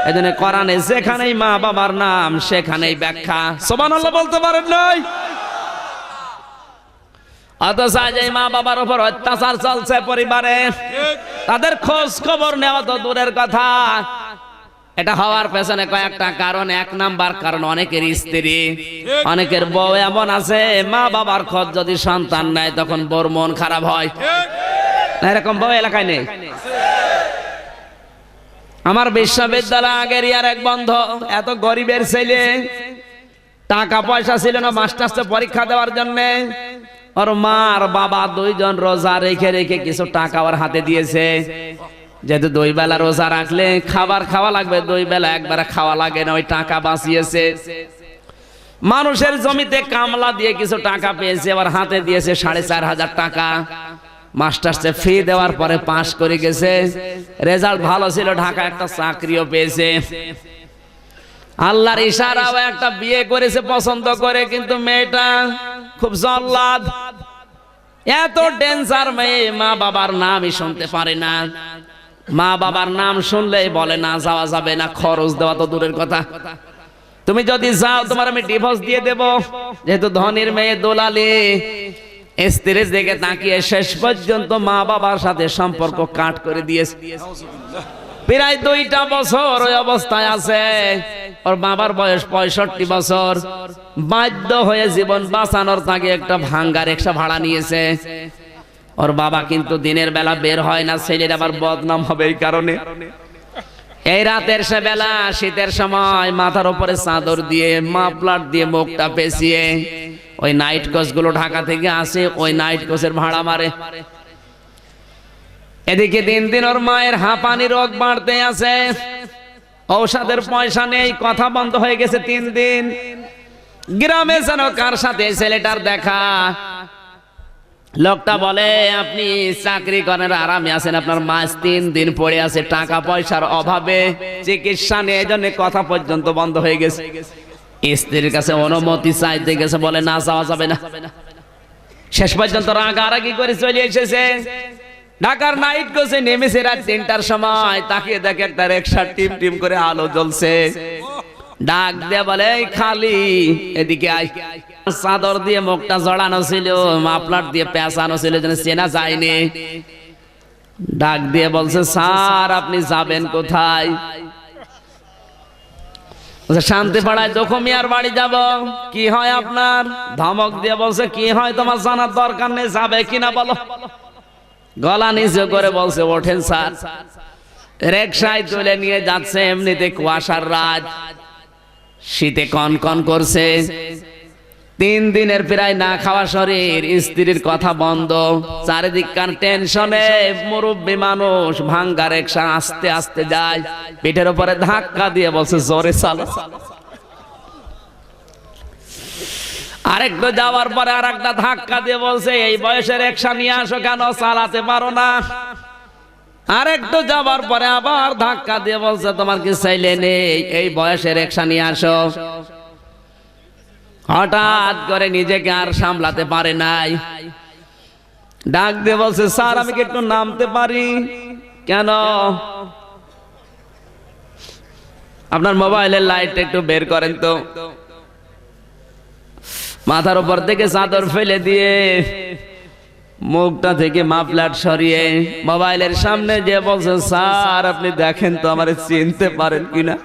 এজন্য কোরআনে যেখানেই মা বাবার নাম সেখানেই ব্যাখ্যা। সুবহানাল্লাহ বলতে পারেন নাই? অথচ আজ এই মা বাবার উপর অত্যাচার চলছে পরিবারে, তাদের খোঁজ খবর নেওয়া তো দূরের কথা। এটা হওয়ার পেছনে কয়েকটা কারণ। 1 নাম্বার কারণ অনেকের স্ত্রী, অনেকের বউ এমন আছে মা বাবার খোঁজ যদি সন্তান নেয় তখন বউর মন খারাপ হয়। এরকম বউ এলাকায় নেই? আমার বিশ্ববিদ্যালয় আগের ইয়ার এক বন্ধু, এত গরিবের ছেলে, টাকা পয়সা ছিল না মাস্টার্সে পরীক্ষা দেওয়ার জন্য। ওর মা আর বাবা দুইজন রোজা রেখে রেখে কিছু টাকা ওর হাতে দিয়েছে, যেহেতু 2 বেলা রোজা রাখলে খাবার খাওয়া লাগবে, 2 বেলা একবার খাওয়া লাগে না, ওই টাকা বাঁচিয়েছে। মানুষের জমিতে কামলা দিয়ে কিছু টাকা পেয়েছে, আবার হাতে দিয়েছে 4,500 টাকা। মাস্টার্সে ফি দেওয়ার পরে পাস করে গেছে, রেজাল্ট ভালো ছিল, ঢাকা একটা চাকরিও পেয়েছে। আল্লাহর ইশারাও একটা বিয়ে করেছে পছন্দ করে, কিন্তু মেয়েটা খুব জল্লাদ, এত ডেঞ্জার মেয়ে, মা বাবার নামই শুনতে পারে না। মা বাবার নাম শুনলেই বলে না যাওয়া যাবে না, খরচ দেওয়া তো দূরের কথা, তুমি যদি যাও তোমার আমি ডিভোর্স দিয়ে দেব। যেহেতু ধনীর মেয়ে দোলালি, স্ত্রীর দিকে তাকিয়ে শেষ পর্যন্ত মা বাবার সাথে সম্পর্ক কাট করে দিয়েছে। প্রায় 2টা বছর ওই অবস্থায় আছে। ওর বাবার বয়স 65 বছর। বাধ্য হয়ে জীবন বাঁচানোর তাকে একটা ভাঙ্গা রিকশা ভাড়া নিয়েছে। ওর বাবা কিন্তু দিনের বেলা বের হয় না, ছেলের আবার বদনাম হবে এই কারণে। এই রাতের সে বেলা, শীতের সময়, মাথার উপরে চাদর দিয়ে মাফলার দিয়ে মুখটা পেঁচিয়ে ওই নাইট কোচ গুলো ঢাকা থেকে আসে, ওই নাইট কোচের ভাড়া মারে। এদিকে দিন দিন ওর মায়ের হাঁপানি রোগ বাড়তে আছে, ঔষধের পয়সা নেই, কথা বন্ধ হয়ে গেছে 3 দিন। গ্রামে যেন কার সাথে ছেলেটার দেখা, লোকটা বলে আপনি চাকরি করেন, আরামে আছেন, আপনার মা 3 দিন পড়ে আছে টাকা পয়সার অভাবে, চিকিৎসা নিয়ে, এই জন্য কথা পর্যন্ত বন্ধ হয়ে গেছে। স্ত্রীর কাছে অনুমতি চাইতে গেছে, বলে না যাওয়া যাবে না। শেষ পর্যন্ত রাগারাগি করে চলে এসেছে। ঢাকার নাইট কোচে নেমেছে রাত 3টার সময়, তাকিয়ে দেখে একটা রিকশা টিম টিম করে আলো জ্বলছে। ডাক দিয়ে বলে খালি এদিকে আয়। চাদর দিয়ে মুখটা জড়ানো ছিল, মাফলার দিয়ে পেঁচানো ছিল, যেন চেনা যায়নি। ডাক দিয়ে বলছে স্যার আপনি যাবেন কোথায়? শান্তি পাড়ায় জখমিয়ার বাড়ি যাব। কি হয় আপনার? ধমক দিয়ে বলছে কি হয় তোমার জানার দরকার নেই, যাবে কিনা বলো। গলা নিচে করে বলছে ওঠেন স্যার। রিকশায় তুলে নিয়ে যাচ্ছে, এমনিতে কুয়াশার রাত, শীতে কনকন করছে। 3 দিনের প্রায় না খাওয়া শরীর, স্ত্রীর কথা বন্ধ, চারিদিককার টেনশনে মুরব্বী মানুষ, ভাঙ্গা রিকশা আস্তে আস্তে যায়, পিঠের উপরে ধাক্কা দিয়ে বলছে জোরে চালো। আরেকটু যাওয়ার পরে আর একটা ধাক্কা দিয়ে বলছে এই বয়সে রিকশা নিয়ে আসো কেন, চালাতে পারো না। আরেকটু যাওয়ার পরে আবার ধাক্কা দিয়ে বলছে তোমার কি চাইলে নেই, এই বয়সে রিকশা নিয়ে আসো। হঠাৎ করে নিজেকে আর সামলাতে পারে নাই, ডাক দিয়ে বলছে স্যার আমি কি একটু নামতে পারি? কেন? আপনার মোবাইলের লাইট একটু বের করেন তো। মাথার উপর থেকে চাদর ফেলে দিয়ে মুখটা থেকে মাফলার সরিয়ে মোবাইলের সামনে যে বলছে স্যার আপনি দেখেন তো আমার চিনতে পারেন কিনা।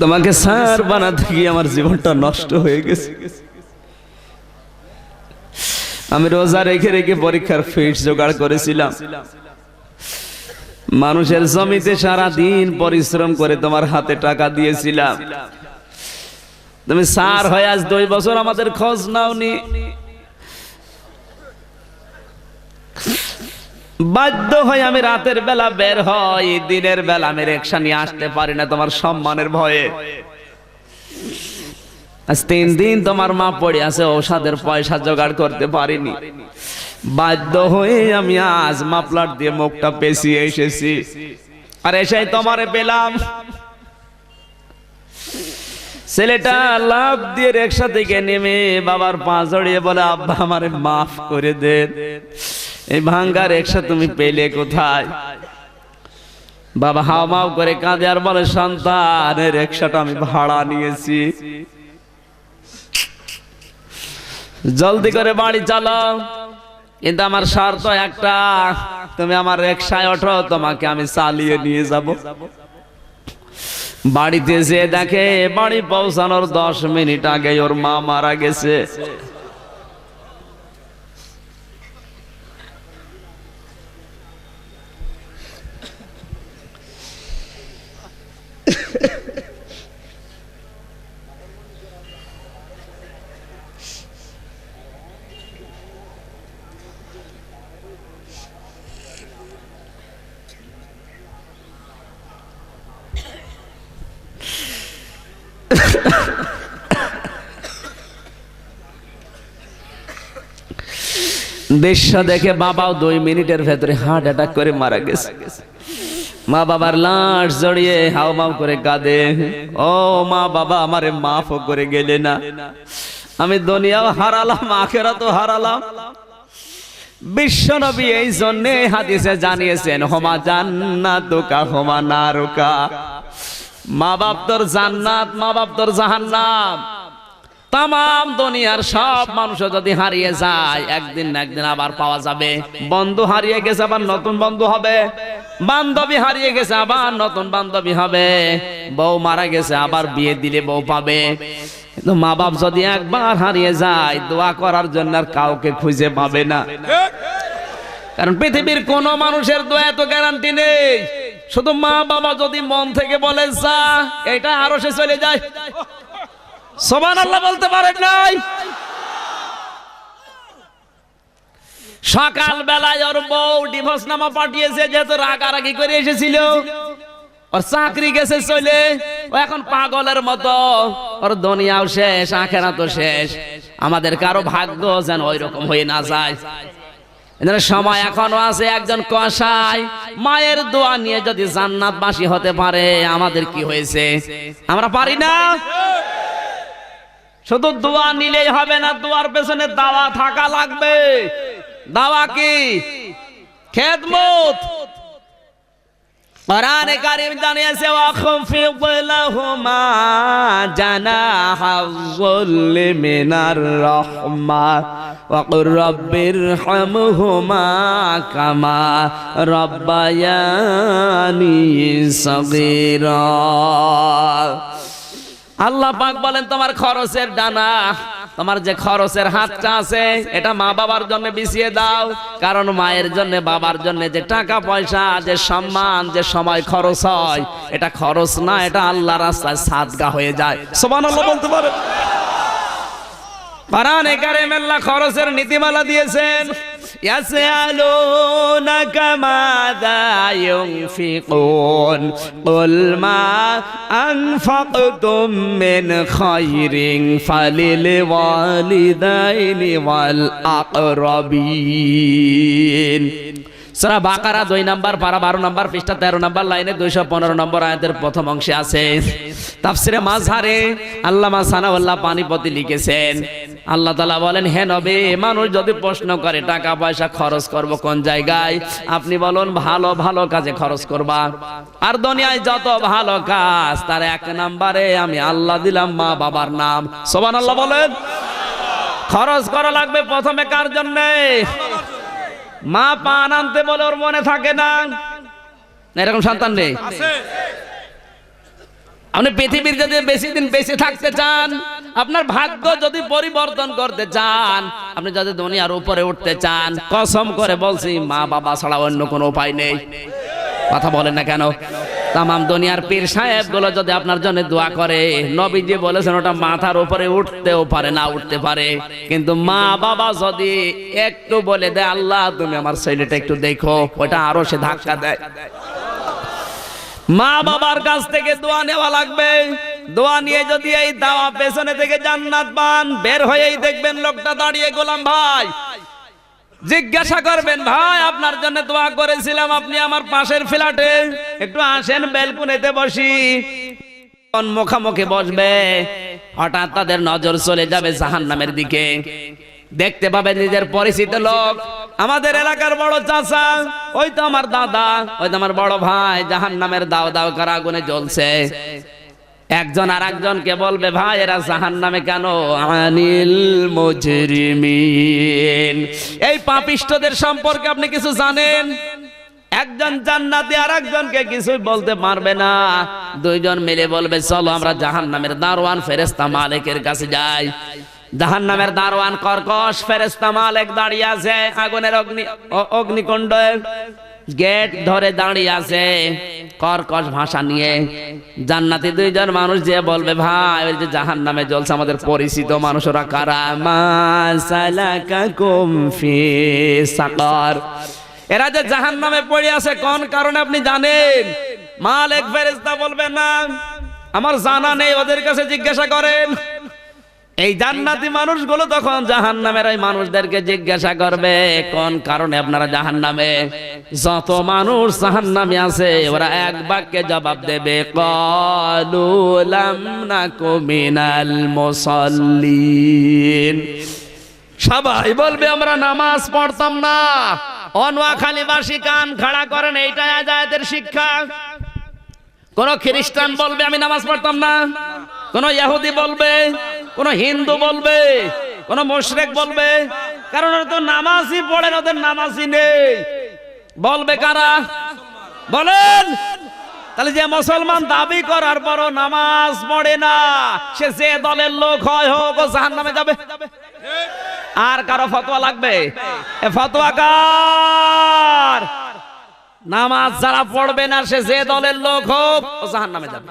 তোমাকে স্যার বানাতে গিয়ে আমার জীবনটা নষ্ট হয়ে গেছে। আমি রোজা রেখে রেখে পরীক্ষার ফিস জোগাড় করেছিলাম, মানুষের জমিতে সারা দিন পরিশ্রম করে তোমার হাতে টাকা দিয়েছিলাম। তুমি স্যার হয়ে আজ 2 বছর আমাদের খোঁজ নাওনি। বাধ্য হয়ে আমি রাতের বেলা বের হই, দিনের বেলা আমি রিকশা নিয়ে আসতে পারি না তোমার সম্মানের ভয়ে। আজ 3 দিন তোমার মা পড়ে আছে, ঔষধের পয়সা জোগাড় করতে পারিনি। বাধ্য হয়ে আমি আজ মাফলার দিয়ে মুখটা পেঁচিয়ে এসেছি, আর এসেই তোমারে পেলাম। ছেলেটা লাফ দিয়ে রিকশা থেকে নেমে বাবার পা জড়িয়ে বলে, আব্বা আমারে মাফ করে দেন, এই ভাঙ্গা রিকশা তুমি পেলে কোথায়? বাবা হাওমাও করে কাঁদে আর বলে, সন্তান এই রিকশাটা আমি ভাড়া নিয়েছি, জলদি করে বাড়ি চলো, কিন্তু আমার শর্ত একটা, তুমি আমার রিকশায় ওঠো, তোমাকে আমি চালিয়ে নিয়ে যাব। বাড়িতে যে দেখে বাড়ি পৌঁছানোর 10 মিনিট আগে ওর মা মারা গেছে। দৃশ্য দেখে বাবাও 2 মিনিটের ভেতরে হার্ট অ্যাটাক করে মারা গেছে। মা বাবার লাশ জড়িয়ে হাওমাও করে কাঁদে, ও মা বাবা আমারে মাফ করে গেলে না, আমি দুনিয়াও হারালাম আখিরাতও হারালাম। বিশ্বনবী এই জন্য হাদিসে জানিয়েছেন, হোমা জান্নাতুকা হোমা নারুকা, মা বাপ তোর জান্নাত, মা বাপ তোর জাহান্নাম। তাম দুনিয়ার সব মানুষ যদি হারিয়ে যায়, একদিন না একদিন আবার পাওয়া যাবে। বন্ধু হারিয়ে গেছে আবার নতুন বন্ধু হবে, বান্ধবী হারিয়ে গেছে আবার নতুন বান্ধবী হবে, বউ মারা গেছে আবার বিয়ে দিলে বউ পাবে। কিন্তু মা বাপ যদি একবার হারিয়ে যায়, দোয়া করার জন্য আর কাউকে খুঁজে পাবে না। কারণ পৃথিবীর কোন মানুষের দোয়া তো গ্যারান্টি নেই। শুধু মা বাবা যদি মন থেকে বলে যা, এটা আরো সে চলে যায়। সুবহানাল্লাহ বলতে পারেন নাই? সকাল বেলায় ওর বউ ডিভোর্স নামা পাঠিয়েছে, যেহেতু রাগারাগি করে এসেছিল, ওর চাকরি গেছে চলে, ও এখন পাগলের মতো, ওর দুনিয়াও শেষ আখিরাতও শেষ। আমাদের কারো ভাগ্য যেন ওই রকম হয়ে না যায়। সময় এখনো আছে। একজন কসাই মায়ের দোয়া নিয়ে যদি জান্নাতবাসী হতে পারে, আমাদের কি হয়েছে? আমরা পারি না। শুধু দোয়া নিলেই হবে না, দোয়ার পেছনে দাওয়া থাকা লাগবে। দাওয়া কি? খেদমত। কোরআনে কারীম জানিয়েছে, ওয়াখফিদ লাহুমা জানাহায-যুল মিনার রাহমা ওয়া কুর রাব্বিরহামহুমা কামা রাব্বায়ানি সাগীরা। আল্লাহ পাক বলেন, তোমার খরচের ডানা, তোমার যে খরচের হাতটা আছে, এটা মা বাবার জন্য বিছিয়ে দাও। কারণ মায়ের জন্য বাবার জন্য যে টাকা পয়সা, যে সম্মান, যে সময় খরচ হয়, এটা খরচ না, এটা আল্লাহর রাস্তায় সাদকা হয়ে যায়। সুবহানাল্লাহ বলতে পারে। কোরআনে কারীমে আল্লাহ খরচের নীতিমালা দিয়েছেন। ইয়াসআলুনাকা মাযা ইউনফিকুন কুল মা আনফাকতুম মিন খায়রিন ফালিল ওয়ালিদাইনি ওয়াল আকরাবিন। সূরা বাকারা 2 নম্বর পারা 12 নম্বর পৃষ্ঠা 13 নম্বর লাইনে 215 নম্বর আয়াতের প্রথম অংশে আছে। তাফসিরে মাযহারে আল্লামা সানাউল্লাহ পানিপতি লিখেছেন, আল্লাহ তাআলা বলেন, হে নবী, মানুষ যদি প্রশ্ন করে টাকা পয়সা খরচ করব কোন জায়গায়, আপনি বলুন ভালো ভালো কাজে খরচ করবা। আর দুনিয়ায় যত ভালো কাজ, তার 1 নম্বরে আমি আল্লাহ দিলাম মা বাবার নাম। সুবহানাল্লাহ বলেন। খরচ করা লাগবে প্রথমে কার জন্য? মা পান আনতে বলে ওর মনে থাকে না, এরকম সন্তান নেই। আপনি পৃথিবীর যদি বেশি দিন বেঁচে থাকতে চান, আপনার ভাগ্য যদি পরিবর্তন করতে চান, আপনি যদি দুনিয়ার উপরে উঠতে চান, কসম করে বলছি, মা বাবা ছাড়া অন্য কোনো উপায় নেই। কথা বলেন না কেন? তামাম দুনিয়ার পীর সাহেব গুলো যদি আপনার জন্য দোয়া করে, নবীজি বলেছেন ওটা মাথার উপরে উঠতেও পারে, না উঠতে পারে। কিন্তু মা বাবা যদি একটু বলে দেয়, আল্লাহ তুমি আমার ছেলেটা একটু দেখো, ওটা আরো সে ধাক্কা দেয়। মা বাবার কাছ থেকে দোয়া নেওয়া লাগবে। দোয়া নিয়ে যদি এই দাওয়া পেছনে থেকে জান্নাত পান, বের হয়েই দেখবেন লোকটা দাঁড়িয়ে, গোলাম ভাই, জিজ্ঞাসা করবেন, ভাই আপনার জন্য দোয়া করেছিলাম, আপনি আমার পাশের ফ্ল্যাটে একটু আসেন, ব্যালকনিতে বসি। মুখামুখি বসবে, হঠাৎ তাদের নজর চলে যাবে জাহান্নামের দিকে। দেখতে পাবে নিজের পরিচিত লোক, আমাদের এলাকার বড় চাচা, ওই তো আমার দাদা, ওই তো আমার বড় ভাই জাহান্নামের দাও দাও করে আগুনে জ্বলছে। একজন আর একজনকে বলবে, ভাই এরা জাহান্নামে কেন? আনিল মুজরিমিন, এই পাপিষ্ঠদের সম্পর্কে আপনি কিছু জানেন? একজন জান্নাতি আর একজনকে কিছুই বলতে পারবে না। দুইজন মিলে বলবে, চলো আমরা জাহান্নামের দারওয়ান ফেরেশতা মালিকের কাছে যাই। জাহান্নামের দারওয়ান কর্কশ ফেরেশতা মালিক দাঁড়িয়ে আছে আগুনের অগ্নিকুণ্ডে, গেট ধরে দাঁড়িয়ে আছে কর্কশ ভাষা নিয়ে। জান্নাতি দুইজন মানুষ যে বলবে, ভাই ওই যে জাহান্নামে জ্বলছে আমাদের পরিচিত মানুষ, ওরা কারা? মা সালাকাকুম ফি সাকার, এরা যে জাহান্নামে পড়ে আছে কোন কারণে আপনি জানেন? মালিক ফেরেশতা বলবে, না আমার জানা নেই, ওদের কাছে জিজ্ঞাসা করেন। এই জান্নাতি মানুষগুলো তখন জাহান্নামের ওই মানুষদেরকে জিজ্ঞাসা করবে, কোন কারণে আপনারা জাহান্নামে? যত মানুষ জাহান্নামে আছে ওরা এক বাক্যে জবাব দেবে, ক্বালু লাম নাকু মিনাল মুসাল্লিন। সবাই বলবে, আমরা নামাজ পড়তাম না। অনোয়াখালীবাসী কান খাড়া করেন, এইটাই আয়াতের শিক্ষা। কোন খ্রিস্টান বলবে আমি নামাজ পড়তাম না, কোন ইহুদি বলবে, কোন হিন্দু বলবে, কোন মুশরিক বলবে, কারণ ওরা তো নামাজই পড়ে না, ওদের নামাজই নেই। বলবে কারা? বলেন। তাহলে যে মুসলমান দাবি করার পরও নামাজ পড়ে না, সে যে দলের লোক হয় হোক, ও জাহান্নামে যাবে। আর কারো ফতোয়া লাগবে? এ ফতোয়া কার? নামাজ যারা পড়বে না, সে যে দলের লোক হোক, ও জাহান্নামে যাবে।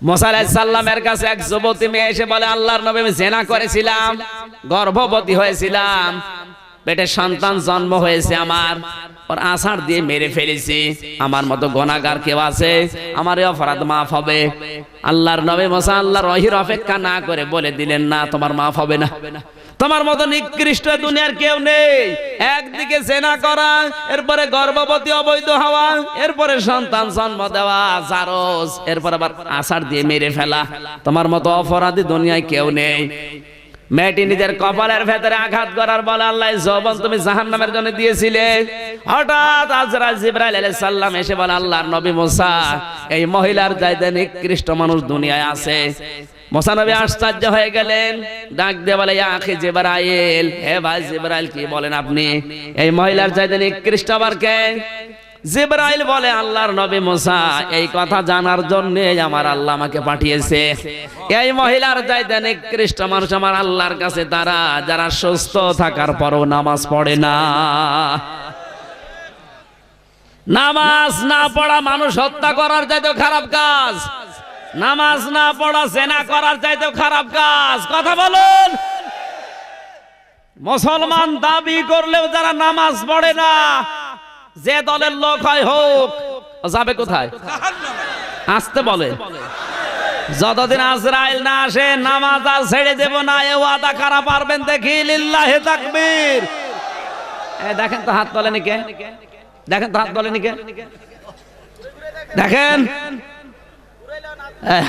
মুসা আলাইহিস সালামের কাছে এক যুবতী মেয়ে এসে বলে, আল্লাহর নবী আমি জিনা করেছিলাম, গর্ভবতী হয়েছিলাম, পেটে সন্তান জন্ম হয়েছে আমার, ওর আছাড় দিয়ে মেরে ফেলেছি, আমার মতো গুনাহগার কেউ আছে? আমার এই অপরাধ মাফ হবে? আল্লাহর নবী মুসা আল্লাহর ওহীর অপেক্ষা না করে বলে দিলেন, না তোমার মাফ হবে না। তোমার মতো নিকৃষ্ট দুনিয়ার কেউ নেই। একদিকে জিনা করা, এরপরে গর্ভবতী অবৈধ হওয়া, এরপরে সন্তান জন্ম দেওয়া জারজ, এরপর আবার আছাড় দিয়ে মেরে ফেলা। তোমার মতো অপরাধী দুনিয়ায় কেউ নেই। মেয়েটি নিজের কপালের ভেতরে আঘাত করার বলে, আল্লাহ যৌবন তুমি জাহান্নামের জন্য দিয়েছিলে। হঠাৎ আজরাইল জিবরাইল আলাইহিস সালাম এসে বলে, আল্লাহর নবী মুসা, এই মহিলার চাইতে নিকৃষ্ট মানুষ দুনিয়ায় আছে। মুসা নবী আশ্চর্য হয়ে গেলেন, ডাক দিয়ে বলে, ইয়া আখি জিবরাইল, হে ভাই জিবরাইল, কি বলেন আপনি? এই মহিলার চাইতে নিকৃষ্ট আবার কে? জিবরাইল বলে, আল্লাহর নবী মুসা, এই কথা জানার জন্য আমার আল্লাহ আমাকে পাঠিয়েছে। এই মহিলার চাইতে নিকৃষ্ট মানুষ আমার আল্লাহর কাছে তারা যারা সুস্থ থাকার পরও নামাজ পড়ে না। নামাজ না পড়া মানুষ হত্যা করার চাইতেও খারাপ কাজ, নামাজ না পড়া জিনা করার চাইতেও খারাপ কাজ। কথা বলুন। মুসলমান দাবি করলেও যারা নামাজ পড়ে না, যে দলের লোক হয় হোক, যাবে কোথায়? আসতে বলে, যতদিন আজরাইল না আসে নামাজ আর ছেড়ে দেব না, এ ওয়াদা কারা পারবেন দেখি? লিল্লাহি তাকবীর। দেখেন তো হাত তোলেনি কে? দেখেন তো হাত তোলেনি কে? দেখেন,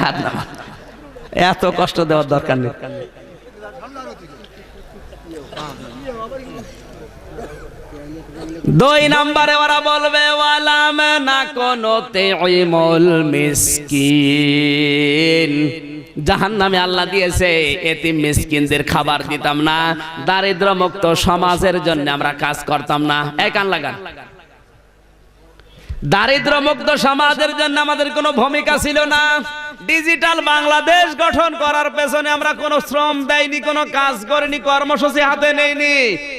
হাত নামান। এত কষ্ট দেওয়ার দরকার নেই। দুই নম্বরে ওরা বলবে, ওয়ালাম নাকুনু তুইমুল মিসকিন, জাহান্নামে আল্লাহ দিয়েছে এতিম মিসকিনদের খাবার দিতাম না, দারিদ্র মুক্ত সমাজের জন্য আমরা কাজ করতাম না। এই কান লাগান। দারিদ্র মুক্ত সমাজের জন্য আমাদের কোনো ভূমিকা ছিল না। ডিজিটাল বাংলাদেশ গঠন করার পেছনে আমরা কোনো শ্রম দেইনি, কোনো কাজ করিনি, কর্মসূচি হাতে নেইনি।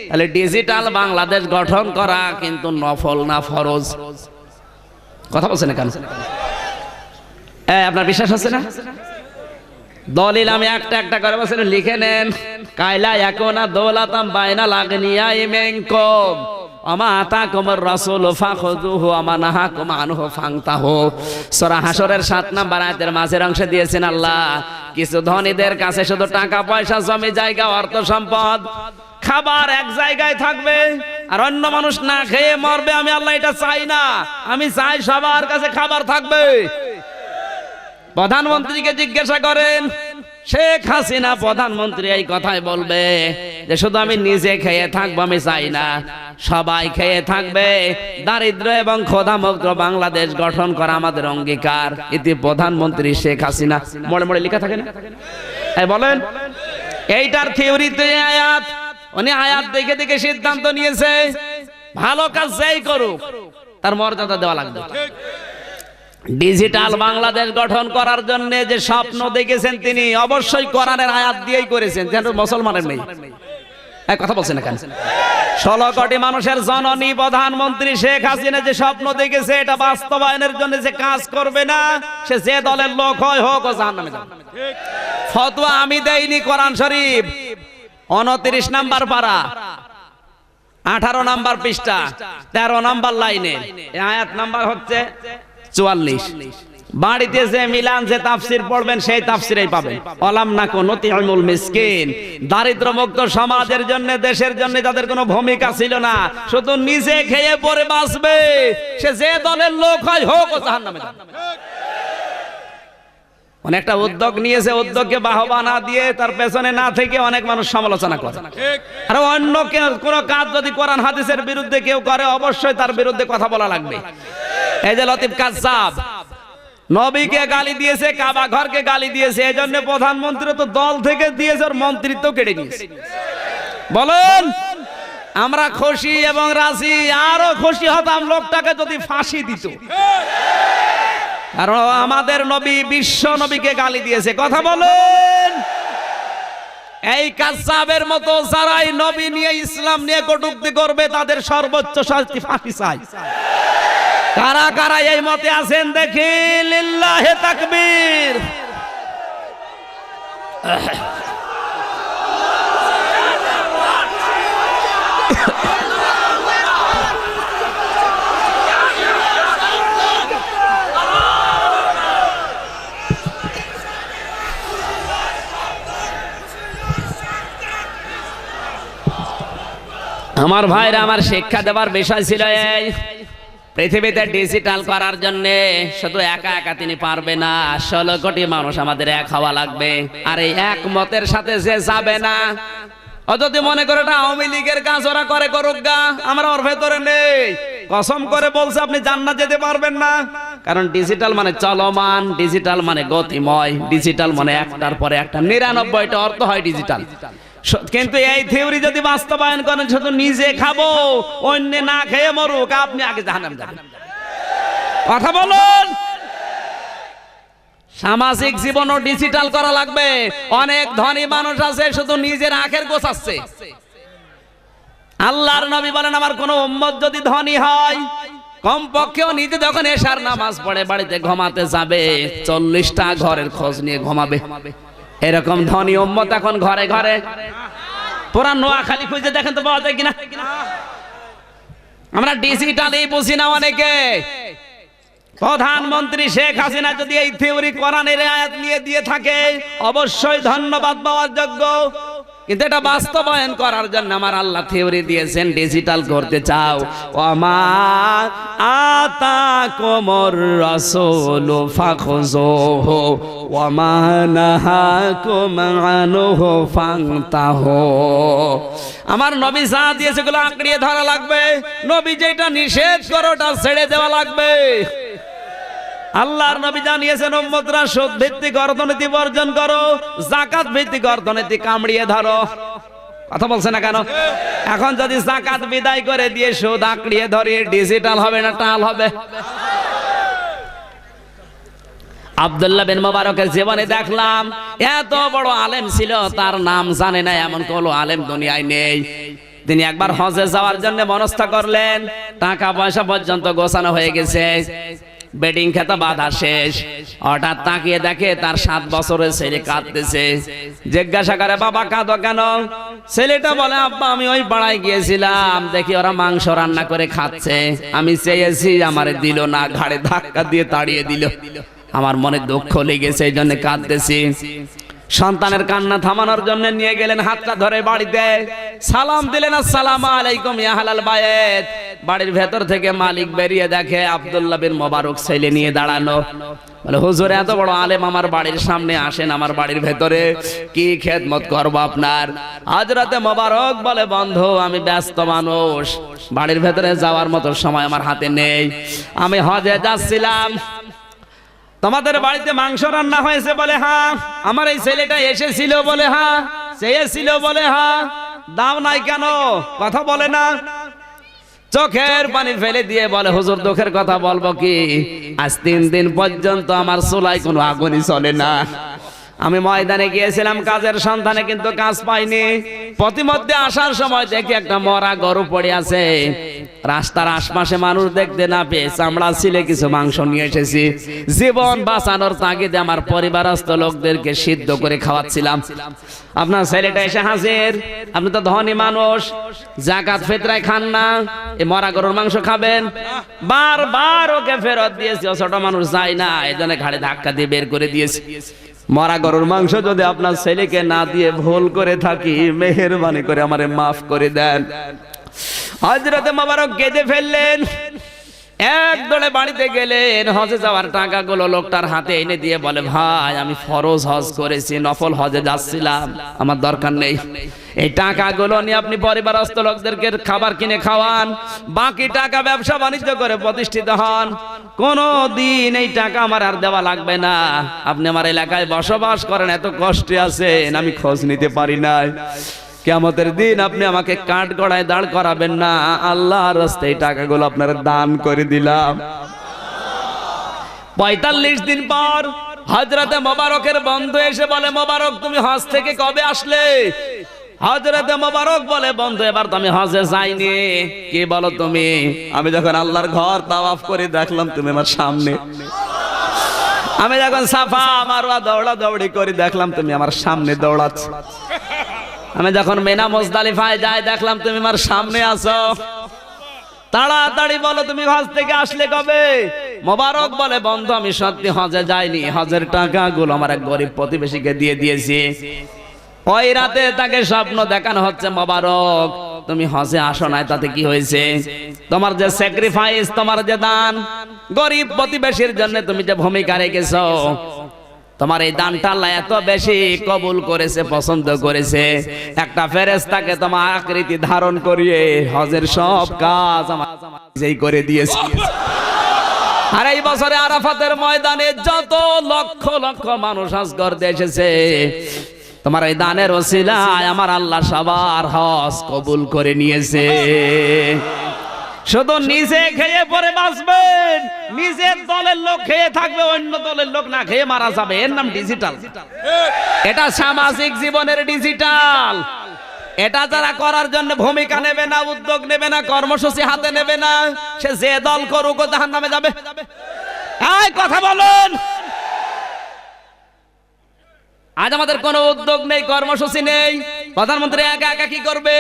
তাহলে ডিজিটাল বাংলাদেশ গঠন করা কিন্তু নফল না ফরজ। কথা বলছেন কেন? আপনার বিশ্বাস হচ্ছে না? দলিল আমি একটা একটা করে বলছেন, লিখে নেন। কাইলা ইয়াকুনা দৌলাতাম বাইনাল আগনিয়াই মিনকুম আমা আতাকুমুর রাসূল ফাখুযুহু আমা নাহাকুম আনহু ফান্তাহু। সূরা হাশরের 7 নম্বর আয়াতের মাঝের অংশে দিয়েছেন আল্লাহ, কিছু ধনীদের কাছে শুধু টাকা পয়সা, জমি জায়গা, অর্থ সম্পদ, খাবার এক জায়গায় থাকবে, আর অন্য মানুষ না খেয়ে মরবে। আমি আল্লাহ এটা চাই না। আমি চাই সবার কাছে খাবার থাকবে। প্রধানমন্ত্রীকে জিজ্ঞাসা করেন, শেখ হাসিনা প্রধানমন্ত্রী এই কথাই বলবে যে শুধু আমি নিজে খেয়ে থাকবো আমি চাই না, সবাই খেয়ে থাকবে, দারিদ্র এবং ক্ষুধামুক্ত বাংলাদেশ গঠন করা আমাদের অঙ্গীকার। এটি প্রধানমন্ত্রী শেখ হাসিনা মোড়ে মোড়ে লেখা থাকে না? বলেন, এইটার থিওরিতে আয়াত, উনি আয়াত দেখে দেখে সিদ্ধান্ত নিয়েছে ভালো কাজ যেই করুক তার মর্যাদা দেওয়া লাগবে। ডিজিটাল বাংলাদেশ গঠন করার জন্য যে স্বপ্ন দেখেছেন তিনি অবশ্যই কোরআনের আয়াত দিয়েই করেছেন, যেন মুসলমানের নেই। এক কথা বলছেন না কেন? 16 কোটি মানুষের জননী প্রধানমন্ত্রী শেখ হাসিনা যে স্বপ্ন দেখেছে এটা বাস্তবায়নের জন্য যে কাজ করবে না, সে যে দলের লোক হয় হোক ও জাহান্নামে যাবে। ফতোয়া আমি দেইনি, কোরআন শরীফ 29 নাম্বার পারা 18 নাম্বার পৃষ্ঠা 13 নাম্বার লাইনে আয়াত নাম্বার হচ্ছে 44। বাড়িতে যে মিলান যে তাফসির পড়বেন সেই তাফসিরেই পাবেন। অলাম নাকুন নুতিউল মিসকিন, দারিদ্র মুক্ত সমাজের জন্য, দেশের জন্য যাদের কোনো ভূমিকা ছিল না, শুধু নিজে খেয়ে পরে বাঁচবে, সে যে দলের লোক হয় হোক ও জাহান্নামে যাবে। অনেকটা উদ্যোগ নিয়েছে, উদ্যোগকে বাহবা না দিয়ে তার পেছনে না থেকে অনেক মানুষ সমালোচনা করে। আর অন্য কোন কাজ যদি কোরআন হাদিসের বিরুদ্ধে কেউ করে অবশ্যই তার বিরুদ্ধে কথা বলা লাগবে। এই যে লতিফ কাজ্জাব নবীকে গালি দিয়েছে, কাবা ঘরকে গালি দিয়েছে, এই জন্য প্রধানমন্ত্রী তো দল থেকে দিয়েছে, ওর মন্ত্রিত্ব কেড়ে নিয়েছে। বলেন, আমরা খুশি এবং রাজি, আরো খুশি হতাম লোকটাকে যদি ফাঁসি দিত, কারণ আমাদের নবী বিশ্ব নবীকে গালি দিয়েছে। কথা বলেন, এই কাজ্জাবের মতো যারাই নবী নিয়ে ইসলাম নিয়ে কটূক্তি করবে তাদের সর্বোচ্চ শাস্তি ফাঁসি চাই। কারা কারা এই মতে আছেন দেখি, লিল্লাহে তাকবীর। আমার ভাইরা, আমার শিক্ষা দেওয়ার বিষয় ছিল এই, পৃথিবীতে ডিজিটাল করার জন্য শুধু একা একা তিনি পারবে না, 16 কোটি মানুষ আমাদের এক হওয়া লাগবে। আর এই এক মতের সাথে যে যাবে না, ও যদি মনে করে এটা আওয়ামী লীগের কাজ, ওরা করে করুক গা, আমরা ওর ভেতরে নেই, কসম করে বলছে আপনি জান্নাত যেতে পারবেন না। কারণ ডিজিটাল মানে চলমান, ডিজিটাল মানে গতিময়, ডিজিটাল মানে একটার পরে একটা 99টা অর্থ হয় ডিজিটাল। কিন্তু এই থিওরি যদি বাস্তবায়ন করেন শুধু নিজে খাবো অন্য না খেয়ে মরুক, আপনি আগে জাহান্নামে যাবেন। কথা বলুন, সামাজিক জীবনও ডিজিটাল করা লাগবে। অনেক ধনী মানুষ আছে শুধু নিজের আখের গোছাচ্ছে। আল্লাহর নবী বলেন, আমার কোন উম্মত যদি ধনী হয়, কমপক্ষেও নিজে যখন এশার নামাজ পড়ে বাড়িতে ঘুমাতে যাবে 40টা ঘরের খোঁজ নিয়ে ঘুমাবে। এরকম ধনী উম্মত এখন ঘরে ঘরে। পুরা নোয়াখালী খুঁজে দেখেন তো পাওয়া যায় কিনা। আমরা ডিজিটালি বুঝি না অনেকে। প্রধানমন্ত্রী শেখ হাসিনা যদি এই থিওরি কোরআনের আয়াত নিয়ে দিয়ে থাকে অবশ্যই ধন্যবাদ পাওয়ার যোগ্য, কিন্তু এটা বাস্তবায়ন করার জন্য আমার আল্লাহ থিওরি দিয়েছেন ডিজিটাল করতে চাও, ওমা আতাকুমুর রাসূলু ফাখুযুহু ওমা নাহাকুম আনহু ফান্তাহু। আমার নবী যা দিয়েছে সেগুলো আঁকড়িয়ে ধরা লাগবে, নবী যেটা নিষেধ করে ওটা ছেড়ে দেওয়া লাগবে। আল্লাহর নবী জানিয়েছেন উম্মতরা সুদ ভিত্তিক অর্থনীতি বর্জন করো, যাকাত ভিত্তিক অর্থনীতি কামড়িয়ে ধরো। কথা বলছে না কেন? এখন যদি যাকাত বিদায় করে দিয়ে সুদ আঁকড়িয়ে ধরে ডিজিটাল হবে না টাল হবে? আব্দুল্লাহ বিন মুবারকের জীবনে দেখলাম এত বড় আলেম ছিল, তার নাম জানে না এমন কোন আলেম দুনিয়ায় নেই। তিনি একবার হজে যাওয়ার জন্য মনস্থ করলেন, টাকা পয়সা পর্যন্ত গোছানো হয়ে গেছে, বেডিং খেতা বাধা শেষ। হঠাৎ তাকিয়ে দেখে তার 7 বছরের ছেলে কাঁদতেছে। জিজ্ঞাসা করে, বাবা কাঁদো কেন? ছেলেটা বলে, আব্বা আমি ওই পাড়ায় গিয়েছিলাম, দেখি ওরা মাংস রান্না করে খাচ্ছে, আমি চেয়েছি আমারে দিল না, ঘাড়ে ধাক্কা দিয়ে তাড়িয়ে দিল, আমার মনে দুঃখ লেগেছে, এই জন্য কাঁদতেছি। সন্তানের কান্না থামানোর জন্য নিয়ে গেলেন, হাতটা ধরে বাড়িতে সালাম দিলেন, আসসালামু আলাইকুম ইয়া আহলাল বাইত। বাড়ির ভেতর থেকে মালিক বেরিয়ে দেখে আব্দুল্লাহ বিন মোবারক ছেলে নিয়ে দাঁড়ানো। বলে হুজুর এত বড় আলেম আমার বাড়ির সামনে আসেন, আমার বাড়ির ভেতরে কি খেদমত করব আপনার? হযরতে মোবারক বলে বন্ধু আমি ব্যস্ত মানুষ, বাড়ির ভেতরে যাওয়ার মতো সময় আমার হাতে নেই, আমি হজে যাচ্ছিলাম। তোমাদের বাড়িতে মাংস রান্না হয়েছে? বলে হ্যাঁ। আমার এই ছেলেটা এসেছিল? বলে হ্যাঁ। চেয়েছিল? বলে হ্যাঁ। দাও নাই কেন? কথা বলে না। চোখের পানি ফেলে দিয়ে বলে হুজুর দুঃখের কথা বলবো কি, আজ 3 দিন পর্যন্ত আমার চুলায় কোনো আগুনই চলে না। আমি ময়দানে গিয়েছিলাম কাজের সন্ধানে, কিন্তু কাজ পাইনি। প্রতিমধ্যে আসার সময় দেখি একটা মরা গরু পড়ে আছে। রাস্তার আশপাশে মানুষ দেখতে না পেয়ে চামড়া ছিলে কিছু মাংস নিয়ে এসেছি। জীবন বাঁচানোর তাগিদে আমার পরিবারস্থ লোকদেরকে সিদ্ধ করে খাওয়াচ্ছিলাম। আপনার ছেলেটা এসে হাজির, আপনি তো ধনী মানুষ, যাকাত ফিতরায় খান না, এই মরা গরুর মাংস খাবেন? বারবার ওকে ফেরত দিয়েছি, ও ছোট মানুষ যায় না, এই জন্য ঘাড়ে ধাক্কা দিয়ে বের করে দিয়েছি। মরা গরুর মাংস যদি আপনার ছেলেকে না দিয়ে ভুল করে থাকি, মেহেরবানি করে আমারে মাফ করে দেন। হযরতে মোবারক কেঁদে ফেললেন। এক দৌড়ে বাড়িতে গেলেন, হজে যাওয়ার টাকাগুলো লোকটার হাতে এনে দিয়ে বলে ভাই আমি ফরজ হজ করেছি, নফল হজে যাচ্ছিলাম, আমার দরকার নেই। এই টাকাগুলো নিয়ে আপনি পরিবারস্থ লোকদেরকে খাবার কিনে খাওয়ান, বাকি টাকা ব্যবসা বাণিজ্য করে প্রতিষ্ঠিত হন। কোনো দিন এই টাকা আমার আর দেওয়া লাগবে না। আপনি আমার এলাকায় বসবাস করেন, এত কষ্টে আছেন, আমি খোঁজ নিতে পারি নাই। কিয়ামতের দিন আপনি আমাকে কাঠগড়ায় দাঁড় করাবেন না, আল্লাহর রাস্তায় টাকাগুলো আপনার দান করে দিলাম। 45 দিন পর হযরতে মোবারকের বন্ধু এসে বলে মোবারক তুমি হজ থেকে কবে আসলে? হযরতে মোবারক বলে বন্ধু এবার তো আমি হজে যাইনি। কি বলো তুমি? আমি যখন আল্লাহর ঘর তাওয়াফ করে দেখলাম তুমি আমার সামনে, আমি যখন সাফা মারওয়া দৌড়াদৌড়ি করে দেখলাম তুমি আমার সামনে দৌড়াচ্ছ, আমি যখন মিনা মুজদালিফায় যাই দেখলাম তুমি আমার সামনে আছো। তাড়াতাড়ি বলো তুমি হজ থেকে আসলে কবে? মোবারক বলে বন্ধু আমি সত্যি হজে যাইনি, হজের টাকাগুলো আমার এক গরিব প্রতিবেশীকে দিয়ে দিয়েছি। ওই রাতে তাকে স্বপ্ন দেখানো হচ্ছে মোবারক তুমি হজে আসো নাই, তাতে কি হয়েছে? তোমার যে স্যাক্রিফাইস, তোমার যে দান, গরিব প্রতিবেশীর জন্য তুমি যে ভূমিকা রেখেছো, তোমার এই দানটা আল্লাহ এত বেশি কবুল করেছে, পছন্দ করেছে, একটা ফেরেশতাকে তোমার আকৃতি ধারণ করিয়ে হজের সব কাজ আমাকেই করে দিয়েছে। আর এই বছরে আরাফাতের ময়দানে যত লক্ষ লক্ষ মানুষ হজ করতে এসেছে, তোমার এই দানের ওসিলায় আমার আল্লাহ সবার হজ কবুল করে নিয়েছে। শুধু নিজে খেয়ে পরে বাঁচবেন, নিজের দলের লোক খেয়ে থাকবে, অন্য দলের লোক না খেয়ে মারা যাবে, এর নাম ডিজিটাল। এটা সামাজিক জীবনের ডিজিটাল। এটা যারা করার জন্য ভূমিকা নেবে না, উদ্যোগ নেবে না, কর্মসূচি হাতে নেবে না, সে যে দল করুক জাহান্নামে যাবে। এই কথা বলুন। আজ আমাদের কোনো উদ্যোগ নেই, কর্মসূচি নেই, প্রধানমন্ত্রী একা একা কি করবে?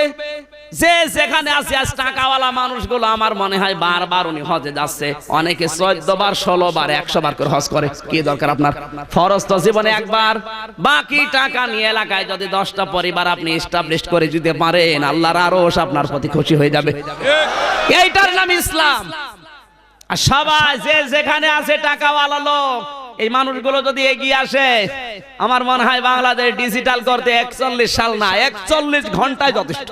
যে যেখানে আছে আজ টাকাওয়ালা মানুষগুলো আমার মনে হয় বারবার উনি হজে যাচ্ছে, অনেকে 14 বার 16 বার 100 বার করে হজ করে। কি দরকার আপনার? ফরজ তো জীবনে একবার, বাকি টাকা নিয়ে এলাকায় যদি 10টা পরিবার আপনি এস্টাবলিশ করে দিতে পারেন, আল্লাহর আরশ আপনার প্রতি খুশি হয়ে যাবে। এইটার নাম ইসলাম। আর সবাই যে যেখানে আছে টাকাওয়ালা লোক, এই মানুষগুলো যদি এগিয়ে আসে, আমার মনে হয় বাংলাদেশ ডিজিটাল করতে 41 সাল না 41 ঘন্টায় যথেষ্ট।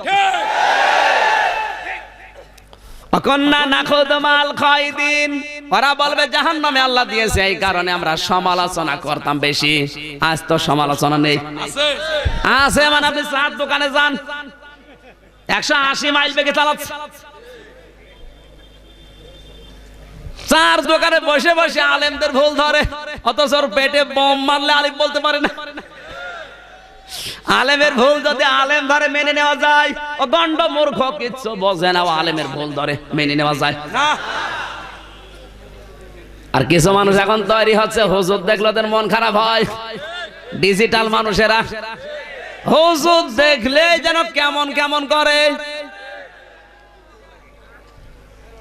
অকন্না নাখুদ মাল খায়দিন, ওরা বলবে জাহান্নামে আল্লাহ দিয়েছে, এই কারণে আমরা সমালোচনা করতাম বেশি। আজ তো সমালোচনা নেই, আছে মানে আপনি চার দোকানে যান, 180 মাইল বেগে চালাচ্ছে, চার দোকানে বসে বসে আলেমদের ভুল ধরে, অথচ পেটে বোম মারলে আলেম বলতে পারে না। আলেমের ভুল যদি আলেম ধরে মেনে নেওয়া যায়, ও দণ্ড মূর্খ, কিচ্ছু বোঝে না, আলেমের ভুল ধরে মেনে নেওয়া যায় না। আর কিছু মানুষ এখন তৈরি হচ্ছে, হুজুর দেখলে ওদের মন খারাপ হয়। ডিজিটাল মানুষেরা হুজুর দেখলে যেন কেমন কেমন করে।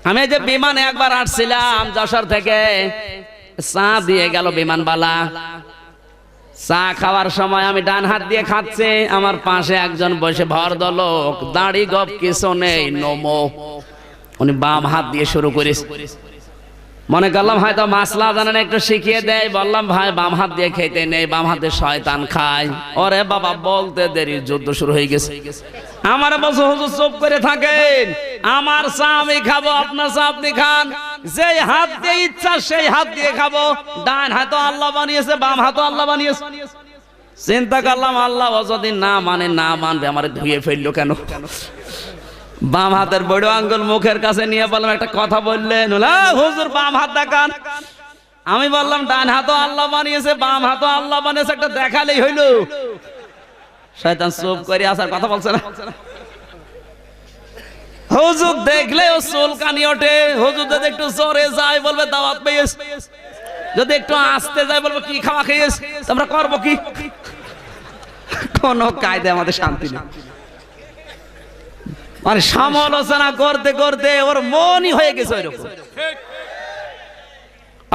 আমি যে বিমানে একবার আসছিলাম যশোর থেকে, চা দিয়ে গেল বিমানবালা। চা খাওয়ার সময় আমি ডান হাত দিয়ে খাচ্ছি, আমার পাশে একজন বসে ভদ্রলোক, দাড়ি গপ কিছু নেই, নমো। উনি বাম হাত দিয়ে শুরু করেছে। মনে করলাম হয়তো মাসলা জানেন একটু শিখিয়ে দেয়, বললাম ভাই বাম হাত দিয়ে খেতে নেই, বাম হাতে শয়তান খায়। ওরে বাবা বলতে দেরি যুদ্ধ শুরু হয়ে গেছে। আমার বলছে হুজুর চুপ করে থাকেন, আমার চা আমি খাবো, আপনার চা আপনি খান, যেই হাত দিয়ে ইচ্ছা সেই হাত দিয়ে খাবো। ডান হাত আল্লাহ বানিয়েছে, বাম হাত আল্লাহ বানিয়েছে। চিন্তা করলাম আল্লাহ যদি না মানে না মানবে আমার ধুয়ে ফেললো কেন? বাম হাতের বড় আঙ্গুল মুখের কাছে নিয়ে বললাম একটা কথা বললেন, হুজুর বাম হাত দেখান। আমি বললাম ডান হাতও আল্লাহ বানিয়েছে, বাম হাতও আল্লাহ বানিয়েছে, একটা দেখালেই হইল। শয়তান চুপ করে আসার কথা বলছে না। হুজুর দেখলে ও চুলকানি ওঠে, হুজুর যদি একটু জোরে যায় বলবে দাওয়াত পেয়েছে, যদি একটু আসতে যায় বলবো কি খাওয়া খেয়েছে, আমরা করবো কি? কোন কায়দা আমাদের শান্তি নেই। মানে সমালোচনা করতে করতে ওর মনই হয়ে গেছে ওইরকম।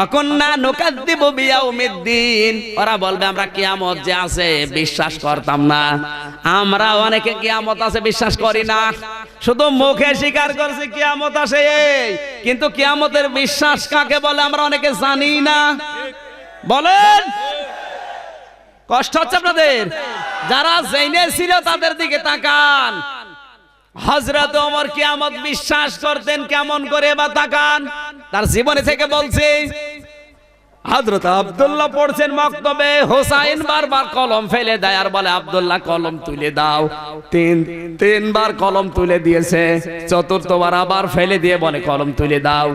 অকন্যা নুকাদ্দিবু বিয়াউমিদ্দিন, ওরা বলবে আমরা কিয়ামত যে আছে বিশ্বাস করতাম না। আমরা অনেকে কিয়ামত আছে বিশ্বাস করি না, শুধু মুখে স্বীকার করছি কিয়ামত আসে, কিন্তু কিয়ামতের বিশ্বাস কাকে বলে আমরা অনেকে জানি না। বলেন কষ্ট হচ্ছে আপনাদের? যারা জেনে ছিল তাদের দিকে তাকান। হযরত ওমর কিয়ামত বিশ্বাস করতেন কেমন করে বা তাকান, তার জীবনে থেকে বলছি। হযরত আব্দুল্লাহ পড়ছেন মক্তবে, হোসাইন বারবার কলম ফেলে দেয় আর বলে আব্দুল্লাহ কলম তুলে দাও। তিনবার কলম তুলে দিয়েছে, চতুর্থবার আবার ফেলে দিয়ে বলে কলম তুলে দাও।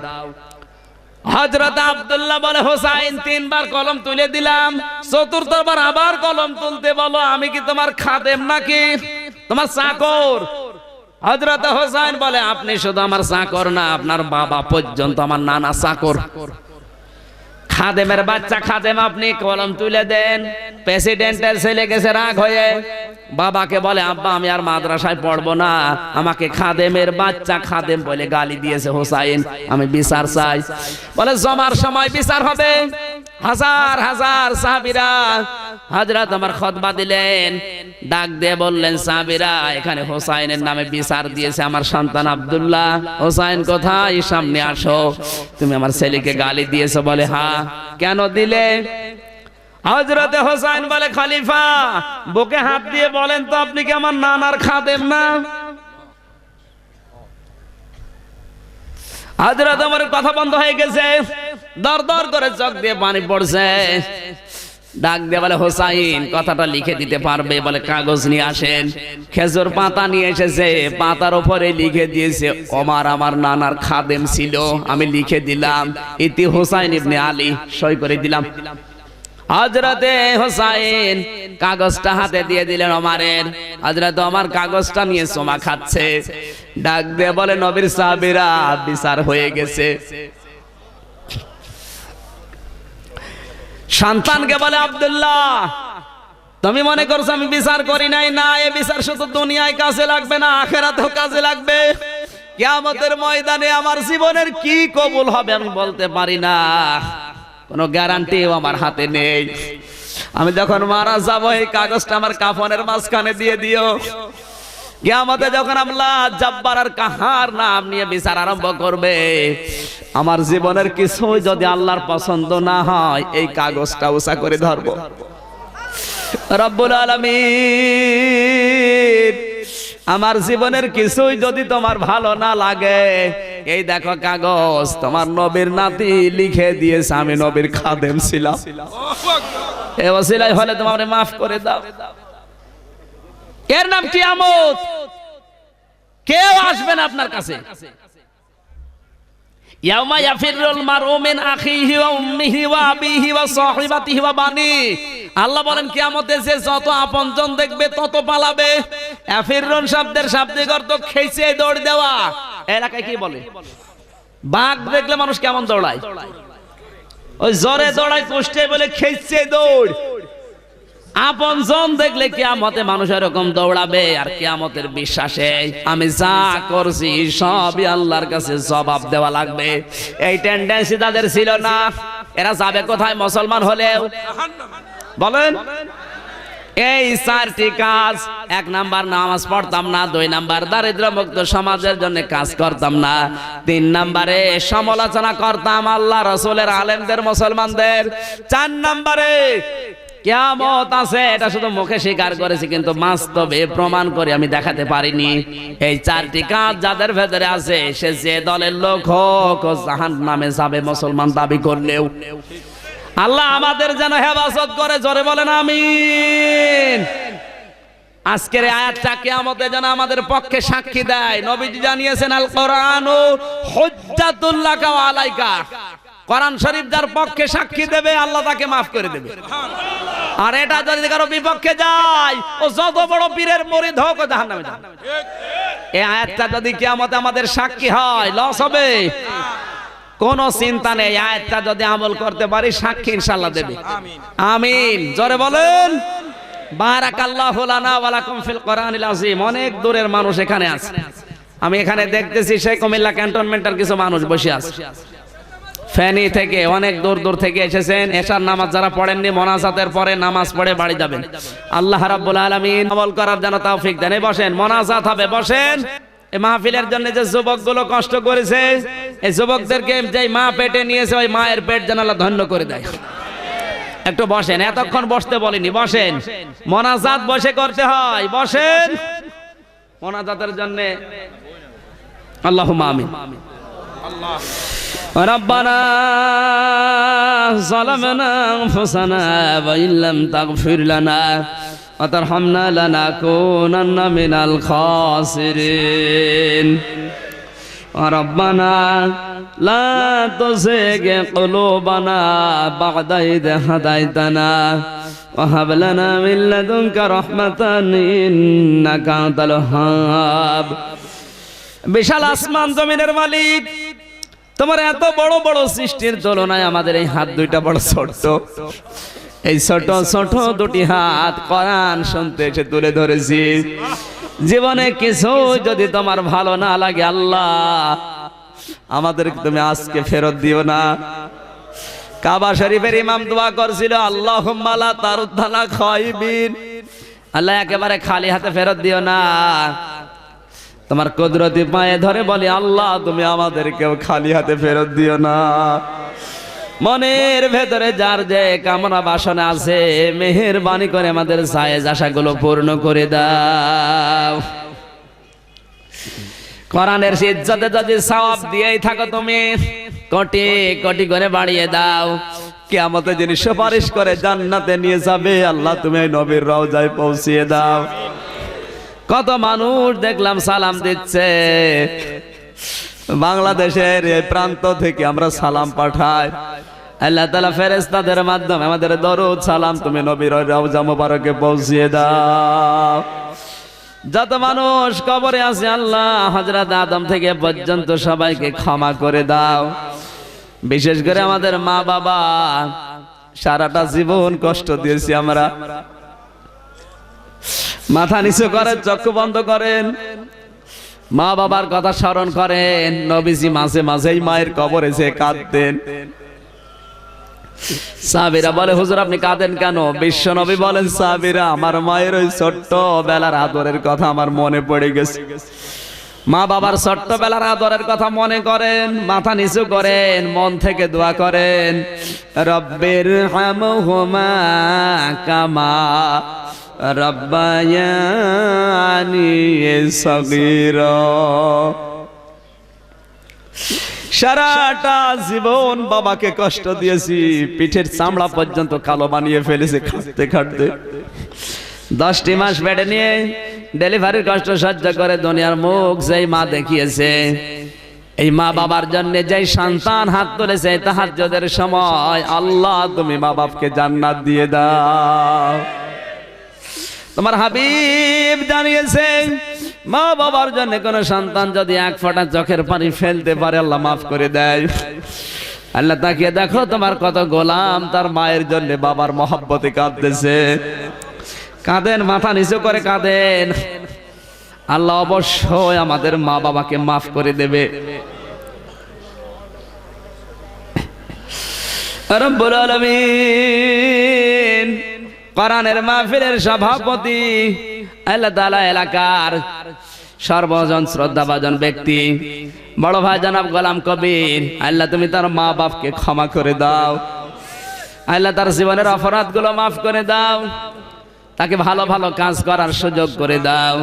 হযরত আব্দুল্লাহ বলে হোসাইন তিনবার কলম তুলে দিলাম, চতুর্থবার আবার কলম তুলতে বলো, আমি কি তোমার খাদেম নাকি, তোমার চাকর? হযরত হোসাইন বলে আপনি শুধু আমার চাকর না, আপনার বাবা পর্যন্ত আমার নানা চাকর। খাদেমের বাচ্চা খাদেম, আপনি কলম তুলে দেন। প্রেসিডেন্টের ছেলে গেছে রাগ হয়ে, বাবাকে বলে আব্বা আমি আর মাদ্রাসায় পড়বো না, আমাকে খাদেমের বাচ্চা খাদেম বলে গালি দিয়েছে হোসাইন, আমি বিচার চাই। বলে জমার সময় বিচার হবে। হাজার হাজার সাহাবীরা হযরত আমার খুতবা দিলেন, ডাক দিয়ে বললেন সাহাবীরা এখানে হোসাইনের নামে বিচার দিয়েছে আমার সন্তান আব্দুল্লাহ। হোসাইন কোথায়? সামনে আসো। তুমি আমার ছেলেকে গালি দিয়েছো? বলে হ্যাঁ। কেন দিলে? হযরত হোসাইন বলে খলিফা বুকে হাত দিয়ে বলেন তো আপনি কি আমার নানার খাদেম না? হযরত ওমর কথা বন্ধ হয়ে গেছে, দর দর করে চোখ দিয়ে পানি পড়ছে। ডাক দিয়ে বলে হোসাইন কথাটা লিখে দিতে পারবে? বলে কাগজ নিয়ে আসেন। খেজুর পাতা নিয়ে এসেছে, পাতার উপরে লিখে দিয়েছে ওমর আমার নানার খাদেম ছিল, আমি লিখে দিলাম ইতি হোসাইন ইবনে আলী, সই করে দিলাম। হযরতে হোসাইন কাগজটা হাতে দিয়ে দিলেন ওমরের। হযরত ওমর কাগজটা নিয়ে চুমা খাচ্ছে। ডাক দিয়ে বলে নবীর সাহাবীরা বিচার হয়ে গেছে। সন্তানকে বলে আব্দুল্লাহ তুমি মনে করছো আমি বিচার করি নাই? না, এই বিচার শুধু দুনিয়ায় কাজে লাগবে না, আখিরাতেও কাজে লাগবে। কিয়ামতের ময়দানে আমার জীবনের কি কবুল হবে আমি বলতে পারি না, কোনো গ্যারান্টিও আমার হাতে নেই। আমি যখন মারা যাব এই কাগজটা আমার কাফনের মাঝখানে দিয়ে দিও। কিয়ামতে যখন আল্লাহ জব্বার আর কাহার নাম নিয়ে বিচার আরম্ভ করবে, আমার জীবনের কিছুই যদি আল্লাহর পছন্দ না হয় এই কাগজটা উঁচা করে ধরবো। রব্বুল আলামিন আমার জীবনের কিছুই যদি তোমার ভালো না লাগে, এই দেখো কাগজ তোমার নবীর নাতি লিখে দিয়েছে আমি নবীর খাদেম ছিলাম, এই ওসিলাই হলে তোমারে মাফ করে দাও। এর নাম কিয়ামত। কেউ আসবে না আপনার কাছে। ইয়াউমা ইয়াফিরুল মারউ মিন আখিহি ওয়া উম্মিহি ওয়া আবিহি ওয়া সাহিবাতিহি ওয়া বানি। আল্লাহ বলেন কিয়ামতে যে যত আপনজন দেখবে তত পালাবে। ইয়াফিরুন শব্দের শাব্দিক অর্থ খেইছে দৌড় দেওয়া। এলাকায় কি বলে? বাঘ দেখলে মানুষ কেমন দৌড়ায়? ওই জোরে দৌড়ায়, কষ্টে বলে খেইছে দৌড়। আপনজন দেখলে কিয়ামতে মানুষ এরকম দৌড়াবে। আর কিয়ামতের বিশ্বাসে আমি যা করছি সবই আল্লাহর কাছে জবাব দেওয়া লাগবে। এই টেন্ডেন্সি তাদের ছিল না। এরা যাবে কোথায় মুসলমান হলেও? বলেন এই চারটি কাজ, 1 নাম্বার নামাজ পড়তাম না, 2 নাম্বার দারিদ্র মুক্ত সমাজের জন্য কাজ করতাম না, 3 নাম্বারে সমালোচনা করতাম আল্লাহ রাসূলের আলেমদের মুসলমানদের, 4 নাম্বারে কিয়ামত আছে এটা শুধু মুখে স্বীকার করেছি কিন্তু বাস্তবে প্রমাণ করে আমি দেখাতে পারিনি। এই 4টি কাজ যাদের ভেতরে আছে সে যে দলের লোক হোক জাহান্নামে যাবে মুসলমান দাবি করলেও। আল্লাহ আমাদের যেন হেফাজত করে, জোরে বলেন আমিন। আজকের আয়াতটা কিয়ামতে যেন আমাদের পক্ষে সাক্ষী দেয়। নবীজি জানিয়েছেন আল কোরআনু হুজ্জাতুল লাকা ওয়া আলাইকা, কোরআন শরীফ যার পক্ষে সাক্ষী দেবে আল্লাহ তাকে maaf করে দেবে। আর এটা যদি কারো বিপক্ষে যায় ও যত বড় পীরের মুরিদ হোক ও জাহান্নামে যাবে। এই আয়াতটা যদি কিয়ামতে আমাদের সাক্ষী হয় লস হবে, কোন চিন্তা নেই। আয়াতটা যদি আমল করতে পারি সাক্ষী ইনশাআল্লাহ দেবে। আমিন, জোরে বলেন। বারাকাল্লাহু লানা ওয়া লাকুম ফিল কোরআনিল আযীম। অনেক দূরের মানুষ এখানে আছে, আমি এখানে দেখতেছি সেই কুমিল্লা ক্যান্টনমেন্টের কিছু মানুষ বসে আছে, ফেনী থেকে অনেক দূর দূর থেকে এসেছেন। এশার নামাজ যারা পড়েননি মোনাজাতের পরে নামাজ পড়ে বাড়ি যাবেন। আল্লাহ রাব্বুল আলামিন আমল করার জন্য তৌফিক দেন। বসেন, মোনাজাত হবে, বসেন। এই মাহফিলের জন্য যে যুবকগুলো কষ্ট করেছে, এই যুবকদেরকে যে মা পেটে নিয়েছে ওই মায়ের পেট যেন আল্লাহ ধন্য করে দেয়। একটু বসেন, এতক্ষণ বসতে বলিনি, বসেন। মোনাজাত বসে করতে হয়, বসেন। মোনাজাতের জন্য আল্লাহুম্মা আমিন। ربنا ظلمنا أنفسنا وإن لم تغفر لنا وترحمنا لنكونن من الخاسرين ربنا لا تزغ قلوبنا بعد إذ هديتنا وهب لنا من لدنك رحمة إنك أنت الوهاب। বিশাল আসমান জমিনের মালিক, তোমার এত বড় বড় সৃষ্টির তুলনায় আমাদের এই হাত দুইটা বড় ছোট। এই ছোট ছোট দুটি হাত কোরআন শুনতে এসে তুলে ধরেছি। জীবনে কিছু যদি তোমার ভালো না লাগে আল্লাহ আমাদেরকে তুমি আজকে ফেরত দিও না। কাবা শরীফের ইমাম দোয়া করছিল আল্লাহুম্মা লা তারুদ্দানা খায়বিন, আল্লাহ একেবারে খালি হাতে ফেরত দিও না। তোমার কুদরতি পায়ে ধরে বলি আল্লাহ তুমি আমাদেরকেও খালি হাতে ফেরত দিও না। মনের ভেতরে যার যে কামনা বাসনা আছে মেহেরবানি করে আমাদের জায়েজ আশাগুলো পূর্ণ করে দাও। কোরআনের ইজ্জতে যদি সওয়াব দিয়েই থাকো তুমি কোটি কোটি করে বাড়িয়ে দাও। কিয়ামতে যিনি সুপারিশ করে জান্নাতে নিয়ে যাবে আল্লাহ তুমি নবীর রওজায় পৌঁছিয়ে দাও। কত মানুষ দেখলাম সালাম দিচ্ছে, বাংলাদেশের এই প্রান্ত থেকে আমরা সালাম পাঠাই। আল্লাহ তাআলা ফেরেশতাদের মাধ্যমে আমাদের দরুদ সালাম তুমি নবীর রওজা মোবারকে পৌঁছিয়ে দাও। যত মানুষ কবরে আছে আল্লাহ হযরত আদম থেকে পর্যন্ত সবাইকে ক্ষমা করে দাও। বিশেষ করে আমাদের মা বাবা, সারাটা জীবন কষ্ট দিয়েছি আমরা। মাথা নিচু করেন, চক্ষু বন্ধ করেন, মা বাবার কথা স্মরণ করেন। নবীজি মাঝে মাঝেই মায়ের কবরে এসে কাঁদতেন। সাহাবীরা বলে হুজুর আপনি কাঁদেন কেন? বিশ্ব নবী বলেন সাহাবীরা আমার মায়ের ওই ছোট্ট বেলার আদরের কথা আমার মনে পড়ে গেছে। মা বাবার ছোট্ট বেলার আদরের কথা মনে করেন, মাথা নিচু করেন, মন থেকে দোয়া করেন রব্বির হামহুমা কামা রব্বায়ানি সগীরা। সারাটা জীবন বাবাকে কষ্ট দিয়েছি, পিঠের চামড়া পর্যন্ত কালো বানিয়ে ফেলেছে খাটতে খাটতে। 10টি মাস পেটে নিয়ে ডেলিভারির কষ্ট সহ্য করে দুনিয়ার মুখ যেই মা দেখিয়েছে, এই মা বাবার জন্য যেই সন্তান হাত তুলেছে তাহাজ্জুদের সময় আল্লাহ তুমি মা বাপকে জান্নাত দিয়ে দাও। তোমার হাবিব জানিয়েছে মা বাবার জন্য কোন সন্তান যদি এক ফোঁটা চোখের পানি ফেলতে পারে আল্লাহ মাফ করে দেয়। আল্লাহ তাকিয়ে দেখো তোমার কত গোলাম তার মায়ের জন্য বাবার মহব্বতে কাঁদতেছে। কাঁদেন, মাথা নিচু করে কাঁদেন। আল্লাহ অবশ্যই আমাদের মা বাবাকে মাফ করে দেবে। রব্বুল আলামিন কোরআনের মাহফিলের সভাপতি, আল্লাহ তাআলা এলাকার সর্বজন শ্রদ্ধাভাজন ব্যক্তি বড় ভাই জনাব গোলাম কবির, আল্লাহ তুমি তার মা বাপকে ক্ষমা করে দাও, আল্লাহ তার জীবনের অপরাধগুলো মাফ করে দাও, তাকে ভালো ভালো কাজ করার সুযোগ করে দাও।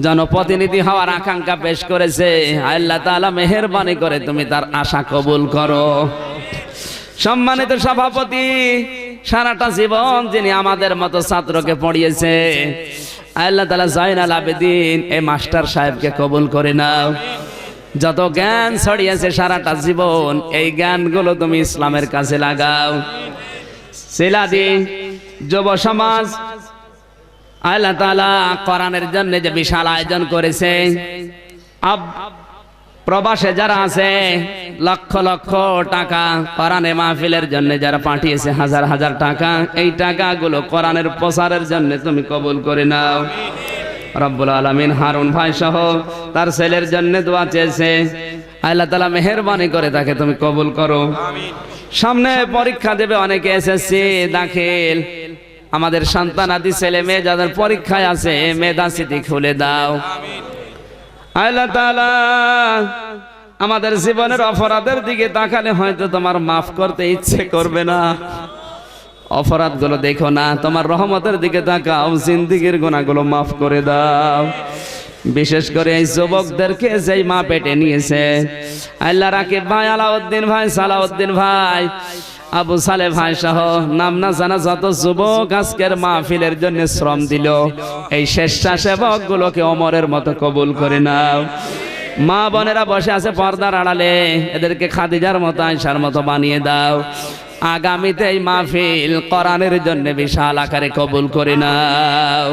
জনপ্রতিনিধি হওয়ার আকাঙ্ক্ষা পেশ করেছে, আল্লাহ তাআলা মেহেরবানি করে তুমি তার আশা কবুল করো। সম্মানিত সভাপতি, সারাটা জীবন যিনি আমাদের মতো ছাত্রকে পড়িয়েছে, আল্লাহ তাআলা জাইনাল আবেদিন এই মাস্টার সাহেবকে কবুল করে নাও। যত জ্ঞান ছড়িয়েছে সারাটা জীবন, এই জ্ঞানগুলো তুমি ইসলামের কাছে লাগাও। সিলাদি যুব সমাজ, আল্লাহ তাআলা কোরআনের জন্য যে বিশাল আয়োজন করেছে, প্রবাসে যারা আছে লক্ষ লক্ষ টাকা কোরআনে মাহফিলের জন্য যারা পাঠিয়েছে, হাজার হাজার টাকা, এই টাকাগুলো কোরআনের প্রচারের জন্য তুমি কবুল করে নাও। রব্বুল আলামিন হারুন ভাই সহ তার ছেলের জন্য দোয়া চেয়েছে, আল্লাহ তাআলা মেহেরবানি করে তাকে তুমি কবুল করো। সামনে পরীক্ষা দেবে অনেকে, এসএসসি দাখিল, আমাদের সন্তানাদি ছেলে মেয়ে যাদের পরীক্ষায় আছে মেধা স্মৃতি খুলে দাও। আল্লাহ তাআলা আমাদের জীবনের অপরাধের দিকে তাকালে হয়তো তোমার মাফ করতে ইচ্ছে করবে না, অপরাধগুলো দেখো না, তোমার রহমতের দিকে তাকাও, জিন্দেগীর গুনাহগুলো মাফ করে দাও। বিশেষ করে এই যুবকদেরকে যেই মা পেটে নিয়েছে, আল্লাহ রাকিব ভাই, আলাউদ্দিন ভাই, সালাউদ্দিন ভাই, আবু সালে ভাই সহ নাম না জানা যত যুবক আজকের মাহফিলের জন্য শ্রম দিল, এই স্বেচ্ছাসেবক গুলোকে ওমরের মতো কবুল করে নাও। মা বোনেরা বসে আছে পর্দার আড়ালে, এদেরকে খাদিজার মতো, আয়েশার মতো বানিয়ে দাও। আগামীতে এই মাহফিল কোরআনের জন্য বিশাল আকারে কবুল করে নাও।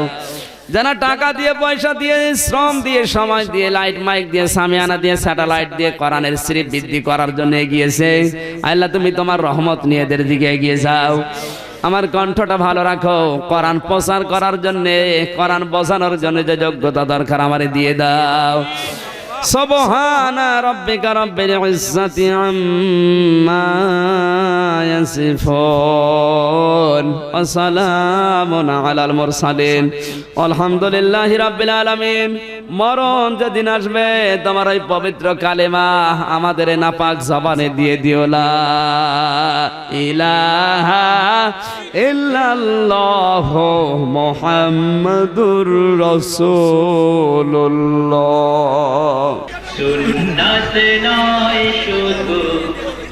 যারা টাকা দিয়ে, পয়সা দিয়ে, শ্রম দিয়ে, সময় দিয়ে, লাইট মাইক দিয়ে, সামিয়ানা দিয়ে, স্যাটেলাইট দিয়ে কোরআনের শরীফ বৃদ্ধি করার জন্য এগিয়েছে, আল্লাহ তুমি তোমার রহমত নিয়ে এদের দিকে এগিয়ে যাও। আমার কণ্ঠটা ভালো রাখো, কোরআন প্রচার করার জন্য, কোরআন বোঝানোর জন্য যে যোগ্যতা দরকার আমারে দিয়ে দাও। সুবহানা রাব্বিকা রাব্বিল ইজ্জাতি আম্মা ইয়াসিফুন ওয়া সালামুন আলাল মুরসালিন আলহামদুলিল্লাহি রাব্বিল আলামিন। মরণ যেদিন আসবে তোমার এই পবিত্র কালেমা আমাদের নাপাক জবানে দিয়ে দিও, লা ইলাহা ইল্লাল্লাহু মুহাম্মাদুর রাসূলুল্লাহ। সুন্নাত নয় শুধু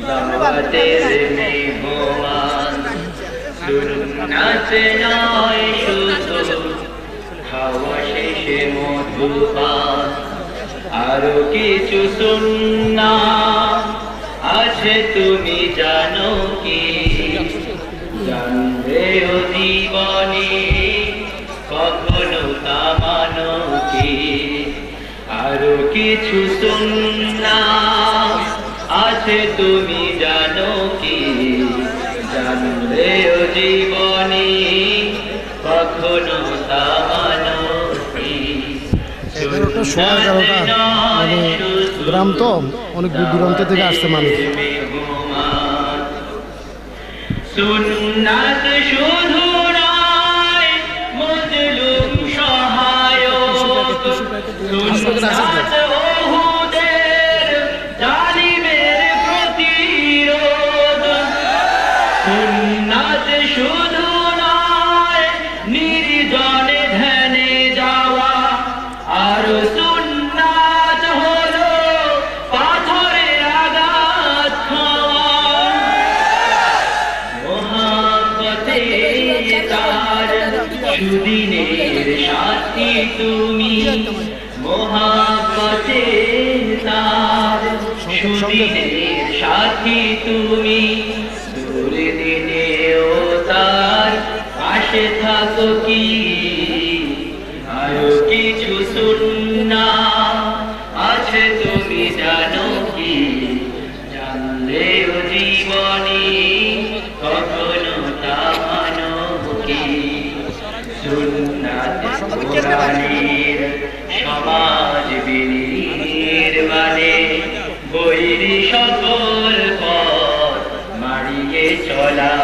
দাওয়াতের মেহমান, সুন্নাত নয় শুধু খাওয়া শেষে মধুপান, আরো কিছু সুন্নাত আছে তুমি জানো কি? জানবে ও জীবনে কখনো তা মানো কি? আরো কিছু সুন্নাত আছে তুমি জানো কি? জানবে ও জীবনে কখনো তা মানো কি? গ্রাম তো অনেক দূর দূরান্ত থেকে আসছে মানুষ। সুন্নাত শুধু নয় মজলুম সহায়ক, সুন্নাত ওহুদের জালিমের প্রতিরোধ, সুন্নাত শুধু নয় নির্জনে ধ্যানে যাওয়া, আর সুন্নাত হলো পাথরে আঘাত খাওয়া। মোহাব্বতে তার সুদিনের সাথী তুমি, মোহাব্বতে তার সুদিনের সাথী তুমি, দূরে দিনেও তার পাশে থাকো কি? আরো কিছু সুন্নাত আছে তুমি জানো কি? জানলেও জীবনে কখনো তা মানো কি? সুন্নাত কোরআনের সমাজ বিনির্মাণে বৈরী সকল পথ মারিয়ে চলা,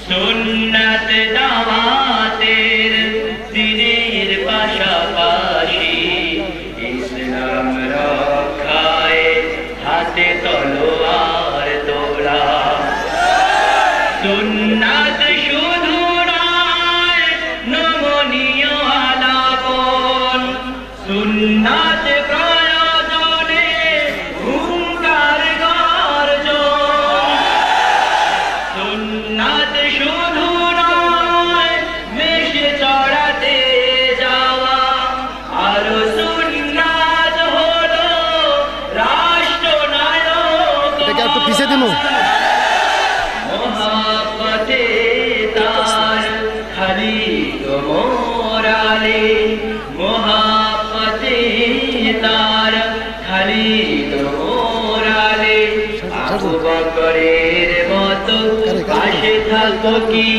সুন্নাত মোরালে মোহাম্মতে তার খালিদ মোরালে আবু বকরের মতো পাশে থাকো কি